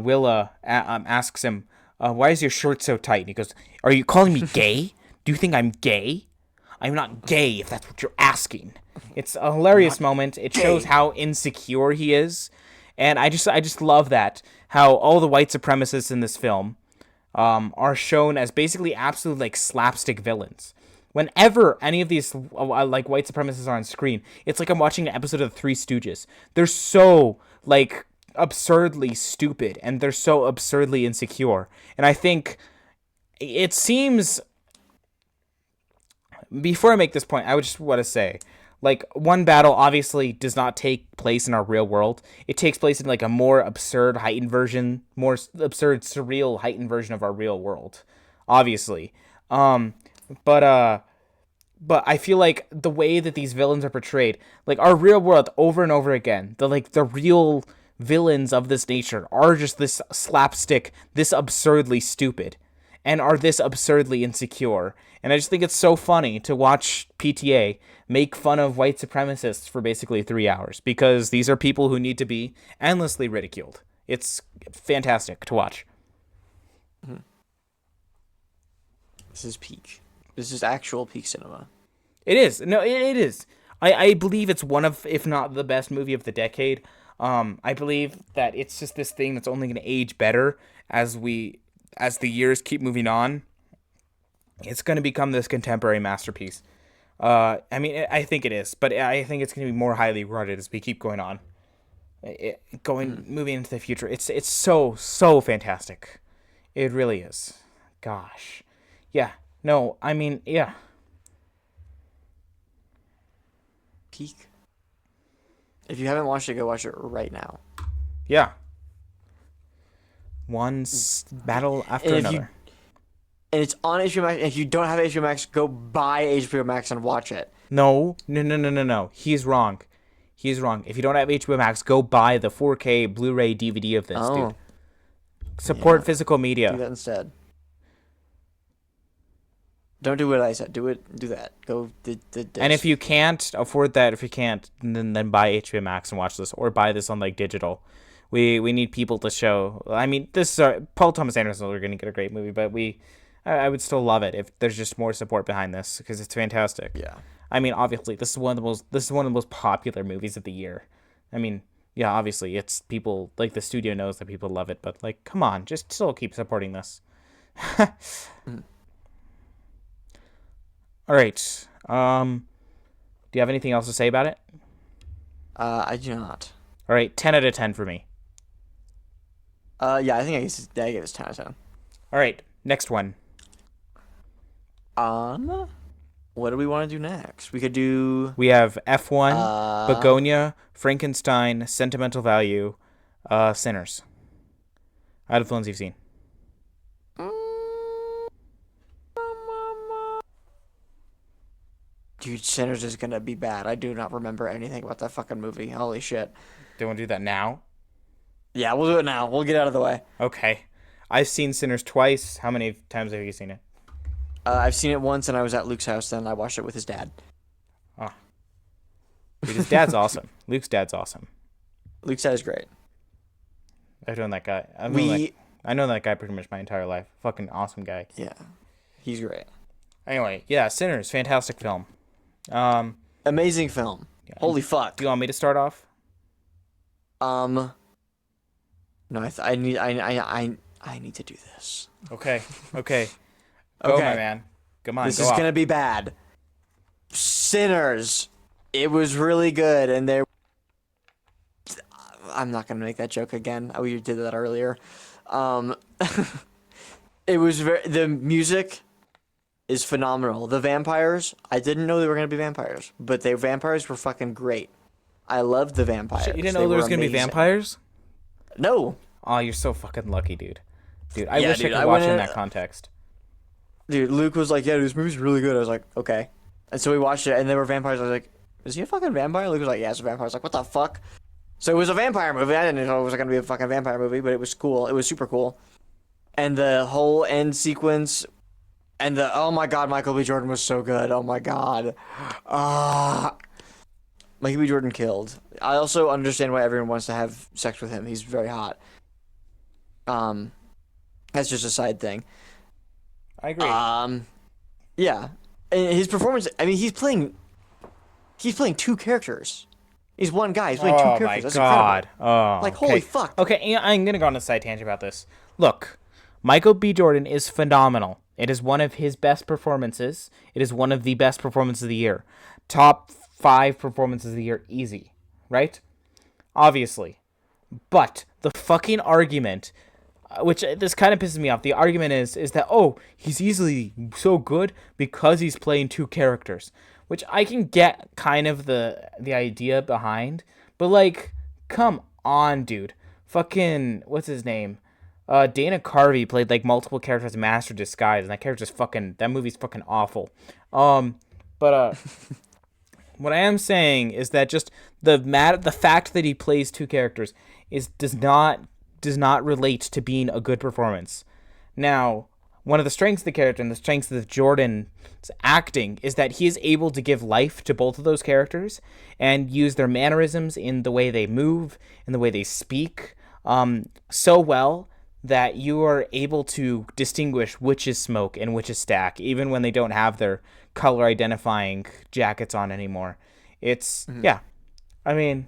Willa asks him, why is your shirt so tight? And he goes, are you calling me gay? Do you think I'm gay? I'm not gay, if that's what you're asking. It's a hilarious moment. It shows how insecure he is. And I just love that, how all the white supremacists in this film are shown as basically absolute, like, slapstick villains. Whenever any of these like white supremacists are on screen, it's like I'm watching an episode of The Three Stooges. They're so, like, absurdly stupid, and they're so absurdly insecure. And I think it seems, before I make this point, I would just want to say, like, One Battle obviously does not take place in our real world. It takes place in, like, a more absurd, surreal, heightened version of our real world, obviously. But I feel like the way that these villains are portrayed, like, our real world over and over again, the real villains of this nature are just this slapstick, this absurdly stupid, and are this absurdly insecure. And I just think it's so funny to watch PTA make fun of white supremacists for basically 3 hours, because these are people who need to be endlessly ridiculed. It's fantastic to watch. This is peak. This is actual peak cinema. It is. No, it is. I believe it's one of, if not the best movie of the decade. I believe that it's just this thing that's only going to age better as the years keep moving on. It's going to become this contemporary masterpiece. I mean, I think it is, but I think it's going to be more highly regarded as we keep going on. Moving into the future. It's so fantastic. It really is. Gosh. Yeah. No, I mean, yeah. Peak. If you haven't watched it, go watch it right now. Yeah. One battle after another. And it's on HBO Max. If you don't have HBO Max, go buy HBO Max and watch it. No. He's wrong. If you don't have HBO Max, go buy the 4K Blu-ray DVD of this, dude. Support physical media. Do that instead. Don't do what I said. Do that. Go. And if you can't afford that, then buy HBO Max and watch this, or buy this on, like, digital. We need people to show. I mean, Paul Thomas Anderson. We're gonna get a great movie, but I would still love it if there's just more support behind this, because it's fantastic. Yeah. I mean, obviously, this is one of the most popular movies of the year. I mean, yeah, obviously, it's people, like, the studio knows that people love it, but, like, come on, just still keep supporting this. All right. Do you have anything else to say about it? I do not. All right, 10 out of 10 for me. Yeah, I think I give this 10 out of 10. All right, next one. What do we want to do next? We have F1, Begonia, Frankenstein, Sentimental Value, Sinners. Out of the ones you've seen. Dude, Sinners is gonna be bad. I do not remember anything about that fucking movie. Holy shit. Do you want to do that now? Yeah, we'll do it now. We'll get out of the way. Okay. I've seen Sinners twice. How many times have you seen it? I've seen it once, and I was at Luke's house, then I watched it with his dad. Oh. Dude, his dad's awesome. Luke's dad's awesome. Luke's dad is great. I've known that guy. I know that guy pretty much my entire life. Fucking awesome guy. Yeah. He's great. Anyway, yeah, Sinners, fantastic film. Um, Amazing film. Holy fuck. do you want me to start off? No, I need to do this. Okay, okay. Go, Okay. my man. Come on, This go is off. gonna be bad. Sinners. It was really good, and there. I'm not gonna make that joke again. We did that earlier. It was the music is phenomenal. The vampires, I didn't know they were gonna be vampires, but the vampires were fucking great. I loved the vampires. Shit, you didn't They know there were was gonna be amazing. vampires? No, Oh, you're so fucking lucky, dude. Dude, I Yeah, wish dude, I I could watch went it in in- that context. dude. Luke was like, "Yeah, dude, this movie's really good." I was like, "Okay," and so we watched it, and there were vampires. I was like, "Is he a fucking vampire?" Luke was like, "Yeah, it's a vampire." I was like, "What the fuck?" So it was a vampire movie. I didn't know it was gonna be a fucking vampire movie, but it was cool. It was super cool, and the whole end sequence, and the oh my god, Michael B. Jordan was so good. Oh my god, Michael B. Jordan killed. I also understand why everyone wants to have sex with him. He's very hot. That's just a side thing. I agree. Yeah, and his performance. I mean, he's playing two characters. He's one guy. He's playing two Oh characters. my That's god. incredible. Oh, Like, okay. holy fuck. Okay, I'm gonna go on a side tangent about this. Look, Michael B. Jordan is phenomenal. It is one of his best performances. It is one of the best performances of the year. Top 5 performances of the year, easy, right? Obviously. But the fucking argument, which this kind of pisses me off. The argument is that he's easily so good because he's playing two characters, which I can get kind of the idea behind, but like, come on, dude. Fucking what's his name? Dana Carvey played like multiple characters in Master Disguise, and that movie's fucking awful. But what I am saying is that just the fact that he plays two characters does not relate to being a good performance. Now, one of the strengths of the character and the strengths of Jordan's acting is that he is able to give life to both of those characters and use their mannerisms in the way they move, in the way they speak, so well that you are able to distinguish which is Smoke and which is Stack, even when they don't have their color identifying jackets on anymore. It's, yeah. I mean,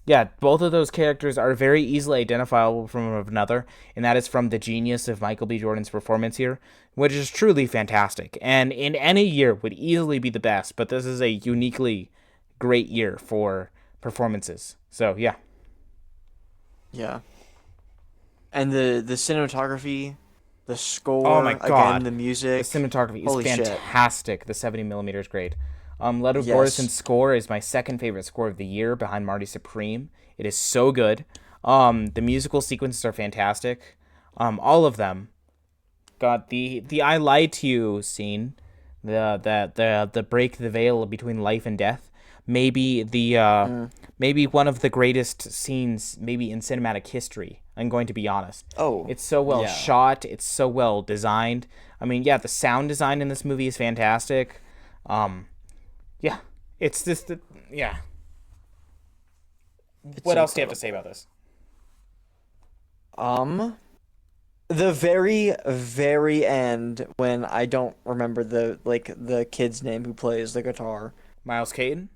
yeah, both of those characters are very easily identifiable from another, and that is from the genius of Michael B. Jordan's performance here, which is truly fantastic. And in any year would easily be the best, but this is a uniquely great year for performances. So, yeah. Yeah. And the cinematography, the score, Oh my God. again, the music. The cinematography is Holy shit. fantastic. The 70mm is great. Leto Yes. Borgeson's score is my second favorite score of the year, behind Marty Supreme. It is so good. The musical sequences are fantastic. All of them. Got the "I Lied to You" scene, the break the veil between life and death. Maybe maybe one of the greatest scenes maybe in cinematic history. I'm going to be honest. Oh, It's so well yeah. shot. It's so well designed. I mean, yeah, the sound design in this movie is fantastic. Yeah, it's just yeah. What else do you have to say about this? The very, very end, when I don't remember the kid's name who plays the guitar. Miles Caton?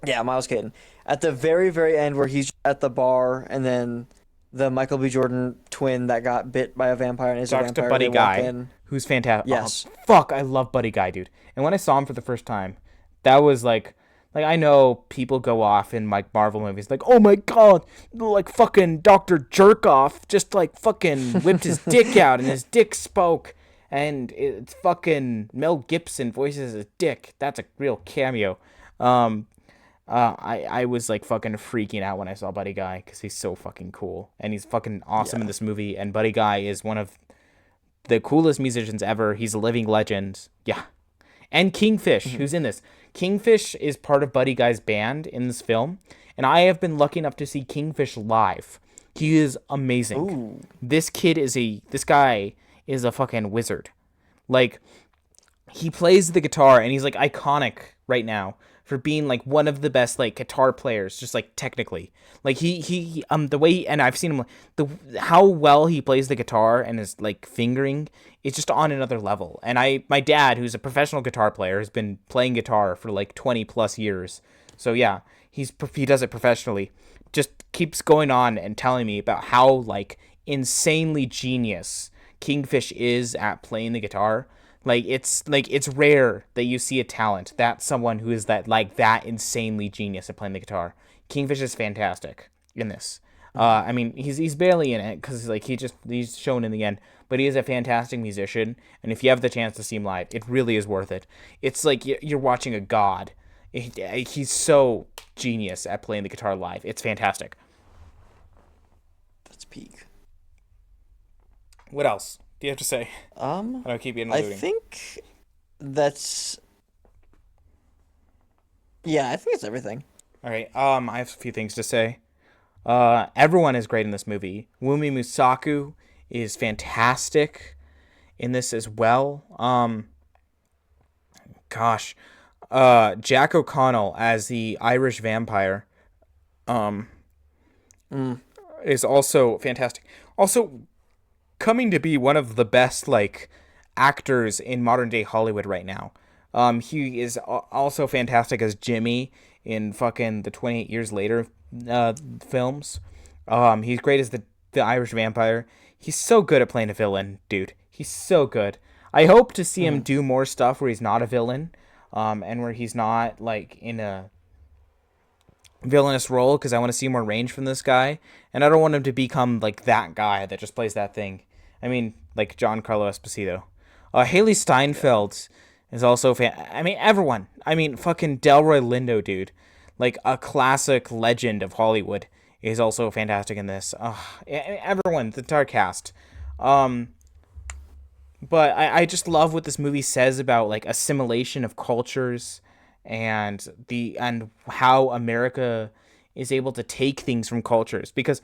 Yeah, Miles Caton. At the very, very end, where he's at the bar, and then the Michael B. Jordan twin that got bit by a vampire and is a Talks to vampire. Buddy they walk Guy, in. who's fantastic. Yes. Oh, fuck, I love Buddy Guy, dude. And when I saw him for the first time, that was like I know people go off in like Marvel movies, like, oh my god, like fucking Dr. Jerkoff just like fucking whipped his dick out and his dick spoke, and it's fucking Mel Gibson voices his dick. That's a real cameo. I was like fucking freaking out when I saw Buddy Guy because he's so fucking cool and he's fucking awesome in this movie. And Buddy Guy is one of the coolest musicians ever. He's a living legend. Yeah. And Kingfish, who's in this. Kingfish is part of Buddy Guy's band in this film, and I have been lucky enough to see Kingfish live. He is amazing. Ooh. This guy is a fucking wizard. Like, he plays the guitar, and he's like iconic right now for being like one of the best like guitar players, just like technically. Like the way and I've seen him how well he plays the guitar and his like fingering is just on another level. And my dad, who's a professional guitar player, has been playing guitar for like 20 plus years. So yeah, he does it professionally. Just keeps going on and telling me about how like insanely genius Kingfish is at playing the guitar. It's rare that you see a talent that someone who is that insanely genius at playing the guitar. Kingfish is fantastic in this. I mean, he's barely in it because like he's shown in the end, but he is a fantastic musician. And if you have the chance to see him live, it really is worth it. It's like you're watching a god. He's so genius at playing the guitar live. It's fantastic. That's peak. What else do you have to say? I don't keep you I alluding. think that's. Yeah, I think it's everything. All right. I have a few things to say. Everyone is great in this movie. Wumi Musaku is fantastic in this as well. Jack O'Connell as the Irish vampire, is also fantastic. Also, coming to be one of the best like actors in modern day Hollywood right now. He is also fantastic as Jimmy in fucking the 28 Years Later films. He's great as the Irish vampire. He's so good at playing a villain, dude. He's so good. I hope to see him do more stuff where he's not a villain, and where he's not like in a villainous role, because I want to see more range from this guy, and I don't want him to become like that guy that just plays that thing. I mean, like Giancarlo Esposito. Haley Steinfeld is also I mean, everyone. I mean, fucking Delroy Lindo, dude. Like a classic legend of Hollywood is also fantastic in this. Everyone, the entire cast. But I just love what this movie says about like assimilation of cultures and how America is able to take things from cultures, because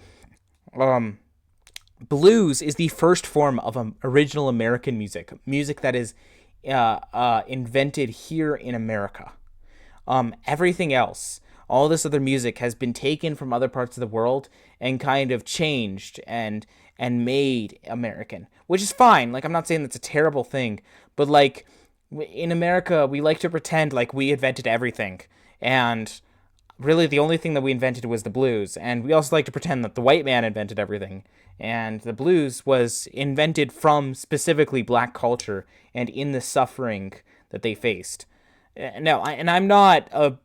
blues is the first form of original American music that is invented here in America. Everything else, all this other music has been taken from other parts of the world and kind of changed and made American, which is fine. Like, I'm not saying that's a terrible thing, but like in America, we like to pretend like we invented everything, and really the only thing that we invented was the blues. And we also like to pretend that the white man invented everything, and the blues was invented from specifically black culture and in the suffering that they faced. No, I'm not a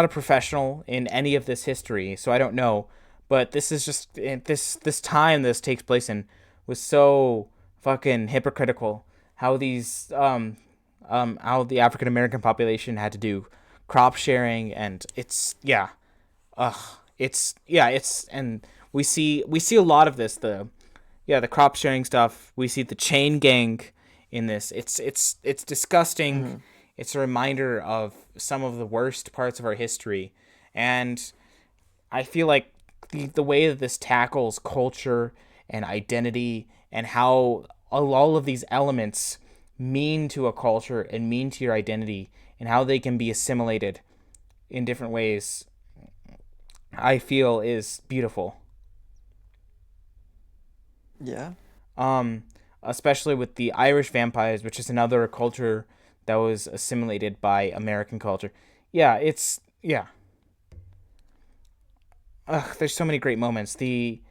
professional in any of this history, so I don't know. But this is just this time this takes place in was so fucking hypocritical. How these how the African American population had to do crop sharing, and it's and we see a lot of this, the crop sharing stuff. We see the chain gang in this. It's disgusting. Mm-hmm. It's a reminder of some of the worst parts of our history, and I feel like the way that this tackles culture and identity and how all of these elements mean to a culture and mean to your identity and how they can be assimilated in different ways, I feel is beautiful. Yeah. Especially with the Irish vampires, which is another culture that was assimilated by American culture. There's so many great moments. The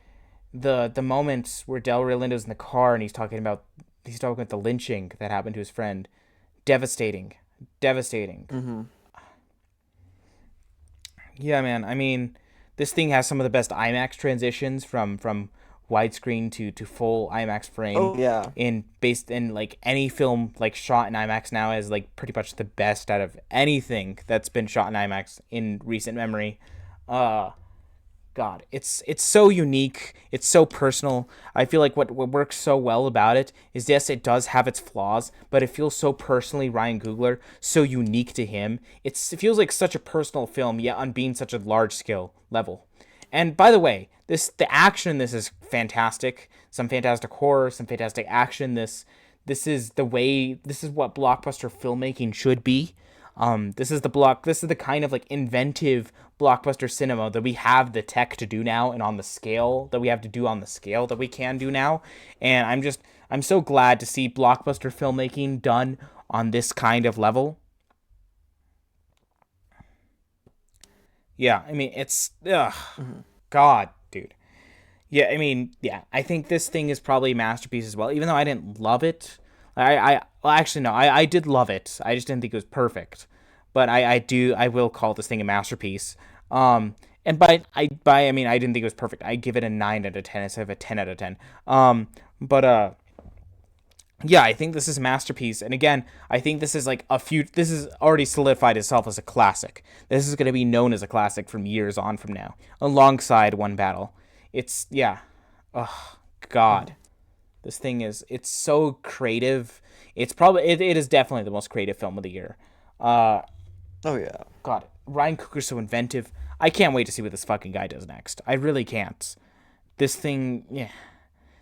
moments where Delroy Lindo's in the car and he's talking about the lynching that happened to his friend. Devastating. Mm-hmm. Yeah, man. I mean, this thing has some of the best IMAX transitions from widescreen to full IMAX frame. Oh yeah. Based in like any film like shot in IMAX now is like pretty much the best out of anything that's been shot in IMAX in recent memory. God, it's so unique. It's so personal. I feel like what works so well about it is, yes, it does have its flaws, but it feels so personally Ryan Coogler, so unique to him. It feels like such a personal film, yet on being such a large scale level. And by the way, the action in this is fantastic. Some fantastic horror, some fantastic action. This This is the way. This is what blockbuster filmmaking should be. This is the kind of like inventive blockbuster cinema that we have the tech to do now, and on the scale that we have to do on the scale that we can do now. And I'm so glad to see blockbuster filmmaking done on this kind of level. Yeah, I mean, it's God, dude. Yeah, I mean, yeah, I think this thing is probably a masterpiece as well. Even though I didn't love it, well, actually no, I did love it. I just didn't think it was perfect. But I will call this thing a masterpiece. And I mean, I didn't think it was perfect. I give it a 9 out of 10 instead of a 10 out of 10. But yeah, I think this is a masterpiece. And again, I think this is like this is already solidified itself as a classic. This is going to be known as a classic from years on from now, alongside One Battle. It's, yeah. Oh, God. This thing it's so creative. It is definitely the most creative film of the year. Oh yeah. God, Ryan Coogler's so inventive. I can't wait to see what this fucking guy does next. I really can't. This thing, yeah.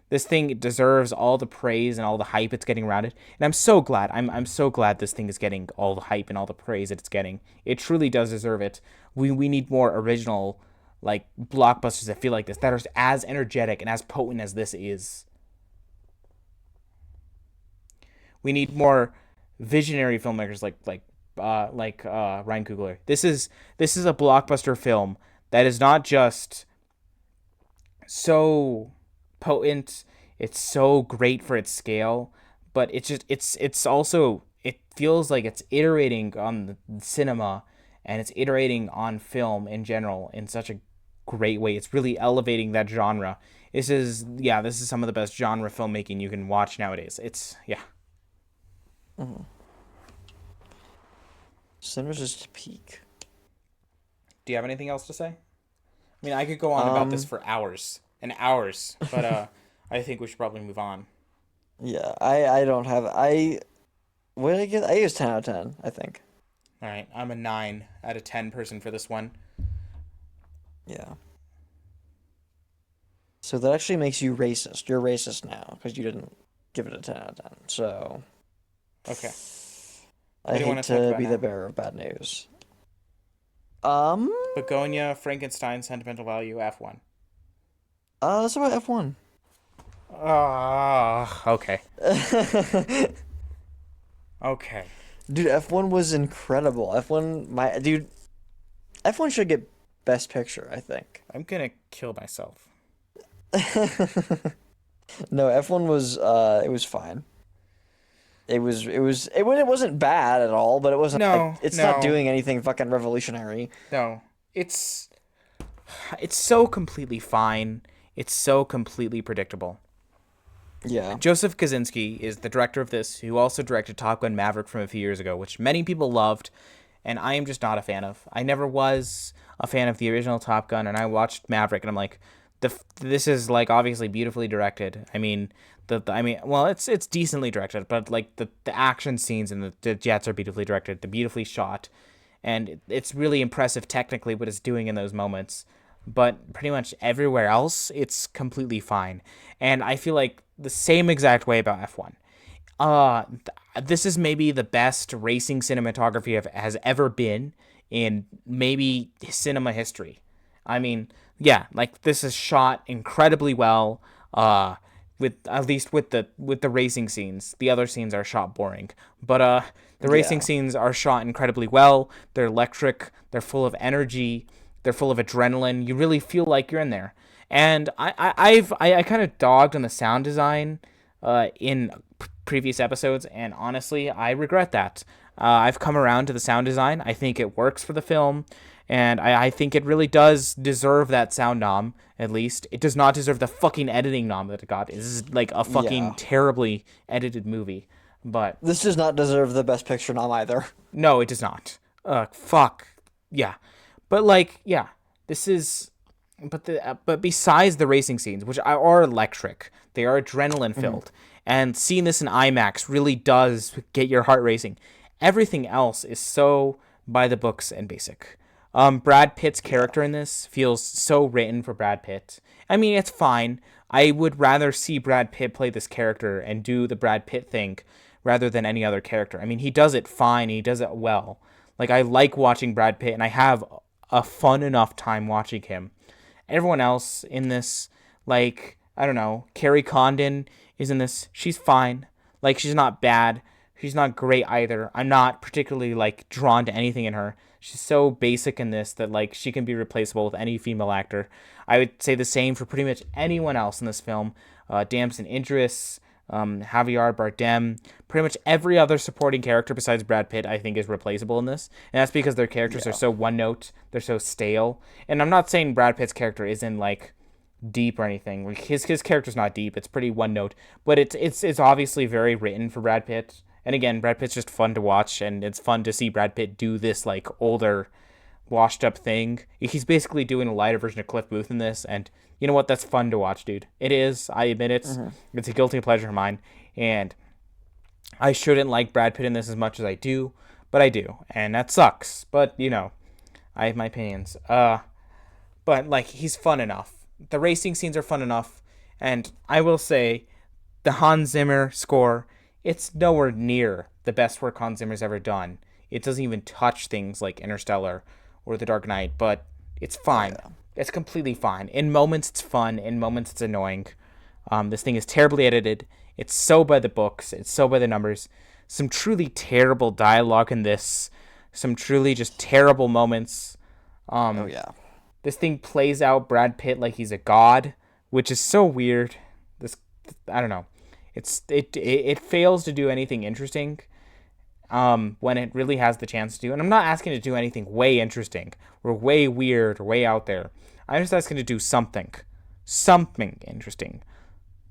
This thing deserves all the praise and all the hype it's getting around it. And I'm so glad. I'm so glad this thing is getting all the hype and all the praise that it's getting. It truly does deserve it. We need more original, like, blockbusters that feel like this, that are as energetic and as potent as this is. We need more visionary filmmakers like Ryan Coogler. This is a blockbuster film that is not just so potent, it's so great for its scale, but it's also, it feels like it's iterating on the cinema, and it's iterating on film in general in such a great way. It's really elevating that genre. This is some of the best genre filmmaking you can watch nowadays. It's, yeah. Mm-hmm. Cinema's just peak. Do you have anything else to say? I mean, I could go on about this for hours and hours, but I think we should probably move on. Yeah, I don't have what did I get? I used 10 out of 10, I think. All right, I'm a 9 out of 10 person for this one. Yeah. So that actually makes you racist. You're racist now because you didn't give it a 10 out of 10. So okay. I hate to be the bearer of bad news. Begonia, Frankenstein, Sentimental Value, F1. Let's talk about F1. Okay. Okay. Dude, F1 was incredible. F1 should get Best Picture, I think. I'm gonna kill myself. No, F1 was it was fine. It wasn't bad at all, but it wasn't not doing anything fucking revolutionary. No. It's so completely fine. It's so completely predictable. Yeah. Joseph Kosinski is the director of this, who also directed Top Gun Maverick from a few years ago, which many people loved, and I am just not a fan of. I never was a fan of the original Top Gun, and I watched Maverick, and I'm like, this is like obviously beautifully directed. I mean, it's decently directed, but like the action scenes and the jets are beautifully directed, they're beautifully shot, and it's really impressive technically what it's doing in those moments. But pretty much everywhere else, it's completely fine. And I feel like the same exact way about F1. This is maybe the best racing cinematography has ever been in maybe cinema history. I mean, yeah, like this is shot incredibly well. With at least with the racing scenes, the other scenes are shot boring. But the racing scenes are shot incredibly well. They're electric. They're full of energy. They're full of adrenaline. You really feel like you're in there. And I kind of dogged on the sound design in previous episodes, and honestly, I regret that. I've come around to the sound design. I think it works for the film, and I think it really does deserve that sound nom, at least. It does not deserve the fucking editing nom that it got. This is like a fucking terribly edited movie. But this does not deserve the Best Picture nom either. No, it does not. Fuck. Yeah. But like, yeah, this is, but besides the racing scenes, which are electric, they are adrenaline filled, and seeing this in IMAX really does get your heart racing. Everything else is so by the books and basic. Brad Pitt's character in this feels so written for Brad Pitt, I mean, it's fine. I would rather see Brad Pitt play this character and do the Brad Pitt thing rather than any other character. I mean, he does it fine. He does it well. Like, I like watching Brad Pitt, and I have a fun enough time watching him. Everyone else in this, like, I don't know, Carrie Condon is in this. She's fine. Like, she's not bad. She's not great either. I'm not particularly, like, drawn to anything in her. She's so basic in this that, like, she can be replaceable with any female actor. I would say the same for pretty much anyone else in this film. Damson Idris, Javier Bardem, pretty much every other supporting character besides Brad Pitt, I think, is replaceable in this. And that's because their characters are so one note, they're so stale. And I'm not saying Brad Pitt's character isn't, like, deep or anything. Like, his character's not deep. It's pretty one note. But it's obviously very written for Brad Pitt. And again, Brad Pitt's just fun to watch, and it's fun to see Brad Pitt do this, like, older, washed up thing. He's basically doing a lighter version of Cliff Booth in this, and you know what? That's fun to watch, dude. It is. I admit it. It's a guilty pleasure of mine, and I shouldn't like Brad Pitt in this as much as I do, but I do, and that sucks. But, you know, I have my opinions. But, like, he's fun enough. The racing scenes are fun enough, and I will say the Hans Zimmer score, it's nowhere near the best work Hans Zimmer's ever done. It doesn't even touch things like Interstellar or The Dark Knight, but it's fine. Yeah. It's completely fine. In moments, it's fun. In moments, it's annoying. This thing is terribly edited. It's so by the books. It's so by the numbers. Some truly terrible dialogue in this. Some truly just terrible moments. This thing plays out Brad Pitt like he's a god, which is so weird. I don't know. It fails to do anything interesting when it really has the chance to do. And I'm not asking it to do anything way interesting or way weird or way out there. I'm just asking it to do something interesting,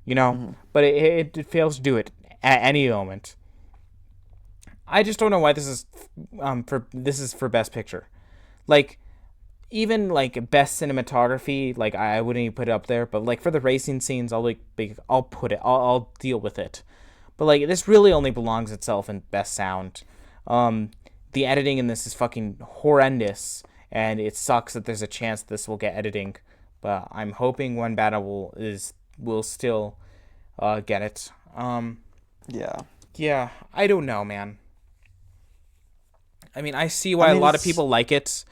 you know. But it fails to do it at any moment. I just don't know why this is for Best Picture. Like, even like best cinematography, like I wouldn't even put it up there, but like for the racing scenes, I'll deal with it. But like this really only belongs itself in best sound. The editing in this is fucking horrendous, and it sucks that there's a chance this will get editing. But I'm hoping One Battle will still get it. Yeah, I don't know, man. I mean, I see why a lot of people like it.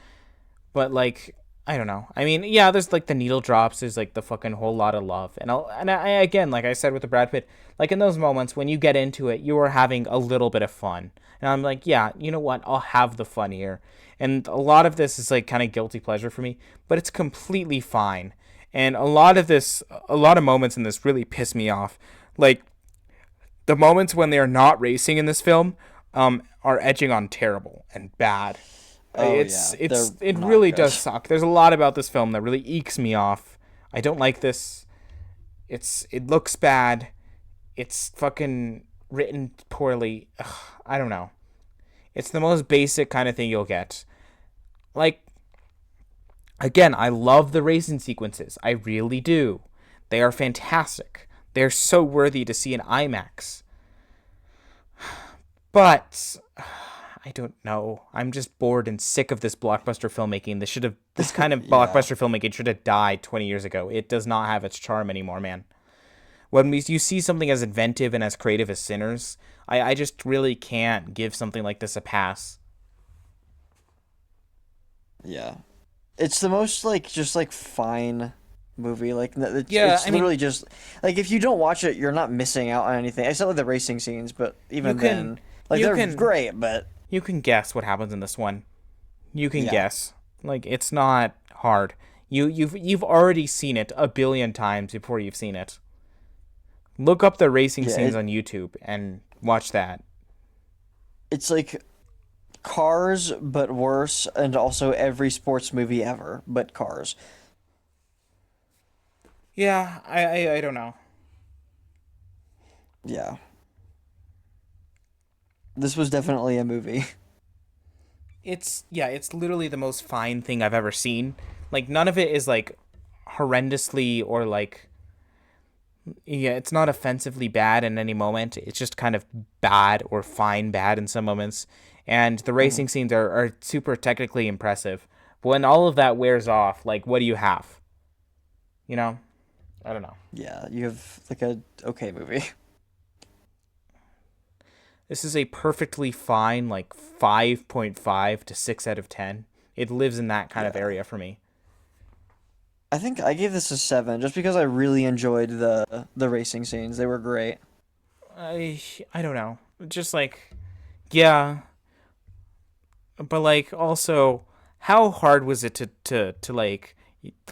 But, like, I don't know. I mean, yeah, there's, like, the needle drops. There's, like, the fucking whole lot of love. And I again, like I said with the Brad Pitt, like, in those moments when you get into it, you are having a little bit of fun. And I'm like, yeah, you know what? I'll have the fun here. And a lot of this is, like, kind of guilty pleasure for me. But it's completely fine. And a lot of moments in this really piss me off. Like, the moments when they are not racing in this film are edging on terrible and bad. It really does suck. There's a lot about this film that really ekes me off. I don't like this. It looks bad. It's fucking written poorly. Ugh, I don't know. It's the most basic kind of thing you'll get. Like, again, I love the racing sequences. I really do. They are fantastic. They're so worthy to see in IMAX. But I don't know. I'm just bored and sick of this blockbuster filmmaking. This kind of blockbuster filmmaking should have died 20 years ago. It does not have its charm anymore, man. When you see something as inventive and as creative as Sinners, I just really can't give something like this a pass. Yeah. It's the most, like, just, like, fine movie. Like, it's literally just, like, if you don't watch it, you're not missing out on anything. Except with the racing scenes, but even then, like, they're great, but... You can guess what happens in this one. You can guess. Like, it's not hard. You've already seen it a billion times before you've seen it. Look up the racing scenes on YouTube and watch that. It's like Cars, but worse, and also every sports movie ever, but Cars. Yeah, I don't know. Yeah. This was definitely a movie. It's literally the most fine thing I've ever seen. Like, none of it is, like, horrendously or, like... Yeah, it's not offensively bad in any moment. It's just kind of bad or fine bad in some moments. And the racing scenes are super technically impressive. But when all of that wears off, like, what do you have? You know? I don't know. Yeah, you have like a okay movie. This is a perfectly fine, like 5.5 to 6 out of 10. It lives in that kind of Yeah. area for me. I think I gave this a 7 just because I really enjoyed the racing scenes. They were great. I don't know. Just like, yeah, but like also, how hard was it to like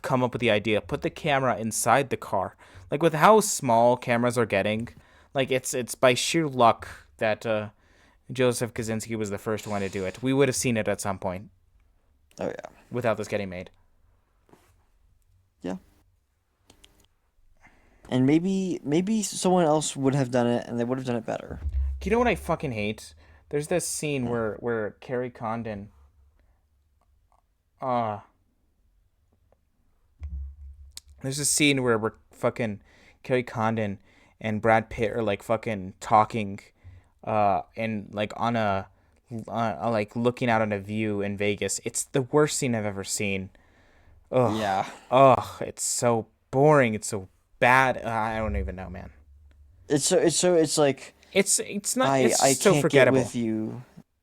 come up with the idea? Put the camera inside the car. Like with how small cameras are getting, like it's by sheer luck that Joseph Kaczynski was the first one to do it. We would have seen it at some point Oh yeah. without this getting made. Yeah. And maybe someone else would have done it and they would have done it better. You know what I fucking hate? There's this scene where Carrie Condon, uh, there's a scene where we're fucking Carrie Condon and Brad Pitt are like fucking talking, and like on a, like looking out on a view in Vegas. It's the worst scene I've ever seen. Ugh. Yeah. Ugh. It's so boring. It's so bad. I don't even know, man. It's like It's not. I It's I so can't forgettable. get with you.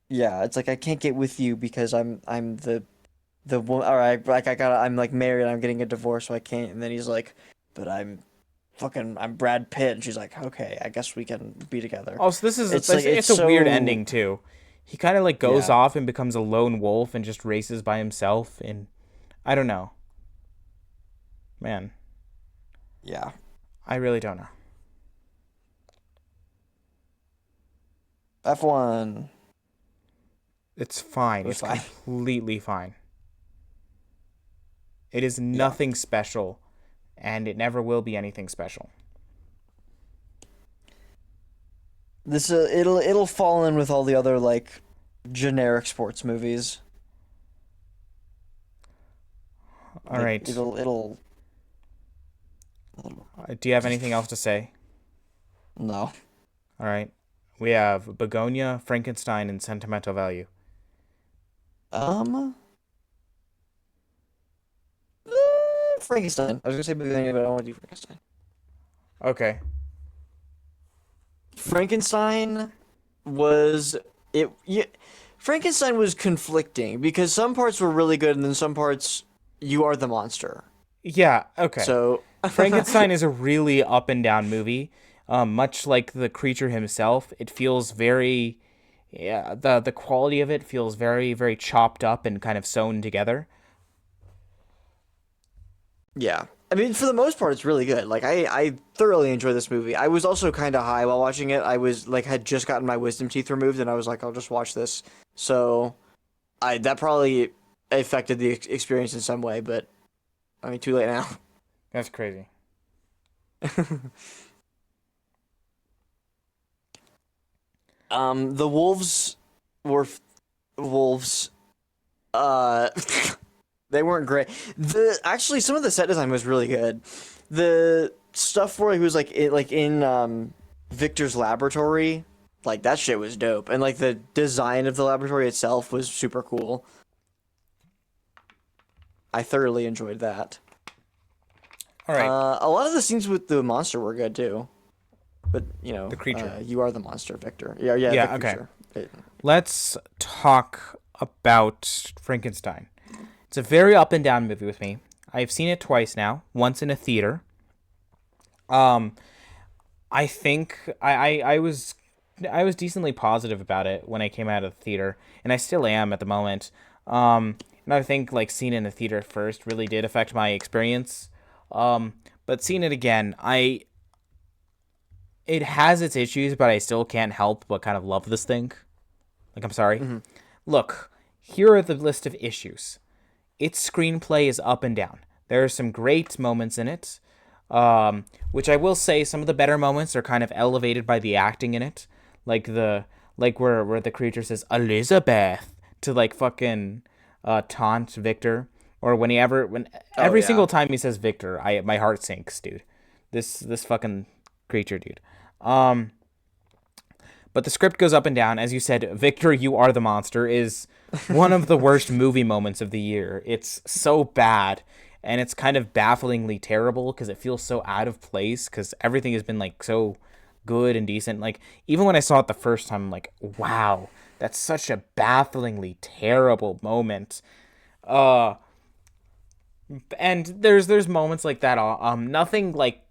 Yeah, it's like I can't get with you because I'm the one. All right, like I'm like married. I'm getting a divorce, so I can't. And then he's like, but I'm Brad Pitt, and she's like, okay, I guess we can be together. Also, this is It's it's like a weird so ending too. He kind of like goes Yeah. off and becomes a lone wolf and just races by himself, and I don't know. Man, Yeah. I really don't know. F1. It's fine. It was It's fine. completely fine. It is nothing special, and it never will be anything special. This it'll fall in with all the other like generic sports movies. All Like, right. It'll Do you have anything else to say? no. All right. We have Begonia, Frankenstein, and Sentimental Value. Eh, Frankenstein. I was gonna say Beginning, but I don't want to do Frankenstein. Okay. Frankenstein was it. Yeah, Frankenstein was conflicting because some parts were really good and then some parts you are the monster. Yeah. Okay. So Frankenstein is a really up and down movie. Much like the creature himself, it feels very, yeah. The quality of it feels very very chopped up and kind of sewn together. yeah. I mean, for the most part, it's really good. Like, I thoroughly enjoy this movie. I was also kind of high while watching it. I was like, had just gotten my wisdom teeth removed, and I was like, I'll just watch this. So, that probably affected the experience in some way. But I mean, too late now. That's crazy. The wolves were wolves. Uh, they weren't great. Actually some of the set design was really good. The stuff where he was like in Victor's laboratory, like that shit was dope, and like the design of the laboratory itself was super cool. I thoroughly enjoyed that. All right. A lot of the scenes with the monster were good too, but you know, The creature. you are the monster, Victor. Yeah. Yeah, The okay. creature. Let's talk about Frankenstein. It's a very up and down movie with me. I've seen it twice now. Once in a theater. I think I was decently positive about it when I came out of the theater, and I still am at the moment. And I think like seeing it in the theater first really did affect my experience. But seeing it again, it has its issues, but I still can't help but kind of love this thing. Like, I'm sorry. Look, here are the list of issues. Its screenplay is up and down. There are some great moments in it, which I will say some of the better moments are kind of elevated by the acting in it, like where the creature says Elizabeth to like fucking taunt Victor, or when every single time he says Victor, my heart sinks, dude. This fucking creature, dude. But the script goes up and down. As you said, Victor, you are the monster is one of the worst movie moments of the year. It's so bad. and it's kind of bafflingly terrible because it feels so out of place because everything has been like so good and decent. Like even when I saw it the first time, I'm like, wow, that's such a bafflingly terrible moment. Uh, and there's moments like that. Nothing like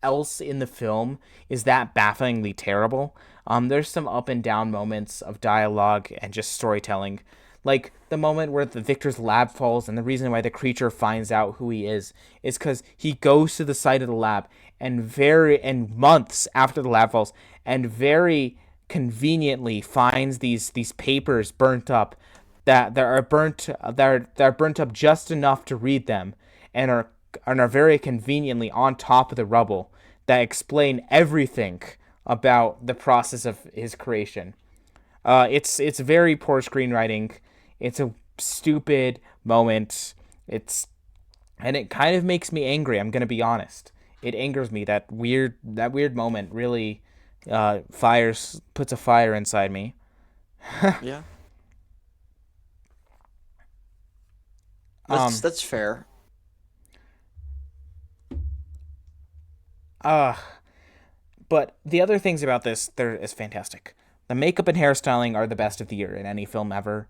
else in the film is that bafflingly terrible. There's some up and down moments of dialogue and just storytelling, like the moment where the Victor's lab falls, and the reason why the creature finds out who he is because he goes to the site of the lab and months after the lab falls, and very conveniently finds these papers burnt up that are burnt up just enough to read them, and are very conveniently on top of the rubble that explain everything about the process of his creation. It's very poor screenwriting. It's a stupid moment. And it kind of makes me angry. I'm gonna be honest. It angers me. That weird moment really puts a fire inside me. Yeah. Um, That's fair. uh, but the other things about this there is fantastic. The makeup and hairstyling are the best of the year in any film ever.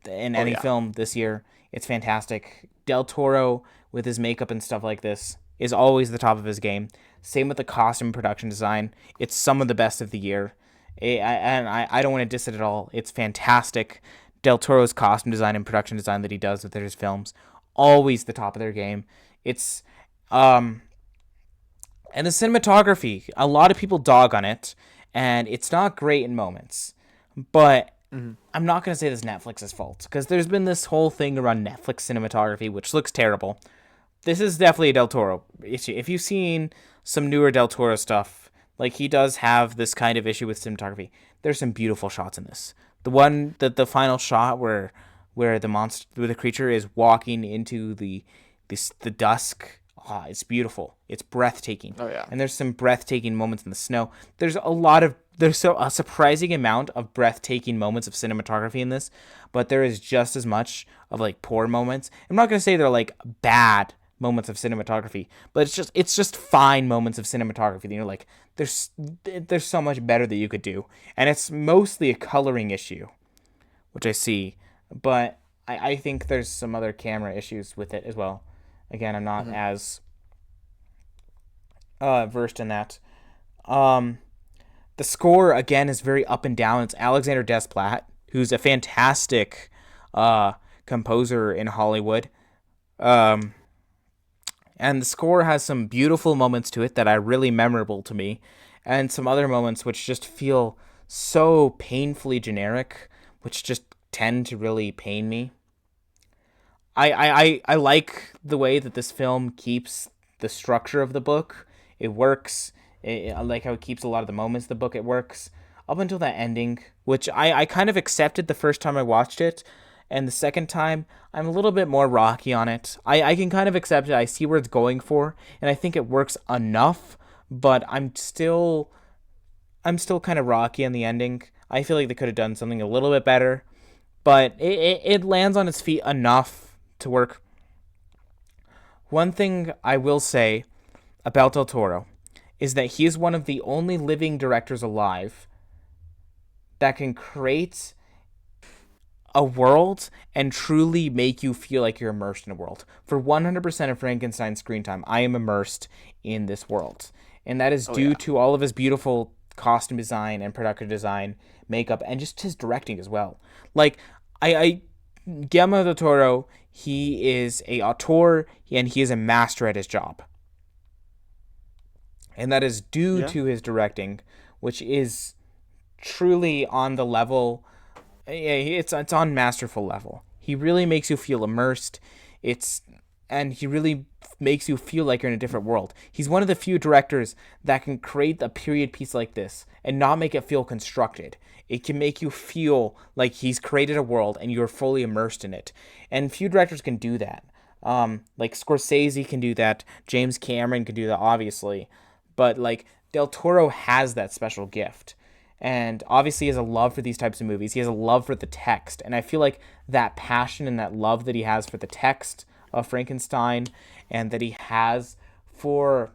In any yeah. film this year, it's fantastic. Del Toro with his makeup and stuff like this is always the top of his game. Same with the costume production design. It's some of the best of the year. I don't want to diss it at all. It's fantastic. Del Toro's costume design and production design that he does with his films, always the top of their game. It's and the cinematography, a lot of people dog on it, and it's not great in moments. But I'm not going to say this Netflix's fault, because there's been this whole thing around Netflix cinematography, which looks terrible. This is definitely a Del Toro issue. If you've seen some newer Del Toro stuff, like he does have this kind of issue with cinematography. There's some beautiful shots in this. The final shot where the creature is walking into the dusk. It's beautiful. It's breathtaking. Oh yeah. And there's some breathtaking moments in the snow. There's a surprising amount of breathtaking moments of cinematography in this, but there is just as much of like poor moments. I'm not gonna say they're like bad moments of cinematography, but it's just fine moments of cinematography. You know, like there's so much better that you could do, and it's mostly a coloring issue, which I see, but I think there's some other camera issues with it as well. Again, I'm not as versed in that. The score again is very up and down. It's Alexander Desplat, who's a fantastic composer in Hollywood. And the score has some beautiful moments to it that are really memorable to me, and some other moments which just feel so painfully generic, which just tend to really pain me. I like the way that this film keeps the structure of the book. It works. I like how it keeps a lot of the moments of the book. It works up until that ending, which I kind of accepted the first time I watched it, and the second time I'm a little bit more rocky on it. I can kind of accept it. I see where it's going for, and I think it works enough, but I'm still kind of rocky on the ending. I feel like they could have done something a little bit better, but it lands on its feet enough to work. One thing I will say about Del Toro is that he is one of the only living directors alive that can create a world and truly make you feel like you're immersed in a world. For 100% of Frankenstein's screen time, I am immersed in this world. And that is due to all of his beautiful costume design and production design, makeup, and just his directing as well. Like, Guillermo del Toro, he is a auteur and he is a master at his job. And that is due to his directing, which is truly on the level. It's on masterful level. He really makes you feel immersed. And he really makes you feel like you're in a different world. He's one of the few directors that can create a period piece like this and not make it feel constructed. It can make you feel like he's created a world and you're fully immersed in it. And few directors can do that. Like Scorsese can do that. James Cameron can do that, obviously. But like Del Toro has that special gift. And obviously he has a love for these types of movies. He has a love for the text. And I feel like that passion and that love that he has for the text of Frankenstein and that he has for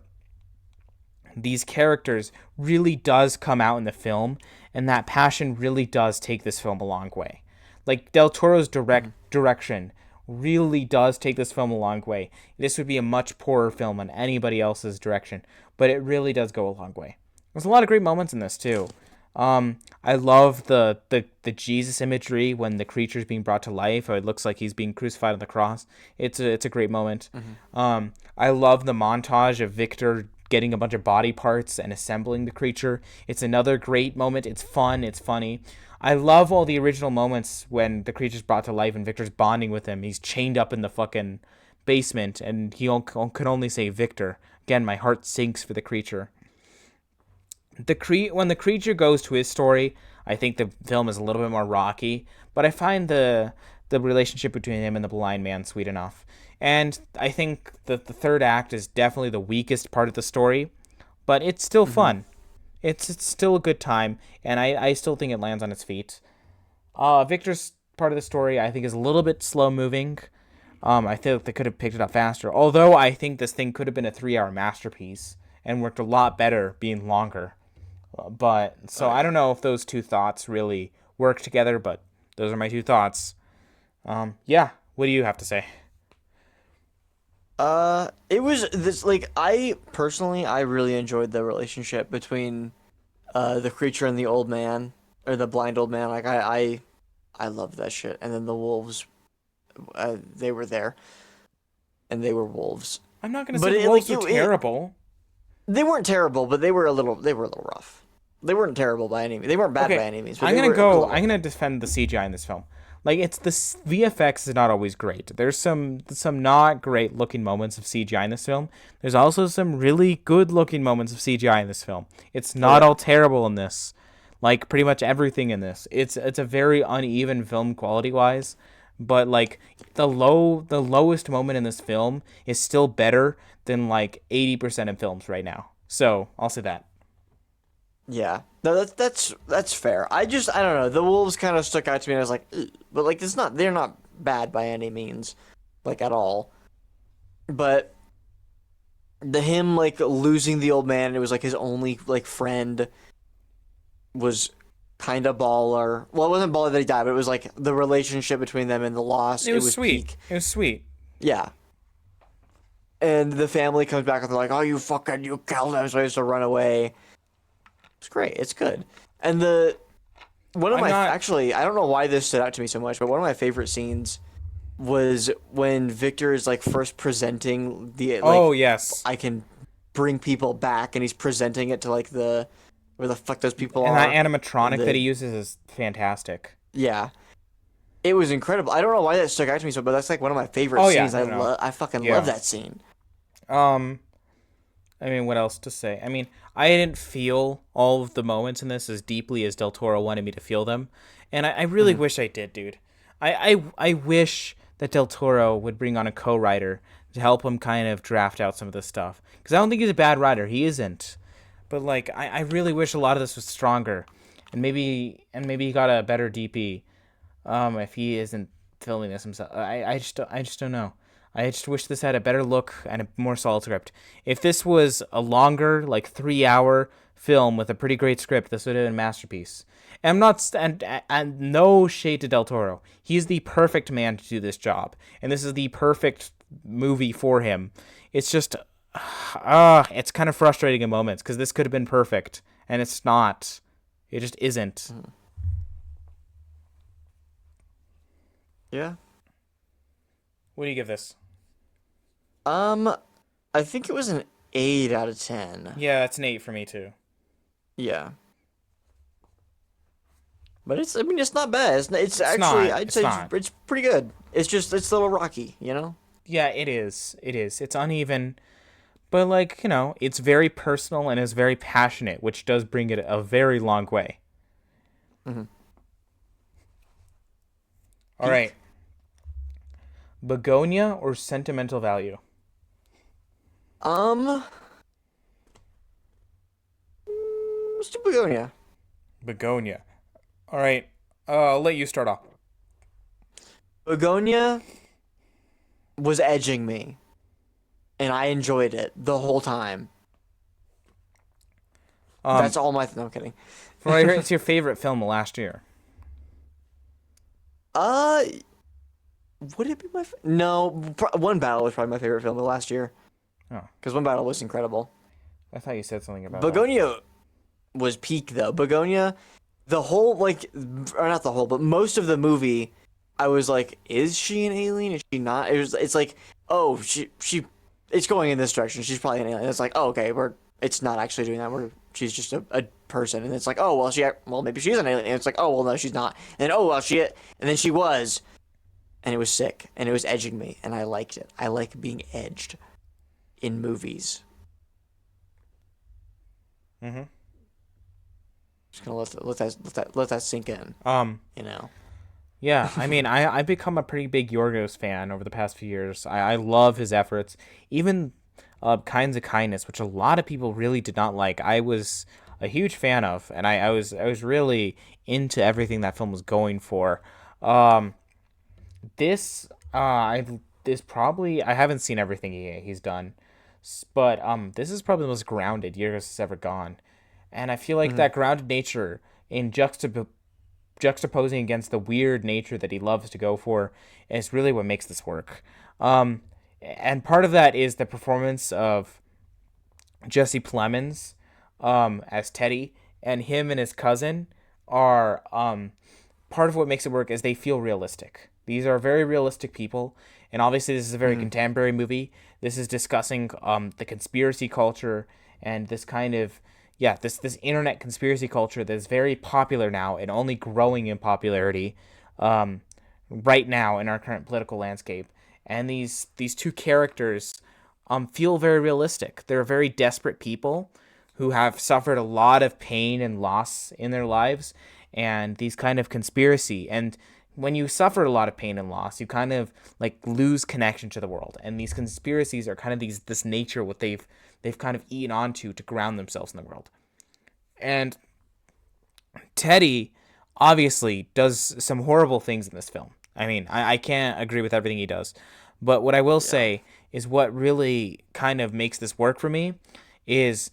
these characters really does come out in the film, and that passion really does take this film a long way. Like Del Toro's direction really does take this film a long way. This would be a much poorer film on anybody else's direction, but it really does go a long way. There's a lot of great moments in this too. I love the Jesus imagery when the creature's being brought to life, or it looks like he's being crucified on the cross. It's a great moment. I love the montage of Victor getting a bunch of body parts and assembling the creature. It's another great moment. It's fun. It's funny. I love all the original moments when the creature's brought to life and Victor's bonding with him. He's chained up in the fucking basement and he can only say Victor. Again, my heart sinks for the creature. When the creature goes to his story, I think the film is a little bit more rocky, but I find the relationship between him and the blind man sweet enough. And I think that the third act is definitely the weakest part of the story, but it's still fun. It's still a good time, and I still think it lands on its feet. Victor's part of the story, I think, is a little bit slow moving. I think they could have picked it up faster, although I think this thing could have been a 3-hour masterpiece and worked a lot better being longer. But so I don't know if those two thoughts really work together, but those are my two thoughts. Yeah, what do you have to say? It was this like I personally I really enjoyed the relationship between the creature and the old man or the blind old man. Like I loved that shit. And then the wolves, they were there, and they were wolves. I'm not gonna say the wolves were terrible. They weren't terrible, but they were a little rough. They weren't terrible by any means. They weren't bad by any means. I'm gonna defend the CGI in this film. Like it's the VFX is not always great. There's some not great looking moments of CGI in this film. There's also some really good looking moments of CGI in this film. It's not all terrible in this. Like pretty much everything in this. It's a very uneven film quality wise, but like the lowest moment in this film is still better than like 80% of films right now. So I'll say that. Yeah, no, that's fair. I don't know. The wolves kind of stuck out to me. And I was like, ugh. But like they're not bad by any means, like at all. But him like losing the old man, it was like his only like friend, was kind of baller. Well, it wasn't baller that he died, but it was like the relationship between them and the loss. It was sweet. Peak. It was sweet. Yeah. And the family comes back and they're like, "Oh, you killed him," so he has to run away. It's great. It's good. And actually, I don't know why this stood out to me so much, but one of my favorite scenes was when Victor is like first presenting the yes, I can bring people back, and he's presenting it to like where the fuck those people and are. that animatronic that he uses is fantastic. Yeah. It was incredible. I don't know why that stuck out to me so, but that's like one of my favorite scenes. I fucking love that scene. I mean, what else to say? I mean, I didn't feel all of the moments in this as deeply as Del Toro wanted me to feel them, and I really wish I did, dude. I wish that Del Toro would bring on a co-writer to help him kind of draft out some of this stuff, because I don't think he's a bad writer. He isn't, but like I really wish a lot of this was stronger, and maybe he got a better DP. If he isn't filming this himself, I just don't know. I just wish this had a better look and a more solid script. If this was a longer, like 3-hour film with a pretty great script, this would have been a masterpiece. And I'm not, and no shade to Del Toro. He's the perfect man to do this job, and this is the perfect movie for him. It's just, it's kind of frustrating in moments because this could have been perfect, and it's not. It just isn't. Yeah. What do you give this? I think it was an 8 out of 10. Yeah, it's an 8 for me too. Yeah. But it's not bad. It's actually, I'd say it's pretty good. It's a little rocky, you know? Yeah, it is. It's uneven, but like, you know, it's very personal and is very passionate, which does bring it a very long way. All right. Begonia or sentimental value? Let's do Begonia. Begonia. All right. I'll let you start off. Begonia was edging me, and I enjoyed it the whole time. That's all my. No, I'm kidding. From what I heard, it's your favorite film of last year. Uh, would it be my? No, One Battle was probably my favorite film of last year. Oh. Because One Battle was incredible. I thought you said something about Begonia was peak though. Begonia, the whole or not the whole, but most of the movie, I was like, is she an alien? Is she not? It's like, oh, it's going in this direction. She's probably an alien. It's like, oh, okay, it's not actually doing that. She's just a person, and it's like, oh, well, maybe she's an alien. And it's like, oh, well, no, she's not. And then, oh, well, and then she was, and it was sick, and it was edging me, and I liked it. I like being edged in movies. Mm-hmm. Just gonna let that sink in. You know. Yeah, I mean, I've become a pretty big Yorgos fan over the past few years. I love his efforts. Even Kinds of Kindness, which a lot of people really did not like, I was a huge fan of, and I was really into everything that film was going for. This probably, I haven't seen everything he's done, but this is probably the most grounded Yorgos has ever gone, and I feel like that grounded nature in juxtaposing against the weird nature that he loves to go for is really what makes this work. And part of that is the performance of Jesse Plemons as Teddy, and him and his cousin are part of what makes it work is they feel realistic. These are very realistic people, and obviously this is a very contemporary movie. This is discussing the conspiracy culture and this kind of this internet conspiracy culture that's very popular now and only growing in popularity right now in our current political landscape. And these two characters feel very realistic. They're very desperate people who have suffered a lot of pain and loss in their lives, and these kind of conspiracy. And when you suffer a lot of pain and loss, you kind of like lose connection to the world. And these conspiracies are kind of this nature what they've kind of eaten onto to ground themselves in the world. And Teddy obviously does some horrible things in this film. I mean, I can't agree with everything he does. But what I will say is what really kind of makes this work for me is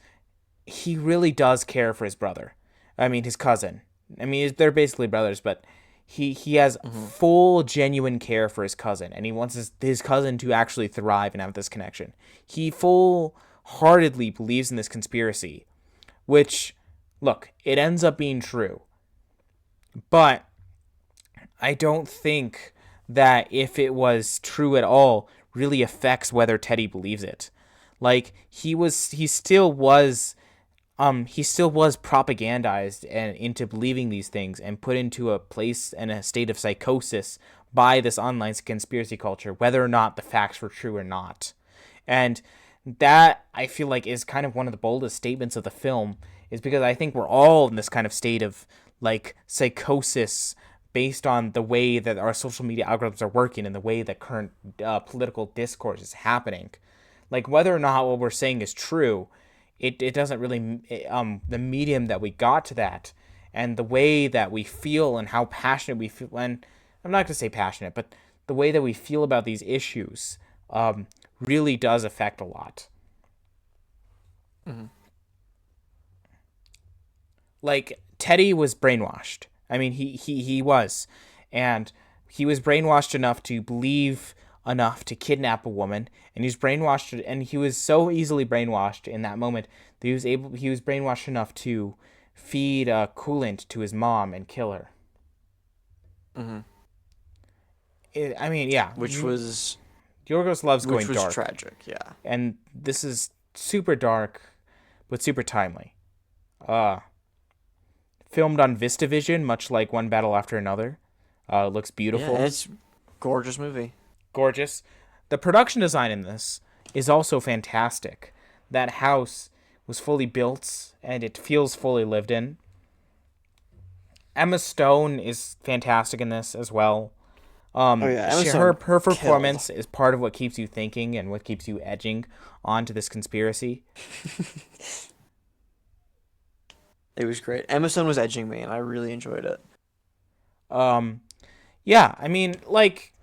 he really does care for his brother. I mean, his cousin. I mean, they're basically brothers, but he has full, genuine care for his cousin, and he wants his cousin to actually thrive and have this connection. He full-heartedly believes in this conspiracy, which, look, it ends up being true. But I don't think that if it was true at all really affects whether Teddy believes it. Like he still was propagandized and into believing these things and put into a place and a state of psychosis by this online conspiracy culture, whether or not the facts were true or not. And that I feel like is kind of one of the boldest statements of the film, is because I think we're all in this kind of state of like psychosis based on the way that our social media algorithms are working and the way that current political discourse is happening. Like whether or not what we're saying is true, it doesn't really, the medium that we got to that and the way that we feel and how passionate we feel, and I'm not going to say passionate, but the way that we feel about these issues really does affect a lot. Like Teddy was brainwashed. I mean, he was. And he was brainwashed enough to believe enough to kidnap a woman. And he was brainwashed, and he was so easily brainwashed in that moment that he was brainwashed enough to feed coolant to his mom and kill her. I mean, yeah. Which was... Yorgos loves going dark. Which was tragic, yeah. And this is super dark, but super timely. Filmed on VistaVision, much like One Battle After Another. It looks beautiful. Yeah, it's gorgeous movie. Gorgeous. The production design in this is also fantastic. That house was fully built, and it feels fully lived in. Emma Stone is fantastic in this as well. Her performance is part of what keeps you thinking and what keeps you edging onto this conspiracy. It was great. Emma Stone was edging me, and I really enjoyed it. Yeah, I mean, like,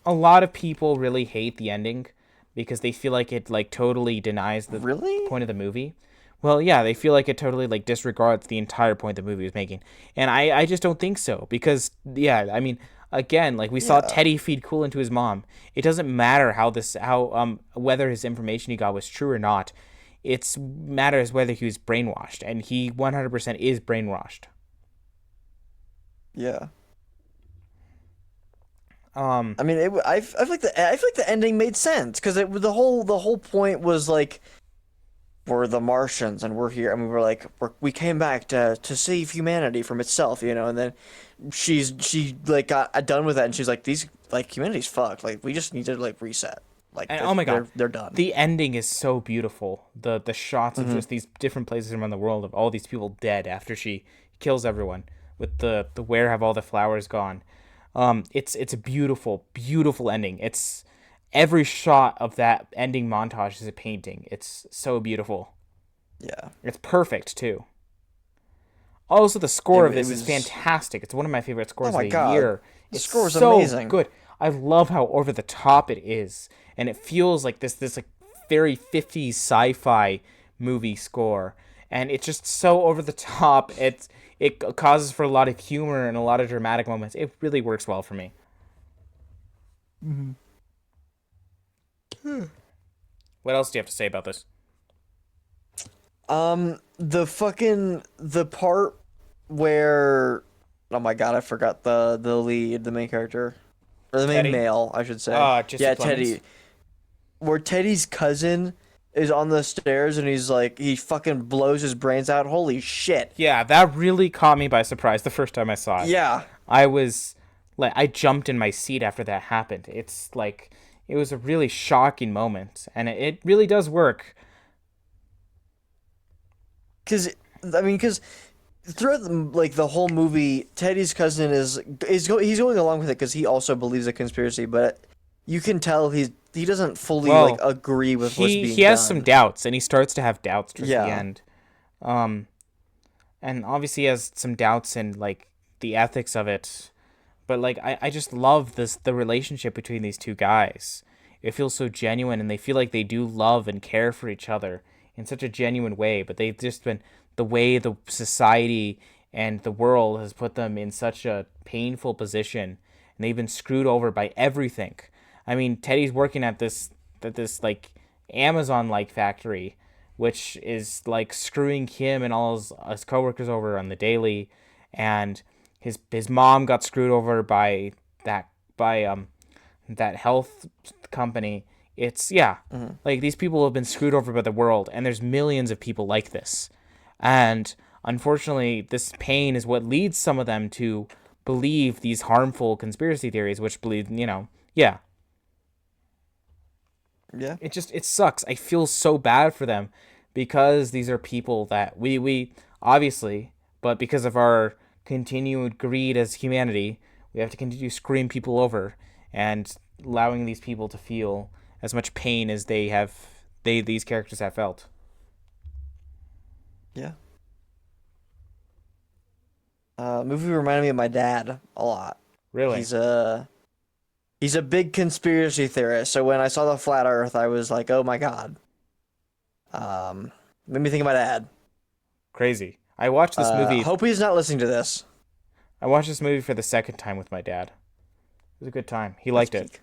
a lot of people really hate the ending because they feel like it like totally denies the Really? point of the movie. Well, yeah, they feel like it totally like disregards the entire point the movie was making, and I just don't think so because yeah, I mean, again, like we saw Yeah. Teddy feed cool into his mom. It doesn't matter how whether his information he got was true or not. It's matters whether he was brainwashed, and he 100% is brainwashed. Yeah. Um, I mean, I feel like the ending made sense because the whole point was like we're the Martians and we're here and we were like we came back to save humanity from itself, you know. And then she like got done with that and she's like these like humanity's fucked. Like we just need to like reset. Like and oh my god, they're done. the ending is so beautiful. The shots of Mhm. just these different places around the world of all these people dead after she kills everyone with the where have all the flowers gone. It's a beautiful, beautiful ending. It's every shot of that ending montage is a painting. It's so beautiful. Yeah. It's perfect too. Also, the score of It this is was. fantastic. It's one of my favorite scores Oh of my the god. year. The It's score is so amazing. good. I love how over the top it is, and it feels like this like very 50s sci-fi movie score, and it's just so over the top. It causes for a lot of humor and a lot of dramatic moments. It really works well for me. What else do you have to say about this? The part where oh my god, I forgot the lead, the main character. Or the main Teddy? male, I should say. Jesse Yeah, Plemons? Teddy. Where Teddy's cousin is on the stairs and he's like he fucking blows his brains out. Holy shit. Yeah, that really caught me by surprise the first time I saw it. Yeah. I was like, I jumped in my seat after that happened. It's like, it was a really shocking moment, and it really does work. Cause cause throughout like the whole movie, Teddy's cousin he's going along with it because he also believes a conspiracy, but you can tell he doesn't fully like Well, agree with what's being he has some done. doubts, and he starts to have doubts towards the Yeah. end. Um, and obviously he has some doubts in like the ethics of it. But like I just love the relationship between these two guys. It feels so genuine and they feel like they do love and care for each other in such a genuine way, but they've just been the way the society and the world has put them in such a painful position and they've been screwed over by everything. I mean, Teddy's working at this like Amazon like factory which is like screwing him and all his coworkers over on the daily and his mom got screwed over by that that health company. It's yeah, Mhm. like these people have been screwed over by the world, and there's millions of people like this, and unfortunately, this pain is what leads some of them to believe these harmful conspiracy theories, which believe yeah, Yeah. it sucks. I feel so bad for them because these are people that we obviously, but because of our continued greed as humanity, we have to continue screwing people over and allowing these people to feel as much pain as these characters have felt. Yeah. Movie reminded me of my dad a lot. Really? He's a big conspiracy theorist. So when I saw the flat Earth, I was like, oh my god. Made me think of my dad. Crazy. I watched this movie. Hope he's not listening to this. I watched this movie for the second time with my dad. It was a good time. He liked it. Peak.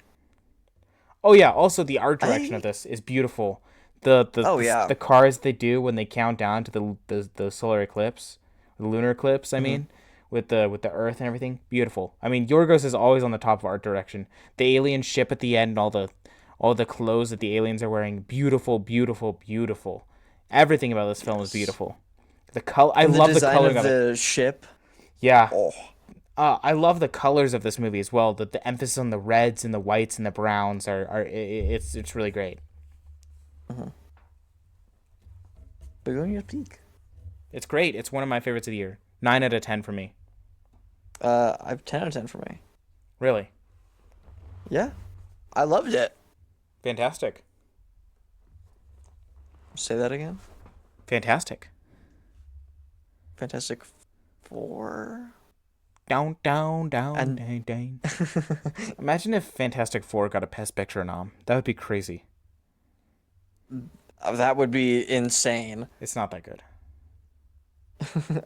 Oh yeah, also the art direction of I- this is beautiful. The cars they do when they count down to the solar eclipse, the lunar eclipse, I mean, with the Earth and everything, beautiful. I mean, Yorgos is always on the top of art direction. The alien ship at the end, all the clothes that the aliens are wearing, beautiful, beautiful, beautiful. Everything about this film is beautiful. The color, I And love the design coloring of of it. the ship. Yeah. Oh, I love the colors of this movie as well. The emphasis on the reds and the whites and the browns it's really great. Begonia Peak. It's great. It's one of my favorites of the year. 9 out of 10 for me. I've 10 out of 10 for me. Really. Yeah, I loved it. Fantastic. Say that again. Fantastic. Fantastic Four. Down, down, down, And- dang, dang. Imagine if Fantastic Four got a Best Picture nom. That would be crazy. That would be insane. It's not that good.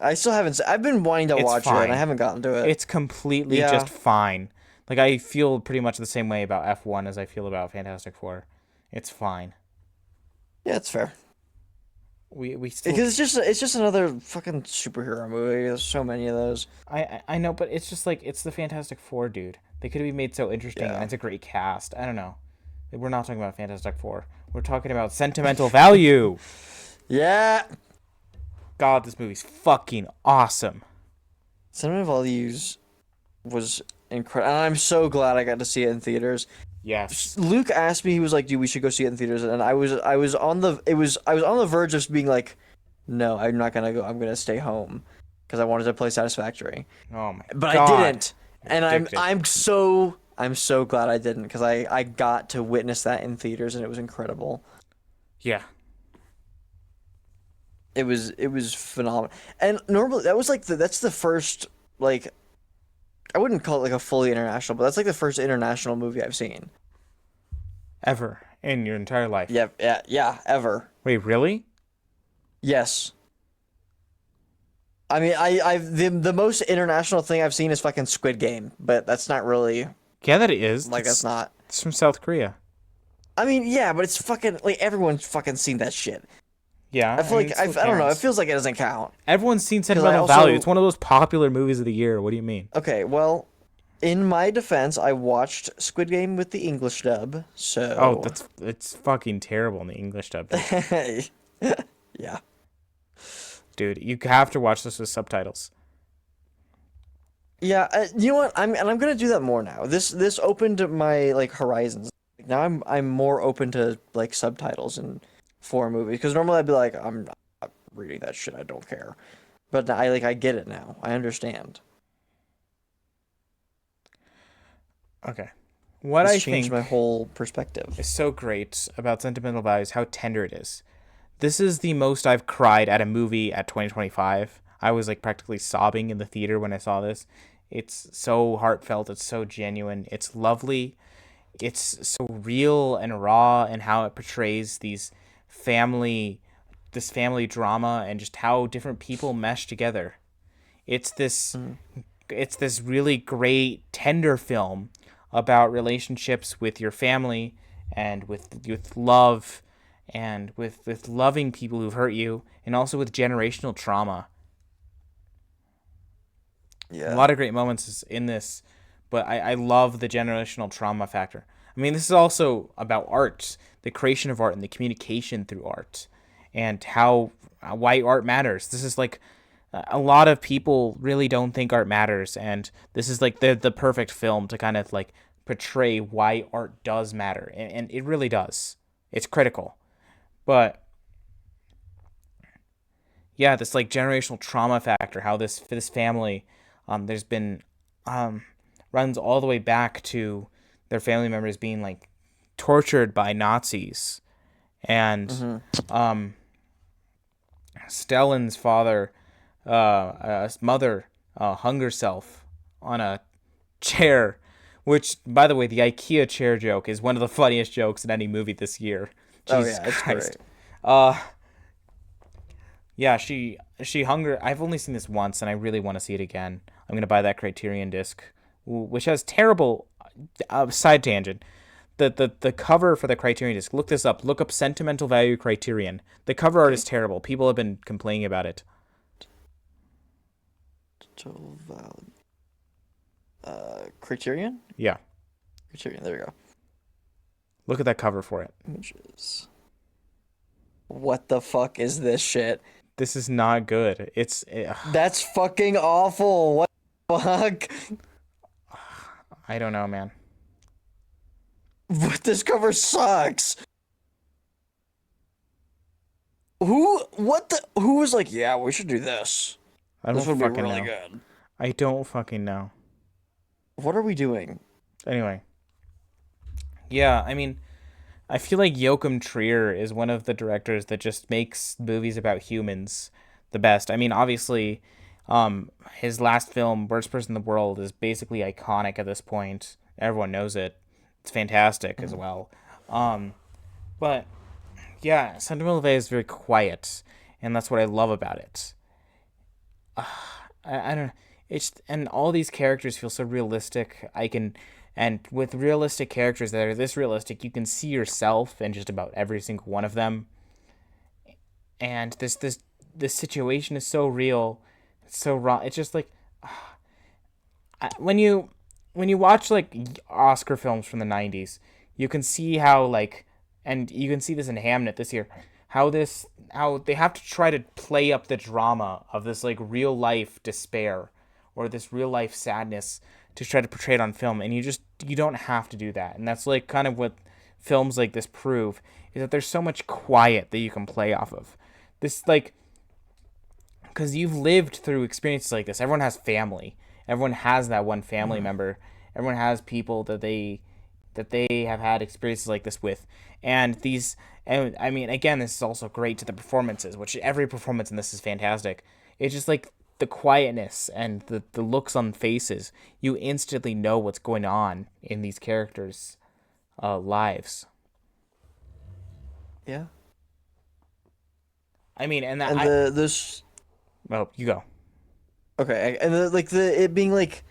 I still haven't. I've been wanting to It's watch it, and I fine. haven't gotten to it. It's completely Yeah. just fine. Like, I feel pretty much the same way about F1 as I feel about Fantastic Four. It's fine. Yeah, it's fair. We still. Because it's just another fucking superhero movie. There's so many of those. I know, but it's just like it's the Fantastic Four, dude. They could have made so interesting, Yeah. and it's a great cast. I don't know. We're not talking about Fantastic Four. We're talking about sentimental value. Yeah. God, this movie's fucking awesome. Cinema Values was incredible. And I'm so glad I got to see it in theaters. Yes. Luke asked me, he was like, "Dude, we should go see it in theaters," and I was on the verge of being like, "No, I'm not gonna go. I'm gonna stay home," because I wanted to play Satisfactory. Oh my But God. I didn't, and Addicted. I'm so glad I didn't, because I got to witness that in theaters, and it was incredible. Yeah. It was phenomenal. And normally that was like that's the first, like, I wouldn't call it like a fully international, but that's like the first international movie I've seen. Ever in your entire life. Yeah, ever. Wait, really? Yes. I mean, I've the most international thing I've seen is fucking Squid Game, but that's not really Yeah, that it is. like that's not. It's from South Korea. I mean, yeah, but it's fucking like everyone's fucking seen that shit. Yeah. I feel like it I still don't know. It counts. feels like it doesn't count. Everyone's seen I Sentimental also- Value. It's one of those popular movies of the year. What do you mean? Okay, well, in my defense, I watched Squid Game with the English dub, so. Oh, it's fucking terrible in the English dub. Yeah. Dude, you have to watch this with subtitles. Yeah, you know what? I'm gonna do that more now. This opened my like horizons. Now I'm more open to like subtitles and for movies, because normally I'd be like, I'm not reading that shit. I don't care. But I get it now. I understand. Okay. What It's I changed think my whole perspective. is so great about Sentimental Value is how tender it is. This is the most I've cried at a movie at 2025. I was like practically sobbing in the theater when I saw this. It's so heartfelt. It's so genuine. It's lovely. It's so real and raw in how it portrays this family drama and just how different people mesh together. It's this really great tender film about relationships with your family and with love and with loving people who've hurt you, and also with generational trauma. Yeah. A lot of great moments in this, but I love the generational trauma factor. I mean, this is also about art, the creation of art and the communication through art, and how why art matters. This is like a lot of people really don't think art matters, and this is like the perfect film to kind of like portray why art does matter, and it really does. It's critical. But yeah, this like generational trauma factor, how this family, there's been runs all the way back to their family members being like tortured by Nazis, and Stellan's mother hung herself on a chair, which, by the way, the IKEA chair joke is one of the funniest jokes in any movie this year. Jesus it's Christ. great. Yeah, she hung her. I've only seen this once, and I really want to see it again. I'm gonna buy that Criterion disc, which has terrible side tangent. The cover for the Criterion disc. Look this up. Look up Sentimental Value Criterion. The cover art is terrible. People have been complaining about it. Total Criterion? Yeah, Criterion, there we go. look at that cover for it. Images. What the fuck is this shit? This is not good. It's That's fucking awful. What the fuck? I don't know, man. What, this cover sucks. Who was like, yeah, we should do this. I This don't would be fucking really know. good. I don't fucking know. What are we doing? Anyway. Yeah, I mean, I feel like Joachim Trier is one of the directors that just makes movies about humans the best. I mean, obviously, His last film, Worst Person in the World, is basically iconic at this point. Everyone knows it. It's fantastic as well. But yeah, Sentimental Bay is very quiet, and that's what I love about it. I don't know. And all these characters feel so realistic. And with realistic characters that are this realistic, you can see yourself in just about every single one of them. And this situation is so real, it's so raw. It's just like when you watch like Oscar films from the '90s, you can see how like, and you can see this in Hamnet this year, how they have to try to play up the drama of this like real life despair or this real life sadness to try to portray it on film, and you don't have to do that. And that's like kind of what films like this prove, is that there's so much quiet that you can play off of. This like, because you've lived through experiences like this. Everyone has family. Everyone has that one family member. Everyone has people that they have had experiences like this with. And I mean, again, this is also great to the performances, which every performance in this is fantastic. It's just like the quietness and the looks on faces. You instantly know what's going on in these characters' lives. Yeah. I mean, and this well, you go. okay, and it being like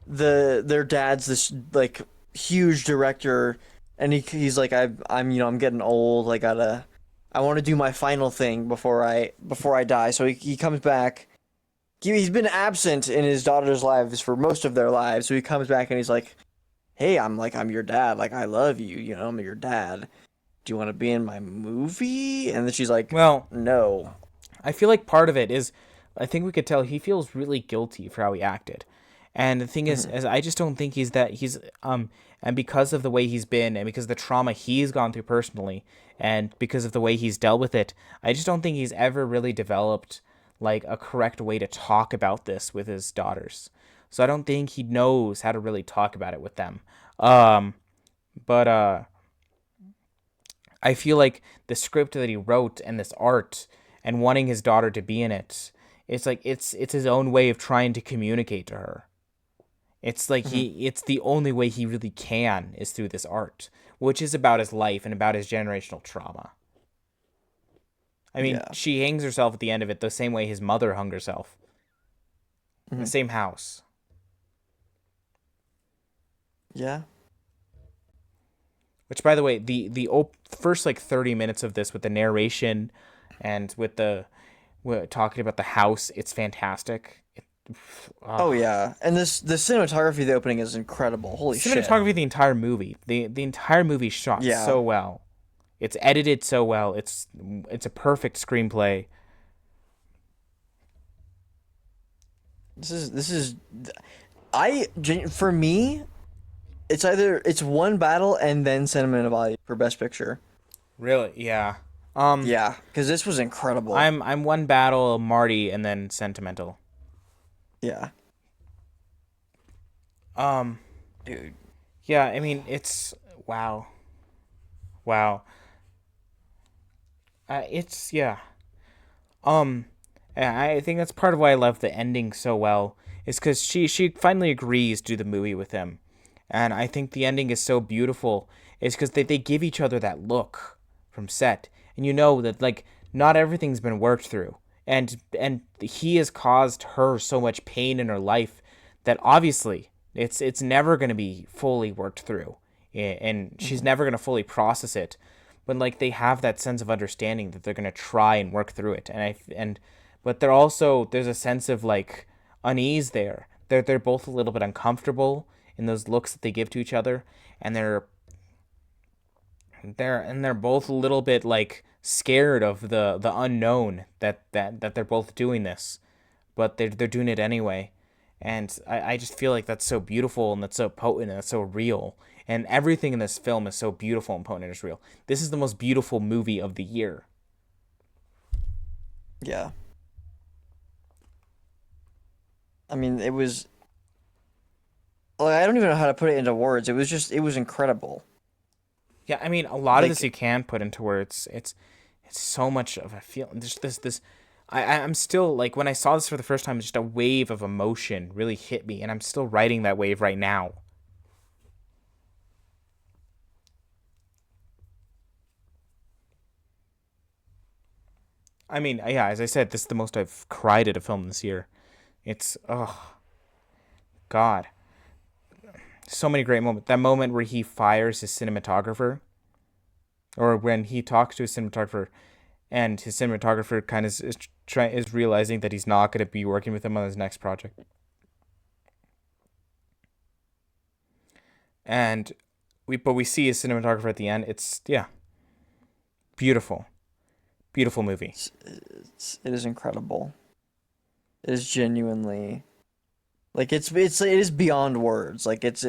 their dad's this like huge director, and he's like, I'm I'm getting old. I want to do my final thing before I die. So he comes back. He's been absent in his daughter's lives for most of their lives. So he comes back and he's like, hey, I'm your dad. Like, I love you. I'm your dad. Do you want to be in my movie? And then she's like, Well, no. I feel like part of it is, I think we could tell he feels really guilty for how he acted. And the thing is I just don't think and because of the way he's been, and because of the trauma he's gone through personally, and because of the way he's dealt with it, I just don't think he's ever really developed like a correct way to talk about this with his daughters. So I don't think he knows how to really talk about it with them. But I feel like the script that he wrote and this art and wanting his daughter to be in it, it's like it's his own way of trying to communicate to her. It's like it's the only way he really can is through this art, which is about his life and about his generational trauma. I mean, Yeah. she hangs herself at the end of it the same way his mother hung herself. In the same house. Yeah. Which, by the way, the first like 30 minutes of this with the narration and with we're talking about the house, it's fantastic. Oh yeah, and the cinematography of the opening is incredible. Holy shit. Cinematography of the entire movie. The entire movie shot Yeah. so well. It's edited so well. It's a perfect screenplay. For me, it's one battle and then Sentimental Valley for Best Picture. Really? Yeah. Yeah, because this was incredible. I'm one battle Marty and then Sentimental. Yeah. Dude. Yeah, I mean, it's wow. Wow. It's yeah. And I think that's part of why I love the ending so well, is because she finally agrees to do the movie with him, and I think the ending is so beautiful. Is because they give each other that look from set, and you know that like not everything's been worked through, and he has caused her so much pain in her life that obviously it's never gonna be fully worked through, and she's never gonna fully process it. But like they have that sense of understanding that they're gonna try and work through it, but there's a sense of like unease there. They're both a little bit uncomfortable in those looks that they give to each other, and they're both a little bit like scared of the unknown that they're both doing this, but they're doing it anyway. And I just feel like that's so beautiful and that's so potent and that's so real. And everything in this film is so beautiful and potent and is real. This is the most beautiful movie of the year. Yeah. I mean, it was. Like, I don't even know how to put it into words. It was incredible. Yeah, I mean, a lot of Like- this you can put into words. It's so much of a feel. There's this I'm still like when I saw this for the first time, just a wave of emotion really hit me, and I'm still riding that wave right now. I mean, yeah, as I said, this is the most I've cried at a film this year. It's oh God, so many great moments. That moment where he fires his cinematographer, or when he talks to his cinematographer, and his cinematographer kind of is realizing that he's not going to be working with him on his next project. And we see his cinematographer at the end. It's yeah, beautiful, beautiful movie. It is incredible. It is genuinely like it is beyond words. Like it's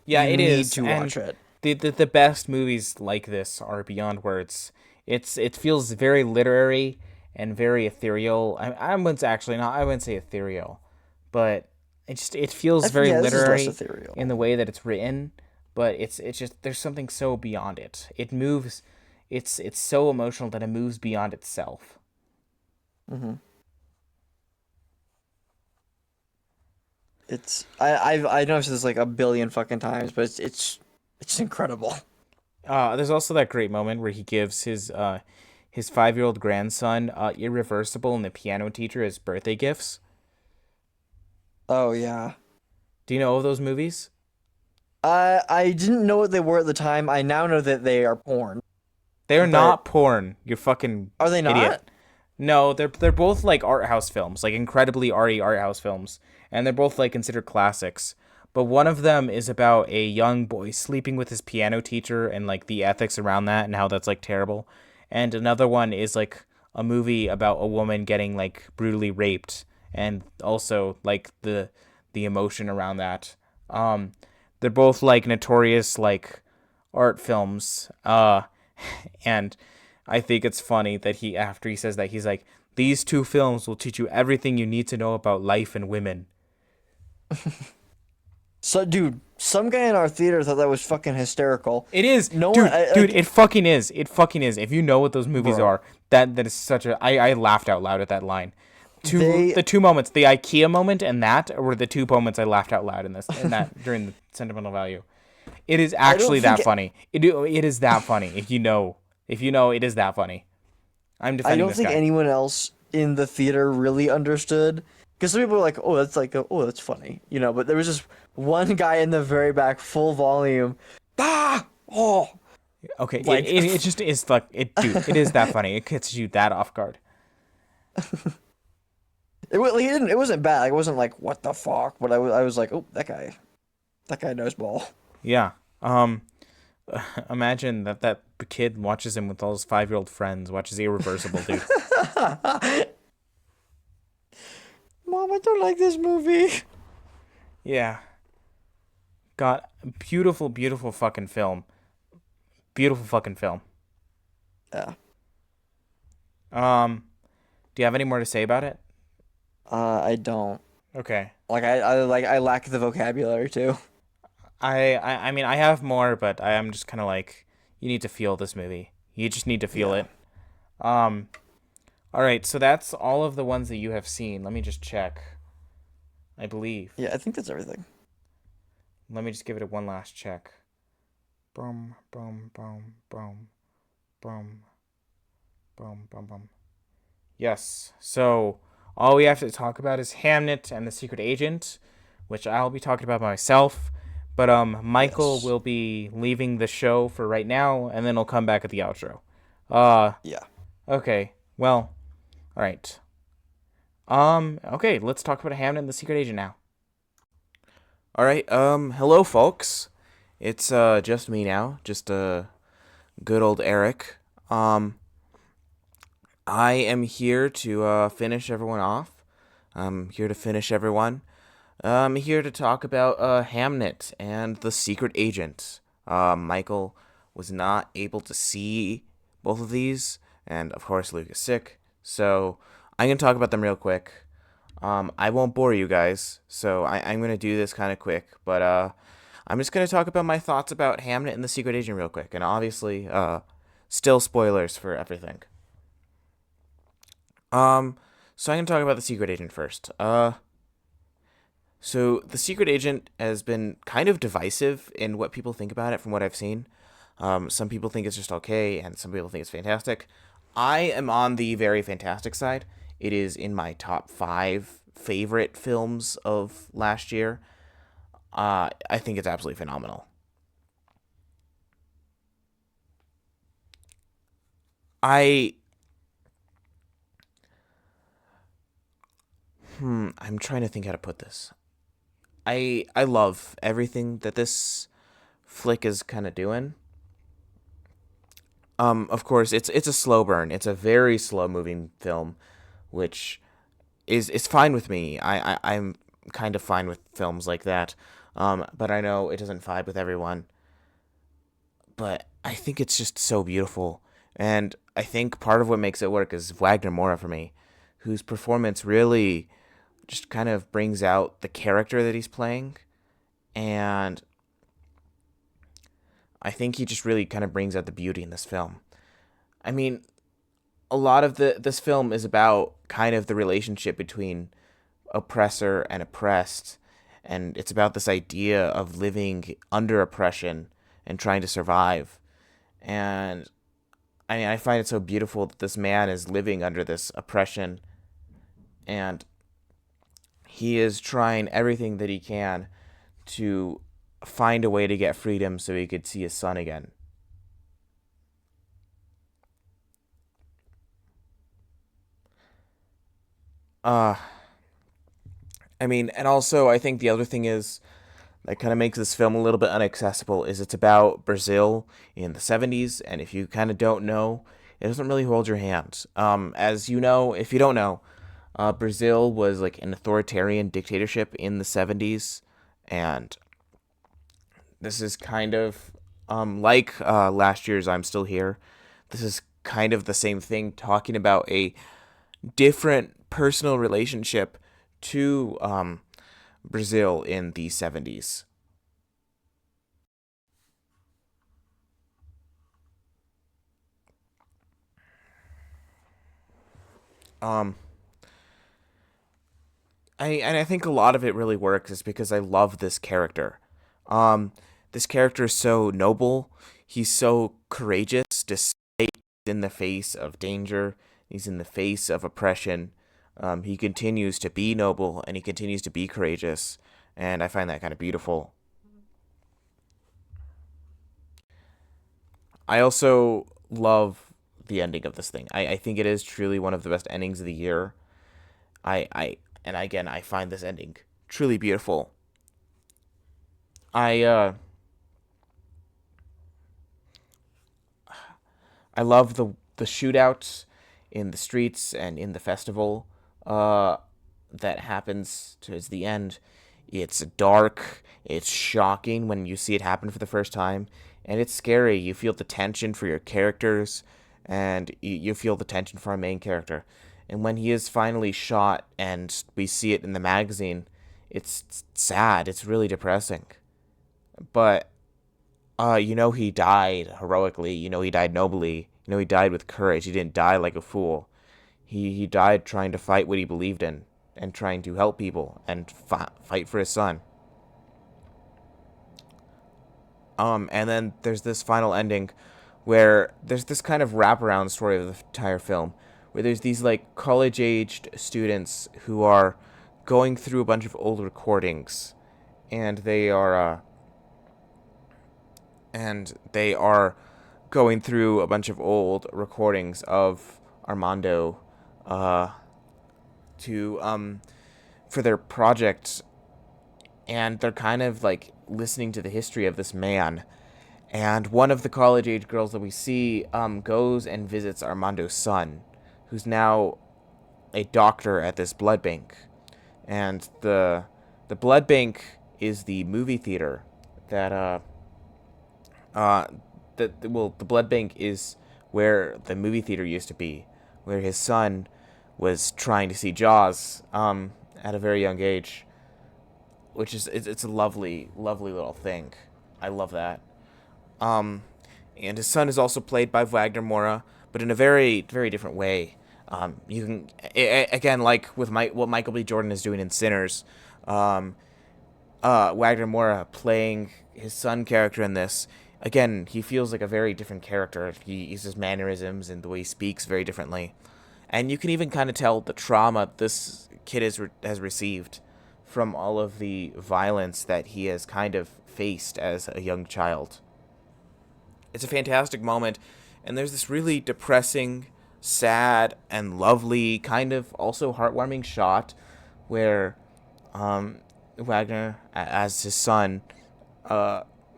Yeah, you it need is. to And watch it. the best movies like this are beyond words. It feels very literary and very ethereal. I wouldn't actually not. I wouldn't say ethereal, but it feels very Yeah, this is less literary in ethereal. the way that it's written. But it's just there's something so beyond it. It moves. It's so emotional that it moves beyond itself. hmm It's I know I've said this like a billion fucking times, but it's incredible. There's also that great moment where he gives his 5-year-old grandson Irreversible and the Piano Teacher as birthday gifts. Oh yeah. Do you know of those movies? I didn't know what they were at the time. I now know that they are porn. They're But not porn. You fucking are they idiot. not? No, they're both like art house films, like incredibly arty art house films, and they're both like considered classics. But one of them is about a young boy sleeping with his piano teacher and like the ethics around that and how that's like terrible. And another one is like a movie about a woman getting like brutally raped and also like the emotion around that. Um they're both like notorious like art films. And I think it's funny that he after he says that he's like these two films will teach you everything you need to know about life and women. So, dude, some guy in our theater thought that was fucking hysterical. It is, No one, dude. It fucking is. It fucking is. If you know what those movies bro. are, that is such a. I laughed out loud at that line. They, The two moments, the IKEA moment and that were the two moments I laughed out loud in that during the sentimental value. It is I don't actually think, that funny. It is that funny. If you know, it is that funny. I'm I defending don't this think guy. anyone else in the theater really understood. Because some people were like, "Oh, that's like, oh, that's funny," you know. But there was just one guy in the very back, full volume. Ah, oh, Okay, like, it just is like it, dude. It is that funny. It gets you that off guard. like, it wasn't bad. Like, it wasn't like, what the fuck. But I was like, oh, that guy knows ball. Yeah. Imagine that kid watches him with all his 5-year-old friends. Watches Irreversible, dude. Mom, I don't like this movie. Yeah. Got beautiful, beautiful fucking film. Beautiful fucking film. Yeah. Do you have any more to say about it? I don't. Okay. Like, I lack the vocabulary too. I mean I have more, but I'm just kind of like you need to feel this movie. You just need to feel Yeah. it. Um. All right. So that's all of the ones that you have seen. Let me just check. I believe. Yeah, I think that's everything. Let me just give it a one last check. Boom, boom, boom, boom, boom, boom, boom, boom. Yes. So all we have to talk about is Hamnet and the Secret Agent, which I'll be talking about myself. But Michael Yes. will be leaving the show for right now, and then he'll come back at the outro. Uh, Yeah. okay. Well, all right. Okay. Let's talk about Hamnet and the Secret Agent now. All right. Hello, folks. It's just me now. Just good old Eric. Um, I am here to finish everyone off. I'm here to finish everyone. I'm here to talk about Hamnet and the Secret Agent. Michael was not able to see both of these, and of course Luke is sick. So I'm gonna talk about them real quick. I won't bore you guys, so I'm gonna do this kind of quick. But I'm just gonna talk about my thoughts about Hamnet and the Secret Agent real quick, and obviously, still spoilers for everything. Um, so I'm gonna talk about the Secret Agent first. So the Secret Agent has been kind of divisive in what people think about it, from what I've seen. Some people think it's just okay, and some people think it's fantastic. I am on the very fantastic side. It is in my top 5 favorite films of last year. I think it's absolutely phenomenal. I I'm trying to think how to put this. I love everything that this flick is kind of doing. Of course, it's a slow burn. It's a very slow moving film, which is fine with me. I'm kind of fine with films like that. But I know it doesn't vibe with everyone. But I think it's just so beautiful, and I think part of what makes it work is Wagner Mora for me, whose performance really just kind of brings out the character that he's playing, and I think he just really kind of brings out the beauty in this film. I mean, a lot of this film is about kind of the relationship between oppressor and oppressed, and it's about this idea of living under oppression and trying to survive. And I mean, I find it so beautiful that this man is living under this oppression, and he is trying everything that he can to find a way to get freedom so he could see his son again. Uh, I mean, and also I think the other thing is that kind of makes this film a little bit inaccessible is it's about Brazil in the 70s, and if you kind of don't know, it doesn't really hold your hand. As you know, if you don't know, Brazil was like an authoritarian dictatorship in the 70s, and this is kind of like last year's I'm Still Here. This is kind of the same thing, talking about a different personal relationship to Brazil in the 70s. Um, I think a lot of it really works is because I love this character. Um, this character is so noble. He's so courageous, despite in the face of danger. He's in the face of oppression. He continues to be noble and he continues to be courageous, and I find that kind of beautiful. I also love the ending of this thing. I think it is truly one of the best endings of the year. I and again I find this ending truly beautiful. I uh I love the shootouts in the streets and in the festival uh that happens towards the end. It's dark, it's shocking when you see it happen for the first time, and it's scary. You feel the tension for your characters, and you feel the tension for our main character. And when he is finally shot and we see it in the magazine, it's sad. It's really depressing. But he died heroically. He died nobly. He died with courage. He didn't die like a fool. He died trying to fight what he believed in and trying to help people and fight for his son. And then there's this final ending where there's this kind of wraparound story of the entire film where there's these like college-aged students who are going through a bunch of old recordings, and they are going through a bunch of old recordings of Armando uh, to for their project, and they're kind of like listening to the history of this man. And one of the college age girls that we see goes and visits Armando's son, who's now a doctor at this blood bank. And the blood bank is the movie theater that uh the blood bank is where the movie theater used to be, where his son was trying to see Jaws at a very young age, which is it's a lovely little thing. I love that. Um, and his son is also played by Wagner Mora, but in a very different way. You can again, like with what Michael B. Jordan is doing in Sinners, Wagner Moura playing his son character in this. Again, he feels like a very different character. He uses mannerisms and the way he speaks very differently, and you can even kind of tell the trauma this kid has received from all of the violence that he has kind of faced as a young child. It's a fantastic moment, and there's this really depressing, sad, and lovely, kind of also heartwarming shot where Wagner, as his son,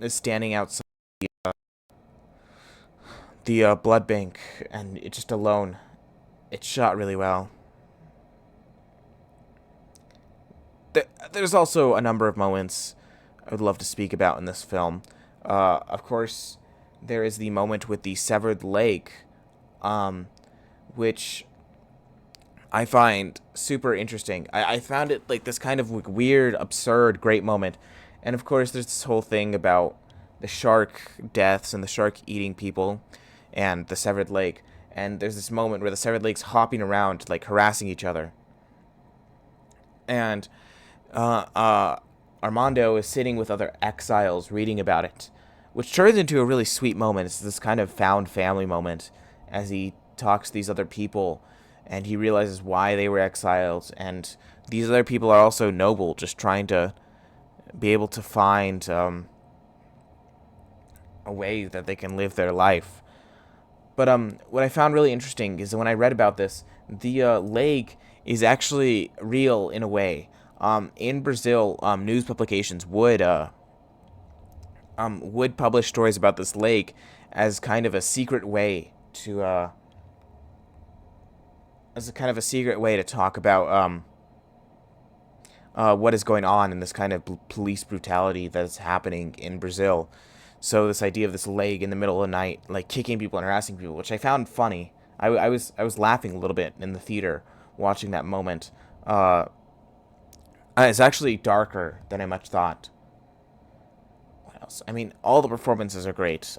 is standing outside the blood bank, and it's just alone. It's shot really well. There's also a number of moments I would love to speak about in this film. Of course, there is the moment with the severed leg, which I find super interesting. I found it like this kind of like weird, absurd, great moment. And of course, there's this whole thing about the shark deaths and the shark eating people and the severed leg. And there's this moment where the severed leg's hopping around, like harassing each other. And Armando is sitting with other exiles reading about it, which turns into a really sweet moment. It's this kind of found family moment as he talks to these other people and he realizes why they were exiled. And these other people are also noble, just trying to be able to find a way that they can live their life. But what I found really interesting is that when I read about this, the leg is actually real in a way. In Brazil, news publications would publish stories about this lake as kind of a secret way to talk about what is going on in this kind of police brutality that is happening in Brazil. So this idea of this leg in the middle of the night, like kicking people and harassing people, which I found funny. I was laughing a little bit in the theater watching that moment. It's actually darker than I much thought. What else? I mean, all the performances are great.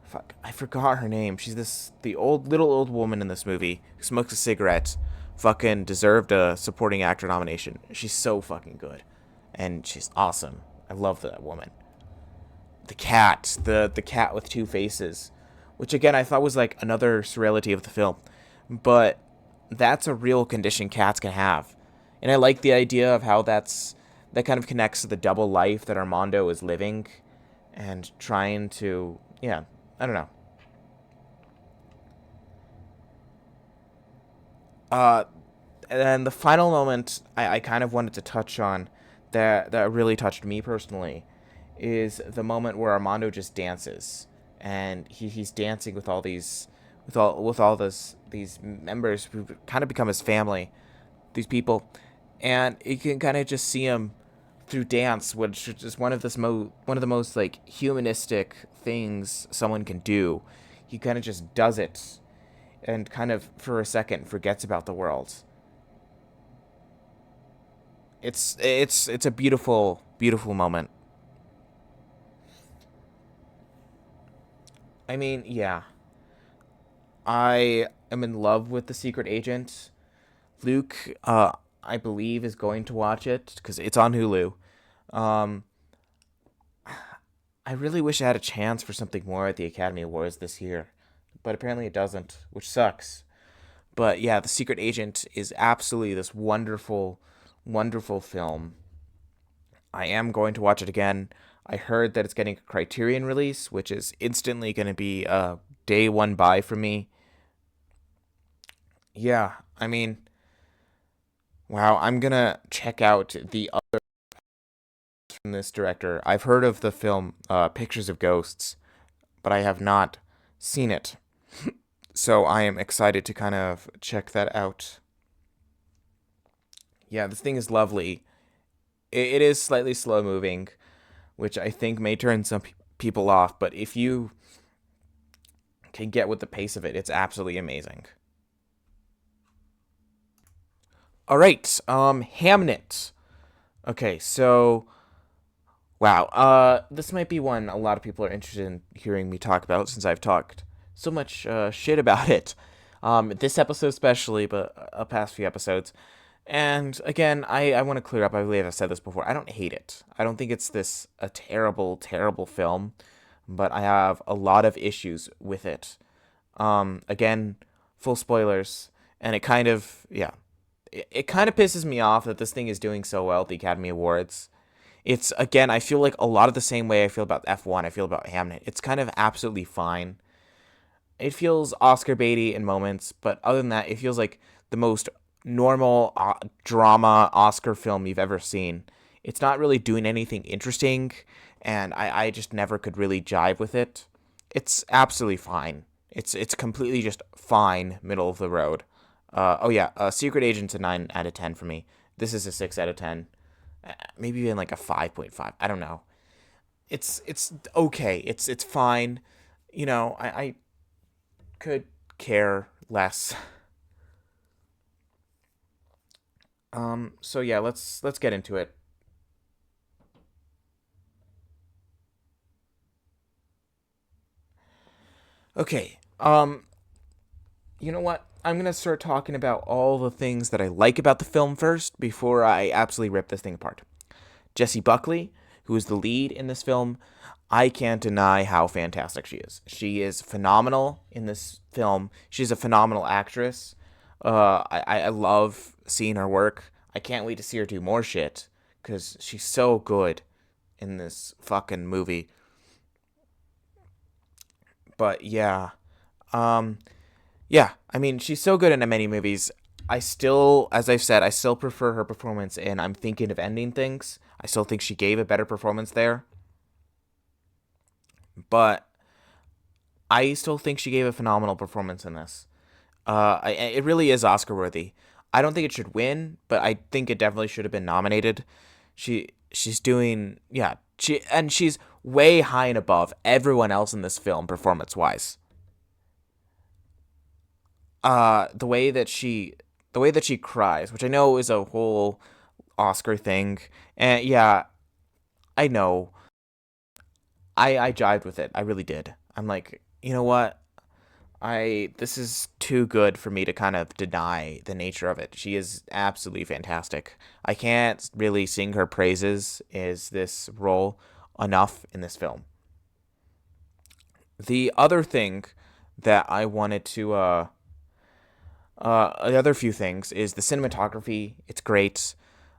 Fuck, I forgot her name. She's the little old woman in this movie who smokes a cigarette. Fucking deserved a supporting actor nomination. She's so fucking good, and she's awesome. I love that woman. The cat, the cat with two faces, which again I thought was like another surreality of the film, but that's a real condition cats can have, and I like the idea of how that kind of connects to the double life that Armando is living, and trying to I don't know. And then the final moment I kind of wanted to touch on that really touched me personally is the moment where Armando just dances, and he's dancing with all these these members who kind of become his family, these people, and you can kind of just see him through dance, which is one of the most like humanistic things someone can do. He kind of just does it, and kind of for a second forgets about the world. It's a beautiful moment. I mean, yeah. I am in love with The Secret Agent. Luke, I believe, is going to watch it because it's on Hulu. Um, I really wish I had a chance for something more at the Academy Awards this year, but apparently it doesn't, which sucks. But yeah, The Secret Agent is absolutely this wonderful, wonderful film. I am going to watch it again. I heard that it's getting a Criterion release, which is instantly going to be a day one buy for me. Yeah, I mean, wow, I'm going to check out the other from this director. I've heard of the film Pictures of Ghosts, but I have not seen it. So I am excited to kind of check that out. Yeah, this thing is lovely. It is slightly slow moving, which I think may turn some people off, but if you can get with the pace of it, it's absolutely amazing. All right, Hamnet. Okay, so wow, this might be one a lot of people are interested in hearing me talk about since I've talked so much shit about it. This episode especially, but past few episodes. And again, I want to clear up. I believe I've said this before. I don't hate it. I don't think it's a terrible, terrible film, but I have a lot of issues with it. Again, full spoilers, and it kind of, yeah, it kind of pisses me off that this thing is doing so well at the Academy Awards. It's, again, I feel like a lot of the same way I feel about F1, I feel about Hamnet. It's kind of absolutely fine. It feels Oscar baity in moments, but other than that, it feels like the most normal drama Oscar film you've ever seen. It's not really doing anything interesting, and I just never could really jive with it. It's absolutely fine. It's completely just fine, middle of the road. Oh yeah, Secret Agent's a 9 out of 10 for me. This is a 6 out of 10. Maybe even like a 5.5. I don't know. It's okay. It's fine. I could care less. So yeah, let's get into it. Okay. You know what? I'm going to start talking about all the things that I like about the film first before I absolutely rip this thing apart. Jessie Buckley, who is the lead in this film, I can't deny how fantastic she is. She is phenomenal in this film. She's a phenomenal actress. I love seeing her work. I can't wait to see her do more shit because she's so good in this fucking movie. But yeah, yeah. I mean, she's so good in many movies. I still, as I've said, I still prefer her performance in I'm Thinking of Ending Things. I still think she gave a better performance there. But I still think she gave a phenomenal performance in this. It really is Oscar worthy. I don't think it should win, but I think it definitely should have been nominated. She's doing, yeah, she's way high and above everyone else in this film performance wise. The way that she cries, which I know is a whole Oscar thing, and yeah, I know. I jived with it. I really did. I'm like, you know what? This is too good for me to kind of deny the nature of it. She is absolutely fantastic. I can't really sing her praises as this role enough in this film. The other thing that I wanted to the other few things is the cinematography. It's great.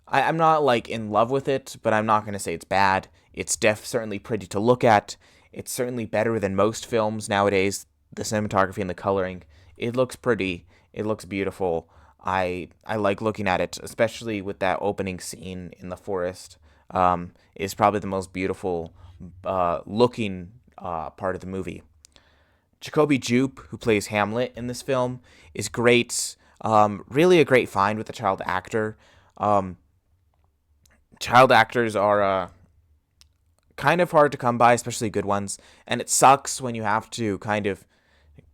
I'm not like in love with it, but I'm not gonna say it's bad. It's certainly pretty to look at. It's certainly better than most films nowadays. The cinematography and the coloring. It looks pretty. It looks beautiful. I like looking at it, especially with that opening scene in the forest. Is probably the most beautiful looking part of the movie. Jacoby Jupe, who plays Hamlet in this film, is great. Really a great find with a child actor. Child actors are kind of hard to come by, especially good ones. And it sucks when you have to kind of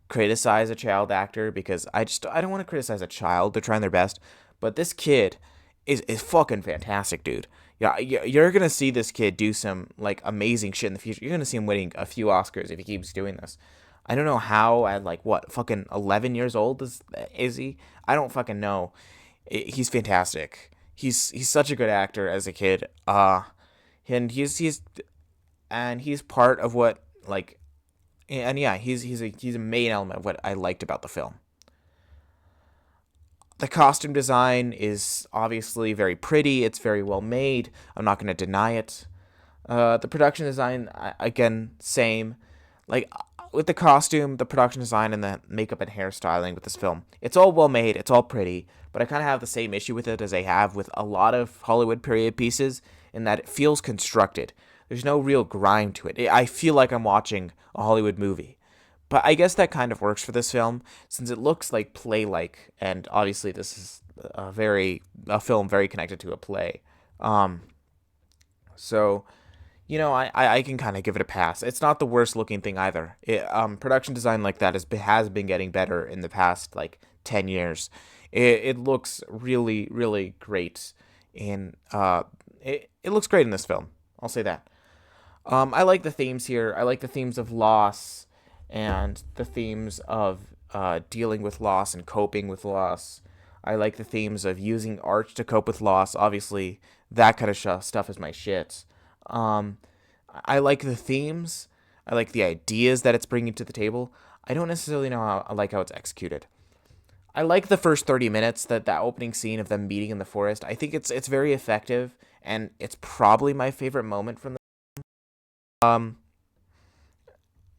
criticize a child actor because I don't want to criticize a child. They're trying their best. But this kid is fucking fantastic, dude. Yeah, you're gonna see this kid do some like amazing shit in the future. You're gonna see him winning a few Oscars if he keeps doing this. I don't know how at like what fucking 11 years old is he? I don't fucking know. He's fantastic. He's such a good actor as a kid. And he's part of what like, and yeah, he's a main element of what I liked about the film. The costume design is obviously very pretty. It's very well made. I'm not going to deny it. The production design, again, same. Like, with the costume, the production design, and the makeup and hairstyling with this film, it's all well made. It's all pretty. But I kind of have the same issue with it as I have with a lot of Hollywood period pieces in that it feels constructed. There's no real grime to it. I feel like I'm watching a Hollywood movie. But I guess that kind of works for this film since it looks like play-like, and obviously this is a film very connected to a play. So I can kind of give it a pass. It's not the worst looking thing either. Production design like that has been getting better in the past like 10 years. It looks really really great, and it looks great in this film. I'll say that. I like the themes here. I like the themes of loss and the themes of dealing with loss and coping with loss. I like the themes of using art to cope with loss. Obviously, that kind of stuff is my shit. Um, I like the themes. I like the ideas that it's bringing to the table. I don't necessarily know how I like how it's executed. I like the first 30 minutes, that opening scene of them meeting in the forest. I think it's very effective, and it's probably my favorite moment from the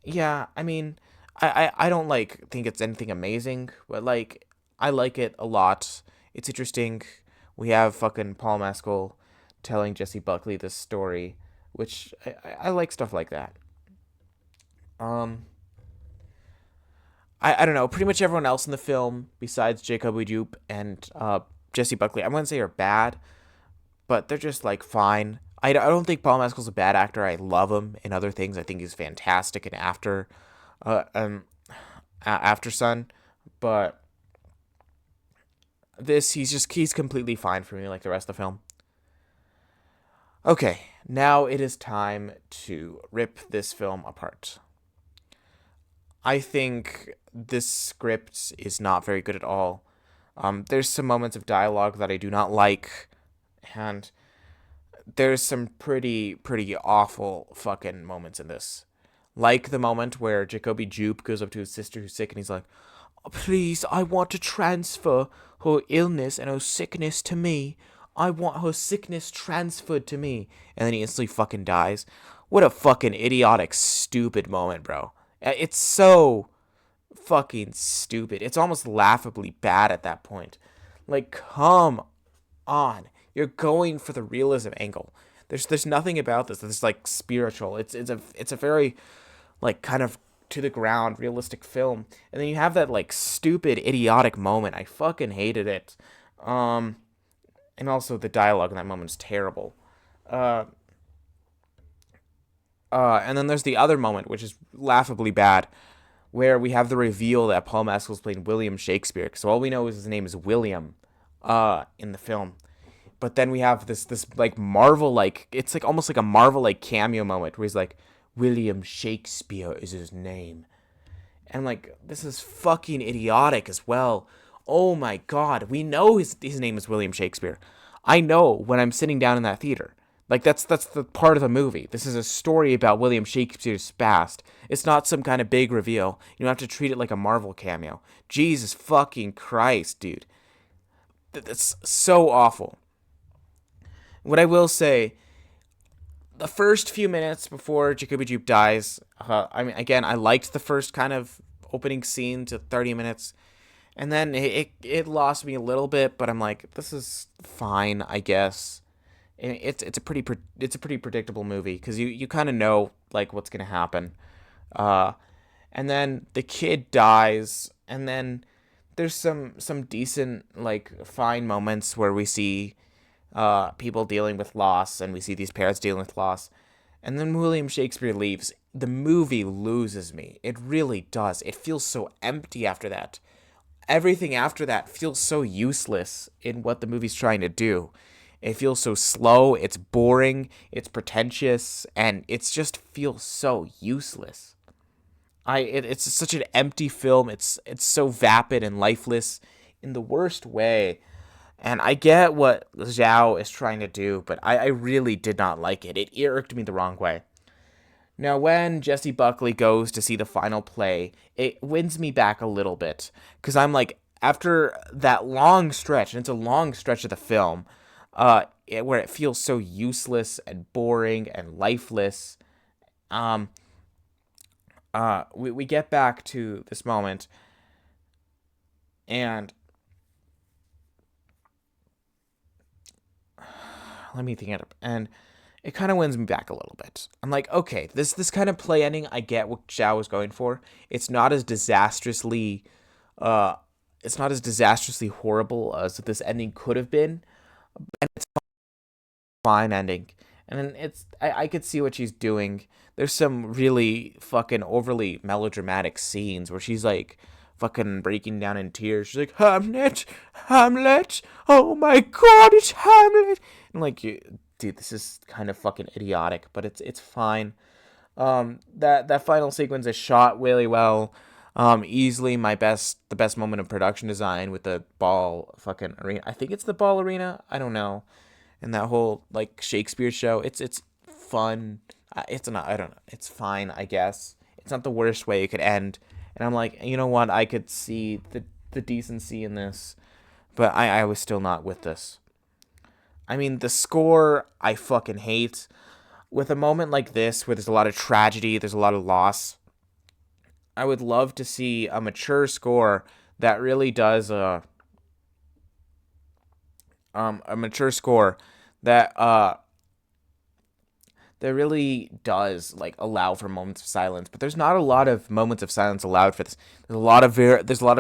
yeah, I mean, I don't like think it's anything amazing, but like I like it a lot. It's interesting. We have fucking Paul Mescal telling Jesse Buckley this story, which I like stuff like that. Um, I don't know. Pretty much everyone else in the film, besides Jacob Jupe and Jesse Buckley, I wouldn't say are bad, but they're just like fine. I don't think Paul Mescal's a bad actor. I love him in other things. I think he's fantastic in uh, um, After Sun, but he's completely fine for me, like the rest of the film. Okay, now it is time to rip this film apart. I think this script is not very good at all. There's some moments of dialogue that I do not like, and there's some pretty awful fucking moments in this. Like the moment where Jacoby Jupe goes up to his sister who's sick and he's like, "Please, I want to transfer her illness and her sickness to me. I want her sickness transferred to me." And then he instantly fucking dies. What a fucking idiotic, stupid moment, bro. It's so fucking stupid. It's almost laughably bad at that point. Like, come on. You're going for the realism angle. There's nothing about this that's like spiritual. It's a very like kind of to the ground realistic film. And then you have that like stupid idiotic moment. I fucking hated it. And also the dialogue in that moment is terrible. Uh and then there's the other moment, which is laughably bad, where we have the reveal that Paul Mescal's playing William Shakespeare. So all we know is his name is William, in the film. But then we have this like Marvel like it's like almost like a Marvel like cameo moment where he's like, William Shakespeare is his name. And like this is fucking idiotic as well. Oh my god, we know his name is William Shakespeare. I know when I'm sitting down in that theater. Like that's the part of the movie. This is a story about William Shakespeare's past. It's not some kind of big reveal. You don't have to treat it like a Marvel cameo. Jesus fucking Christ, dude. That's so awful. What I will say, the first few minutes before Jacoby Jupe dies, I mean, again, I liked the first kind of opening scene to 30 minutes, and then it lost me a little bit, but I'm like, this is fine, I guess. And it's a pretty predictable movie because you kind of know like what's gonna happen, and then the kid dies, and then there's some decent like fine moments where we see people dealing with loss, and we see these parents dealing with loss. And then William Shakespeare leaves. The movie loses me. It really does. It feels so empty after that. Everything after that feels so useless in what the movie's trying to do. It feels so slow, it's boring, it's pretentious, and it's just feels so useless. It's such an empty film. It's so vapid and lifeless in the worst way. And I get what Zhao is trying to do, but I really did not like it. It irked me the wrong way. Now, when Jesse Buckley goes to see the final play, it wins me back a little bit. Because I'm like, after that long stretch, and it's a long stretch of the film, where it feels so useless and boring and lifeless, we get back to this moment, and let me think it up, and it kind of wins me back a little bit. I'm like, okay, this kind of play ending, I get what Zhao was going for. It's not as disastrously, it's not as disastrously horrible as this ending could have been, and it's a fine ending. And then I could see what she's doing. There's some really fucking overly melodramatic scenes where she's like fucking breaking down in tears. She's like, Hamlet, Hamlet, oh my god, it's Hamlet. And like, dude, this is kind of fucking idiotic, but it's fine. That final sequence is shot really well. Easily the best moment of production design with the ball fucking arena. I think it's the ball arena. I don't know. And that whole like Shakespeare show. It's fun. It's not. I don't know. It's fine. I guess it's not the worst way it could end. And I'm like, you know what? I could see the decency in this, but I was still not with this. I mean, the score I fucking hate. With a moment like this, where there's a lot of tragedy, there's a lot of loss, I would love to see a mature score that really does a mature score that that really does like allow for moments of silence. But there's not a lot of moments of silence allowed for this. There's a lot of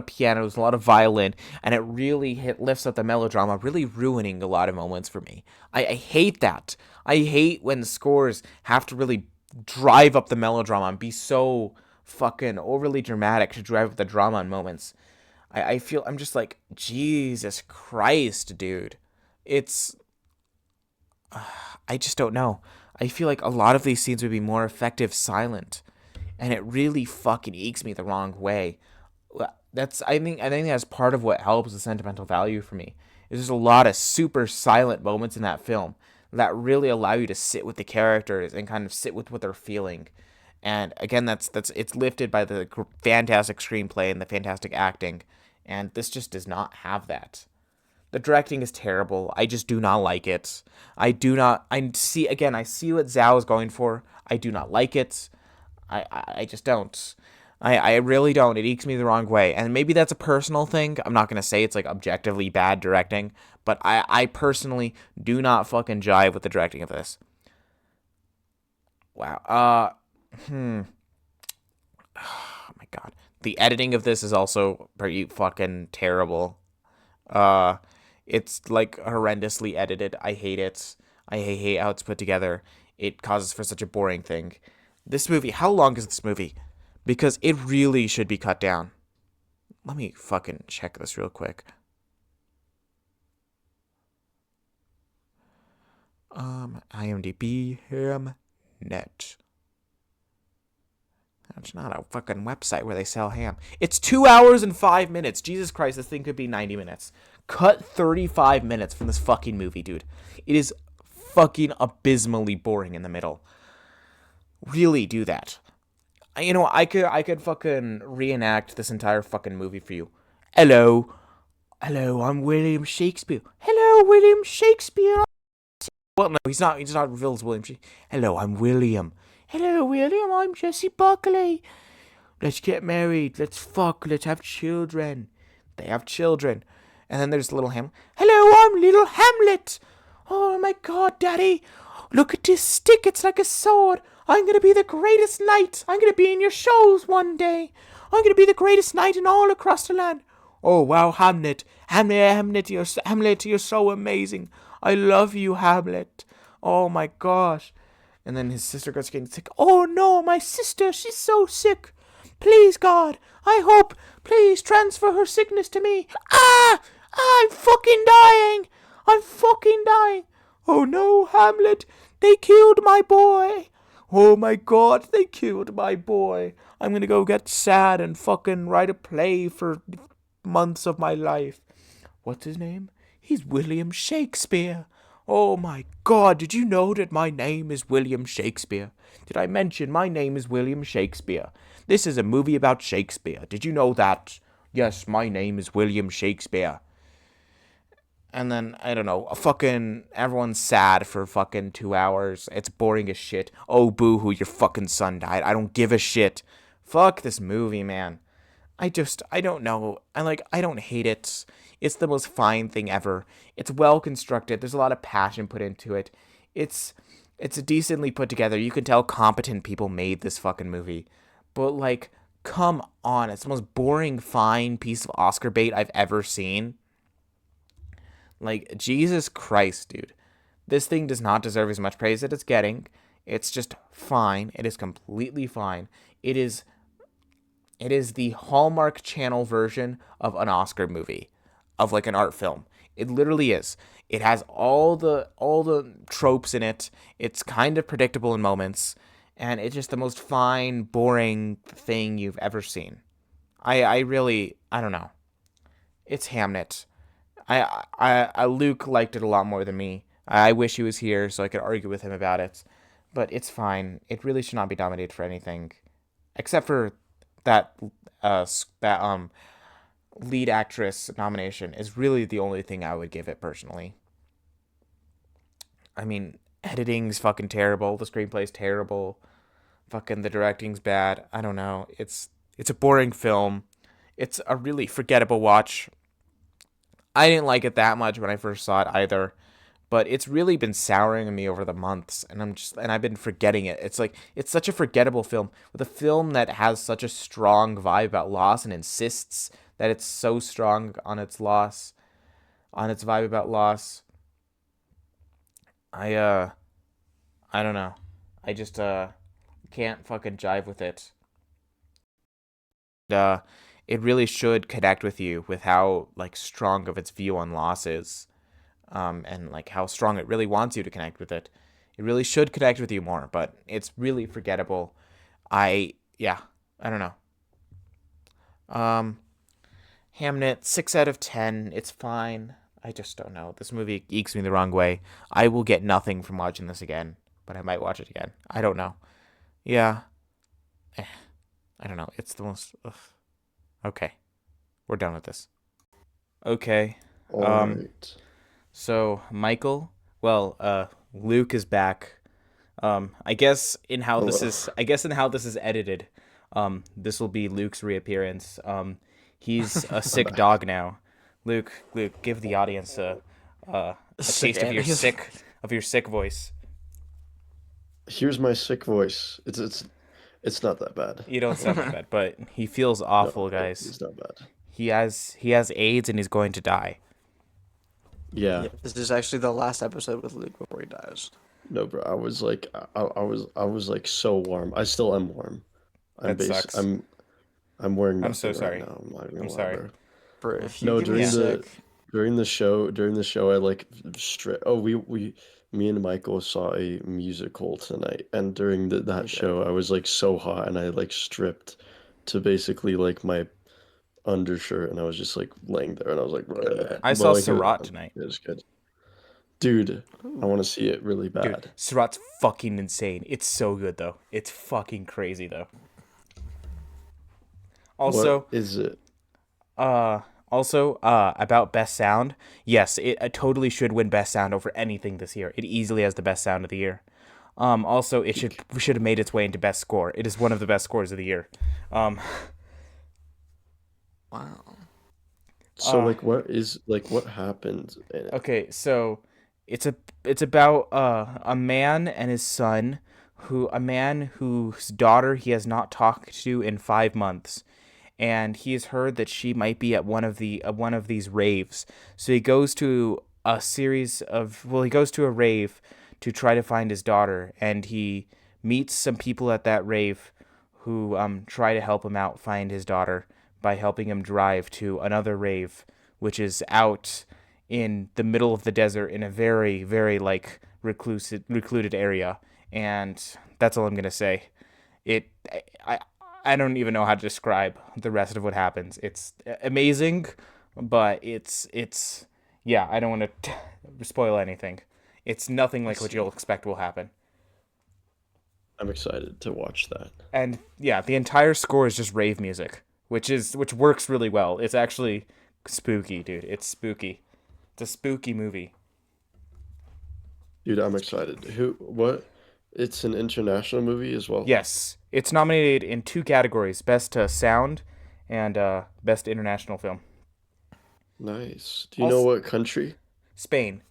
piano, there's a lot of violin, and it really lifts up the melodrama, really ruining a lot of moments for me. I hate that. I hate when the scores have to really drive up the melodrama and be so fucking overly dramatic to drive up the drama in moments. I feel I'm just like, Jesus Christ, dude. It's I just don't know. I feel like a lot of these scenes would be more effective silent, and it really fucking ekes me the wrong way. I think that's part of what helps the sentimental value for me. Is there's a lot of super silent moments in that film that really allow you to sit with the characters and kind of sit with what they're feeling. And again, that's it's lifted by the fantastic screenplay and the fantastic acting, and this just does not have that. The directing is terrible. I just do not like it. I see what Zhao is going for. I do not like it. I just don't. I really don't. It ekes me the wrong way. And maybe that's a personal thing. I'm not going to say it's like objectively bad directing, but I personally do not fucking jive with the directing of this. Wow. Oh my god. The editing of this is also pretty fucking terrible. It's like horrendously edited. I hate it. I hate how it's put together. It causes for such a boring thing. This movie, how long is this movie? Because it really should be cut down. Let me fucking check this real quick. IMDb, net. That's not a fucking website where they sell ham. It's 2 hours and 5 minutes. Jesus Christ, this thing could be 90 minutes. Cut 35 minutes from this fucking movie, dude. It is fucking abysmally boring in the middle. Really do that. You know, I could fucking reenact this entire fucking movie for you. Hello, I'm William Shakespeare. Hello, William Shakespeare. Well, no, he's not revealed as William Shakespeare. Hello, I'm William. Hello, William, I'm Jesse Buckley. Let's get married. Let's fuck. Let's have children. They have children. And then there's little Hamlet. Hello, I'm little Hamlet. Oh my god, Daddy. Look at this stick. It's like a sword. I'm going to be the greatest knight. I'm going to be in your shows one day. I'm going to be the greatest knight in all across the land. Oh, wow, Hamlet. Hamlet, you're so amazing. I love you, Hamlet. Oh my gosh. And then his sister gets getting sick. Oh no, my sister, she's so sick. Please, God, I hope, please transfer her sickness to me. Ah! I'm fucking dying. I'm fucking dying. Oh no, Hamlet, they killed my boy. Oh my God, they killed my boy. I'm gonna go get sad and fucking write a play for months of my life. What's his name? He's William Shakespeare. Oh my God, did you know that my name is William Shakespeare? Did I mention my name is William Shakespeare? This is a movie about Shakespeare. Did you know that? Yes, my name is William Shakespeare. And then, I don't know, everyone's sad for fucking 2 hours. It's boring as shit. Oh, boo-hoo, your fucking son died. I don't give a shit. Fuck this movie, man. I don't know. I don't hate it. It's the most fine thing ever. It's well constructed. There's a lot of passion put into it. It's decently put together. You can tell competent people made this fucking movie. But, come on. It's the most boring, fine piece of Oscar bait I've ever seen. Jesus Christ, dude. This thing does not deserve as much praise as it's getting. It's just fine. It is completely fine. It is the Hallmark Channel version of an Oscar movie, of an art film. It literally is. It has all the tropes in it. It's kind of predictable in moments, and it's just the most fine, boring thing you've ever seen. I really, I don't know. It's Hamnet. Luke liked it a lot more than me. I wish he was here so I could argue with him about it, but it's fine. It really should not be nominated for anything, except for that that lead actress nomination is really the only thing I would give it personally. I mean, editing's fucking terrible. The screenplay's terrible. Fucking the directing's bad. I don't know. It's a boring film. It's a really forgettable watch. I didn't like it that much when I first saw it either, but it's really been souring on me over the months, and I've been forgetting it. It's like it's such a forgettable film, with a film that has such a strong vibe about loss and insists that it's so strong on its loss, on its vibe about loss. I I don't know. I just can't fucking jive with it. Uh it really should connect with you with how like strong of its view on loss is. And like how strong it really wants you to connect with it. It really should connect with you more, but it's really forgettable. Yeah, I don't know. Um Hamnet, 6 out of 10. It's fine. I just don't know. This movie ekes me the wrong way. I will get nothing from watching this again, but I might watch it again. I don't know. Yeah. Eh, I don't know. It's the most. Ugh. Okay. We're done with this. Okay. All Um. right. So Michael. Well. Luke is back. I guess in how this Hello. is. I guess in how this is edited. This will be Luke's reappearance. He's a sick back. dog now. Luke, give the audience a Sick taste of your Annie's. sick voice. Here's my sick voice. It's not that bad. You don't sound that bad, but he feels No, awful, guys. it's not bad. He has AIDS and he's going to die. Yeah. Yeah, this is actually the last episode with Luke before he dies. No, bro. I was like, I was like so warm. I still am warm. That sucks. I'm wearing I'm nothing so sorry. right now. I'm not even I'm gonna lie, sorry. bro. For if you No, get me sick, during the show, I like oh, me and Michael saw a musical tonight, and during that you show, I was like so hot, and I like stripped to basically like my undershirt, and I was just like laying there, and I was like, "Bleh." I But saw like Surat tonight. it was good, dude. I Ooh. want to see it really Dude, bad. Surat's fucking insane. It's so good though. It's fucking crazy though. Also, What is it? about best sound. Yes, it totally should win best sound over anything this year. It easily has the best sound of the year. Also, it should have made its way into best score. It is one of the best scores of the year. Um, Wow. So Uh, like, what happened in it? okay, so it's about a man and his son, a man whose daughter he has not talked to in 5 months, and he has heard that she might be at one of these raves. So he goes to he goes to a rave to try to find his daughter, and he meets some people at that rave who try to help him out find his daughter by helping him drive to another rave, which is out in the middle of the desert in a very, very like recluded area. And that's all I'm gonna say. It I I don't even know how to describe the rest of what happens. It's amazing, but it's yeah. I don't want to spoil anything. It's nothing like what you'll expect will happen. I'm excited to watch that. And yeah, the entire score is just rave music, which works really well. It's actually spooky, dude. It's spooky. It's a spooky movie. Dude, I'm excited. What? It's an international movie as well. Yes, it's nominated in 2 categories: best sound and best international film. Nice. Do you know what country? Spain.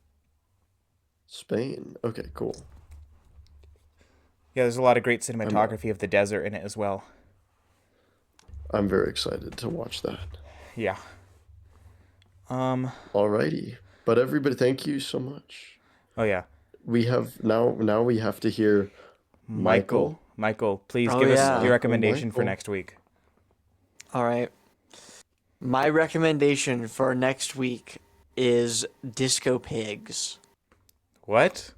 Spain. Okay, cool. Yeah, there's a lot of great I'm cinematography of the desert in it as well. I'm very excited to watch that. Yeah. Um. Alrighty. But everybody, thank you so much. Oh yeah. We have now we have to hear Michael. Michael, please Oh, give us yeah. your recommendation for Michael. next week. All right. My recommendation for next week is Disco Pigs. What?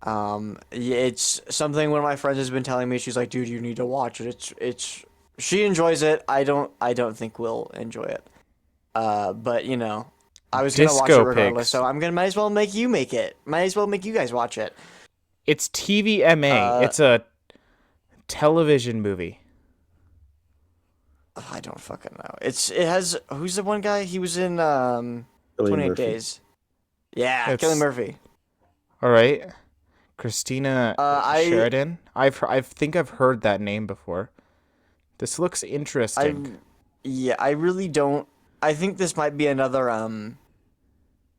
Yeah, it's something one of my friends has been telling me. She's like, dude, you need to watch it. It's She enjoys it. I don't think we'll enjoy it. But you know, I was gonna watch it Disco regardless, Pigs. so I'm gonna might as well make you make it. Might as well make you guys watch it. It's TVMA. It's a television movie. I don't fucking know. It has who's the one guy? He was in Cillian 28 Murphy. Days. Yeah, It's- Killing Murphy. All right. Christina Sheridan. I think I've heard that name before. This looks interesting. I really don't. I think this might be another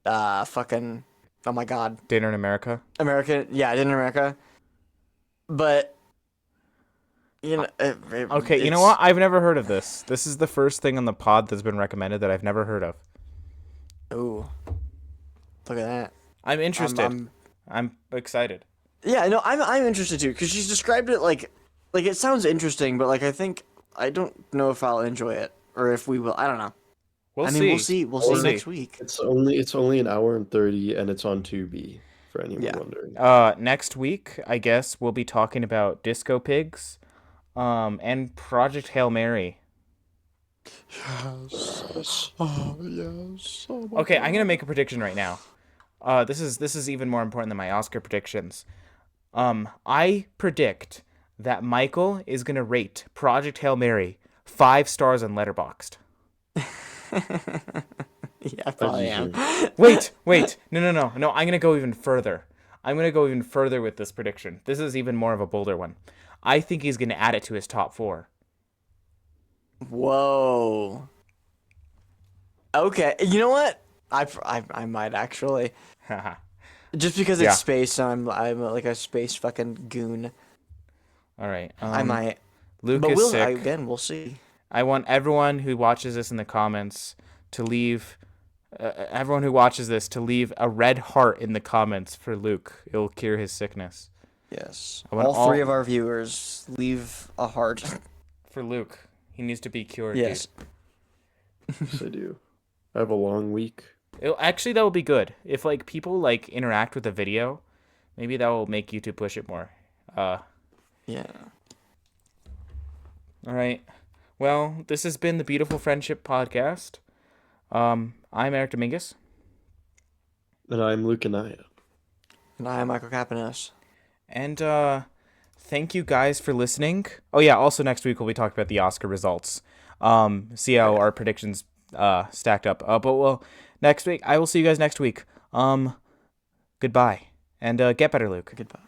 fucking, oh my god, Dinner in America. American. Yeah, Dinner in America. But you know, Okay, you know what? I've never heard of this. This is the first thing on the pod that's been recommended that I've never heard of. Ooh, look at that. I'm interested. I'm excited. Yeah, no, I'm interested too because she's described it like it sounds interesting, but like I don't know if I'll enjoy it or if we will. I don't know. We'll I see. mean, we'll see. We'll see see. next week. It's only an hour and 30, and it's on Tubi for anyone Yeah. wondering. Next week, I guess we'll be talking about Disco Pigs, and Project Hail Mary. Yes. Oh yes. Oh my Okay, I'm gonna make a prediction right now. This is even more important than my Oscar predictions. I predict that Michael is gonna rate Project Hail Mary 5 stars on Letterboxd. Yeah, I probably am. Wait, no. I'm gonna go even further. I'm gonna go even further with this prediction. This is even more of a bolder one. I think he's gonna add it to his top 4. Whoa. Okay, you know what? I might actually. Haha. Just because it's Yeah. space, and I'm like a space fucking goon. All right. I might. Luke But is sick. again, we'll see. I want everyone who watches this in the comments to leave. Everyone who watches this to leave a red heart in the comments for Luke. It'll cure his sickness. Yes. I want All 3 of our viewers leave a heart. For Luke, he needs to be cured. Yes. Yes, I do. I have a long week. Actually, that will be good if like people like interact with the video. Maybe that will make YouTube push it more. Yeah. All right. Well, this has been the Beautiful Friendship Podcast. I'm Eric Dominguez. And I'm Luke Anaya. And I am Michael Capanos. And thank you guys for listening. Oh yeah, also next week we'll be talking about the Oscar results. See how our predictions stacked up. But well, next week I will see you guys next week. Goodbye. And get better, Luke. Goodbye.